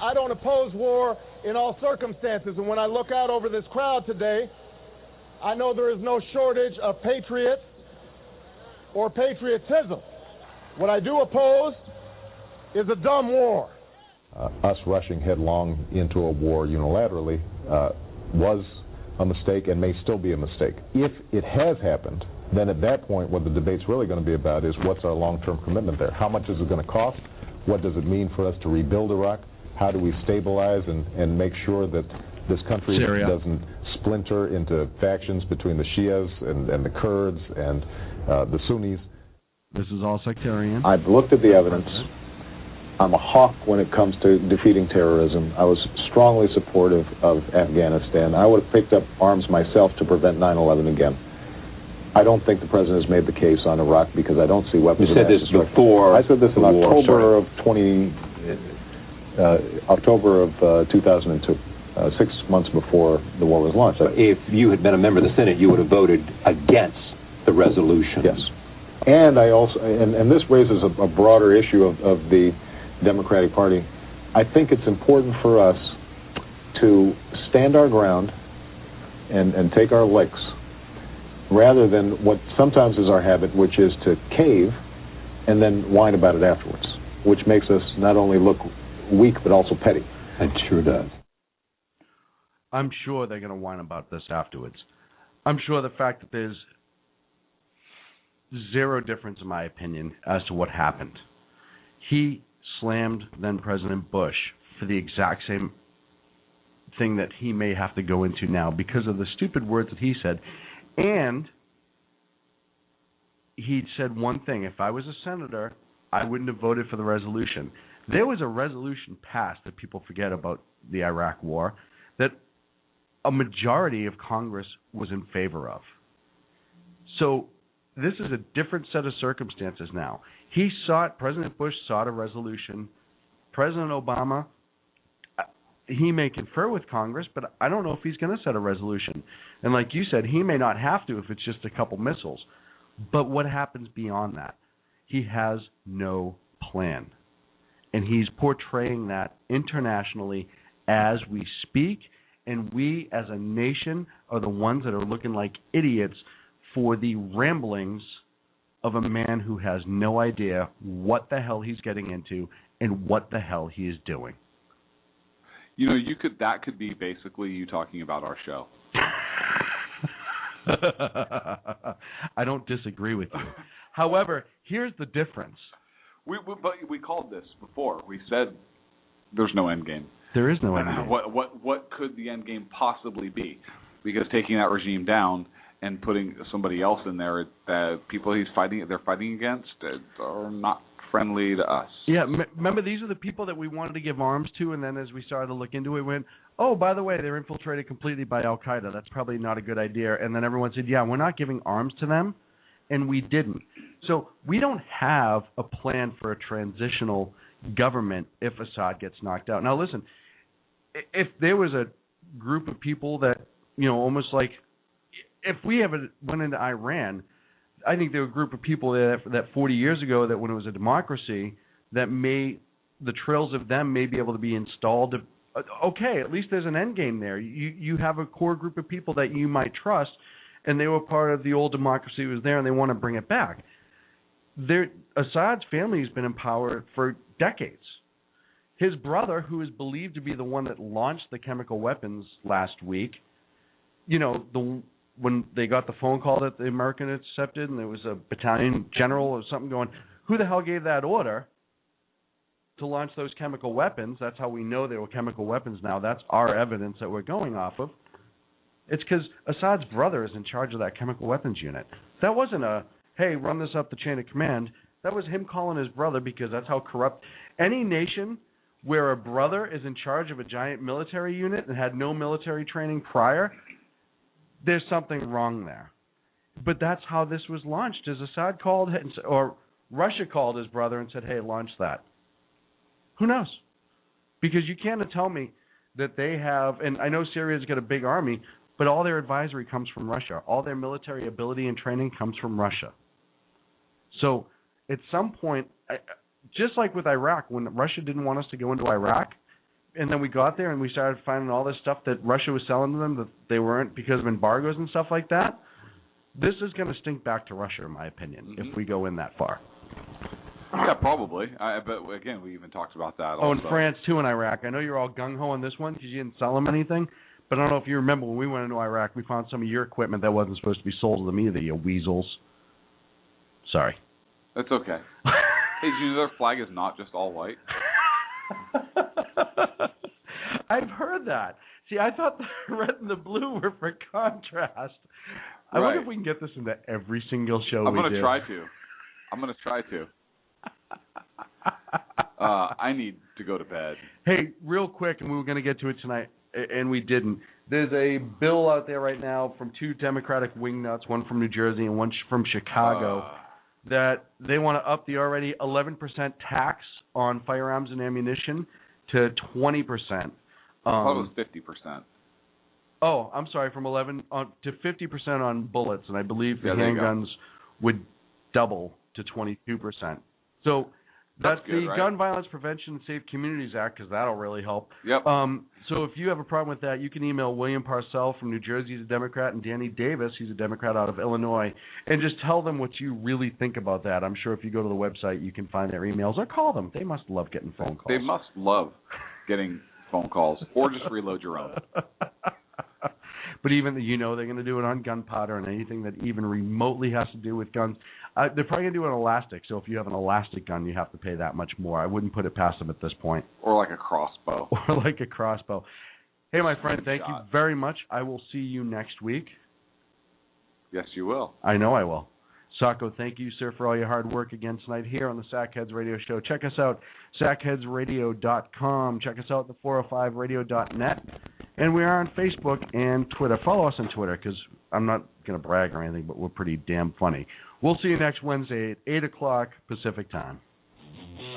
U: I don't oppose war in all circumstances, and when I look out over this crowd today, I know there is no shortage of patriots or patriotism. What I do oppose is a dumb war.
S: Us rushing headlong into a war unilaterally was a mistake and may still be a mistake. If it has happened, then at that point what the debate's really going to be about is what's our long-term commitment there? How much is it going to cost? What does it mean for us to rebuild Iraq? How do we stabilize and make sure that this country
E: Syria
S: doesn't splinter into factions between the Shias and the Kurds and the Sunnis.
E: This is all sectarian.
S: I've looked at the evidence. I'm a hawk when it comes to defeating terrorism. I was strongly supportive of Afghanistan. I would have picked up arms myself to prevent 9/11 again. I don't think the president has made the case on Iraq because I don't see weapons.
B: You said this before.
S: I said this in October of 2002, 6 months before the war was launched.
B: If you had been a member of the Senate, you would have voted against the resolution.
S: Yes. And I also, and this raises a broader issue of the Democratic Party. I think it's important for us to stand our ground and take our licks, rather than what sometimes is our habit, which is to cave and then whine about it afterwards, which makes us not only look weak but also petty.
B: It sure does.
E: I'm sure they're going to whine about this afterwards. I'm sure the fact that there's zero difference, in my opinion, as to what happened. He slammed then President Bush for the exact same thing that he may have to go into now because of the stupid words that he said. And he said one thing: if I was a senator, I wouldn't have voted for the resolution. There was a resolution passed that people forget about the Iraq War that a majority of Congress was in favor of. So this is a different set of circumstances now. President Bush sought a resolution. President Obama, he may confer with Congress, but I don't know if he's going to set a resolution. And like you said, he may not have to if it's just a couple missiles. But what happens beyond that? He has no plan. And he's portraying that internationally as we speak, and we as a nation are the ones that are looking like idiots for the ramblings of a man who has no idea what the hell he's getting into and what the hell he is doing.
F: You know, that could be basically you talking about our show.
E: I don't disagree with you. However, here's the difference.
F: We called this before. We said there's no end game.
E: There is no end game.
F: What could the end game possibly be? Because taking that regime down and putting somebody else in there, that people they're fighting against are not friendly to us.
E: Yeah, remember, these are the people that we wanted to give arms to, and then as we started to look into it, we went, oh, by the way, they're infiltrated completely by Al-Qaeda. That's probably not a good idea. And then everyone said, yeah, we're not giving arms to them, and we didn't. So we don't have a plan for a transitional government if Assad gets knocked out. Now, listen, if there was a group of people that, almost like, if we ever went into Iran, I think there were a group of people that 40 years ago, that when it was a democracy, that the trails of them may be able to be installed. Okay, at least there's an end game there. You have a core group of people that you might trust, and they were part of the old democracy that was there, and they want to bring it back. Assad's family has been in power for decades. His brother, who is believed to be the one that launched the chemical weapons last week, when they got the phone call that the American intercepted, and there was a battalion general or something going, who the hell gave that order to launch those chemical weapons? That's how we know they were chemical weapons now. That's our evidence that we're going off of. It's because Assad's brother is in charge of that chemical weapons unit. That wasn't hey, run this up the chain of command. That was him calling his brother, because that's how corrupt. Any nation where a brother is in charge of a giant military unit and had no military training prior, there's something wrong there. But that's how this was launched, is Assad called, or Russia called his brother and said, hey, launch that. Who knows? Because you can't tell me that they have, and I know Syria's got a big army, but all their advisory comes from Russia. All their military ability and training comes from Russia. So at some point, just like with Iraq, when Russia didn't want us to go into Iraq, and then we got there and we started finding all this stuff that Russia was selling to them that they weren't because of embargoes and stuff like that, this is going to stink back to Russia, in my opinion, if we go in that far.
F: Yeah, probably. But again, we even talked about that.
E: Oh, and France too, in Iraq. I know you're all gung-ho on this one because you didn't sell them anything, but I don't know if you remember when we went into Iraq, we found some of your equipment that wasn't supposed to be sold to them either, you weasels. Sorry.
F: That's okay. Hey, did you know their flag is not just all white?
E: I've heard that. See, I thought the red and the blue were for contrast. I wonder if we can get this into every single show
F: I'm
E: we do.
F: going to try to. I need to go to bed.
E: Hey, real quick, and we were going to get to it tonight, and we didn't. There's a bill out there right now from two Democratic wingnuts, one from New Jersey and one from Chicago, that they want to up the already 11% tax on firearms and ammunition to 20%.
F: I thought it was 50%.
E: Oh, I'm sorry, from 11 to 50% on bullets, and I believe the handguns would double to 22%. So that's
F: good,
E: the
F: right?
E: Gun Violence Prevention and Safe Communities Act, because that'll really help.
F: Yep.
E: So if you have a problem with that, you can email William Parcell from New Jersey, he's a Democrat, and Danny Davis, he's a Democrat out of Illinois, and just tell them what you really think about that. I'm sure if you go to the website, you can find their emails, or call them. They must love getting phone calls.
F: They must love getting phone calls, or just reload your own.
E: But even they're going to do it on gunpowder and anything that even remotely has to do with guns. They're probably going to do an elastic. So if you have an elastic gun, you have to pay that much more. I wouldn't put it past them at this point.
F: Or like a crossbow.
E: Hey, my friend, thank you very much. I will see you next week.
F: Yes, you will.
E: I know I will. Sacco, thank you, sir, for all your hard work again tonight here on the Sackheads Radio Show. Check us out, sackheadsradio.com. Check us out at the405radio.net. And we are on Facebook and Twitter. Follow us on Twitter, because I'm not going to brag or anything, but we're pretty damn funny. We'll see you next Wednesday at 8 o'clock Pacific time.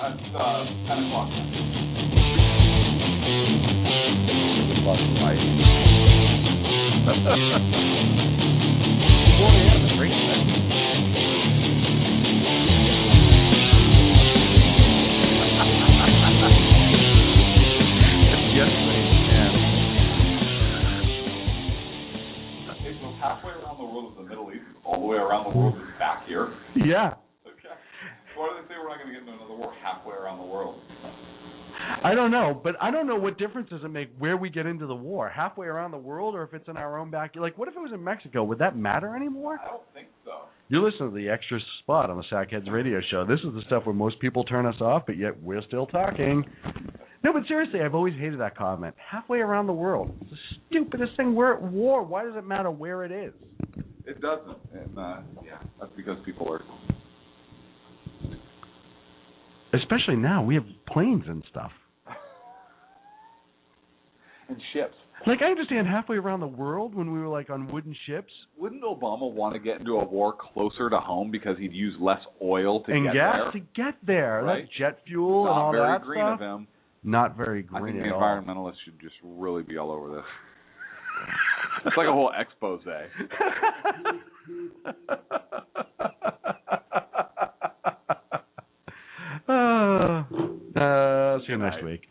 F: That's 10 o'clock. Halfway around the world is the Middle East. All the way around the world is back here.
E: Yeah.
F: Okay. Why do they say we're not going to get into another war halfway around the world?
E: I don't know, but I don't know what difference does it make where we get into the war, halfway around the world, or if it's in our own backyard. Like, what if it was in Mexico? Would that matter anymore?
F: I don't think so.
E: You're listening to the extra spot on the Sackheads Radio Show. This is the stuff where most people turn us off, but yet we're still talking. No, but seriously, I've always hated that comment. Halfway around the world. It's the stupidest thing. We're at war. Why does it matter where it is?
F: It doesn't. And, that's because people are...
E: Especially now. We have planes and stuff.
F: And ships.
E: Like, I understand halfway around the world when we were, like, on wooden ships.
F: Wouldn't Obama want to get into a war closer to home because he'd use less oil to
E: and
F: get
E: gas
F: there?
E: To get there.
F: Right?
E: That's jet fuel and all that
F: Not very green
E: stuff.
F: of him.
E: Not very green
F: I think
E: at
F: the
E: all.
F: environmentalists should just really be all over this. It's like a whole expose.
E: See you next week.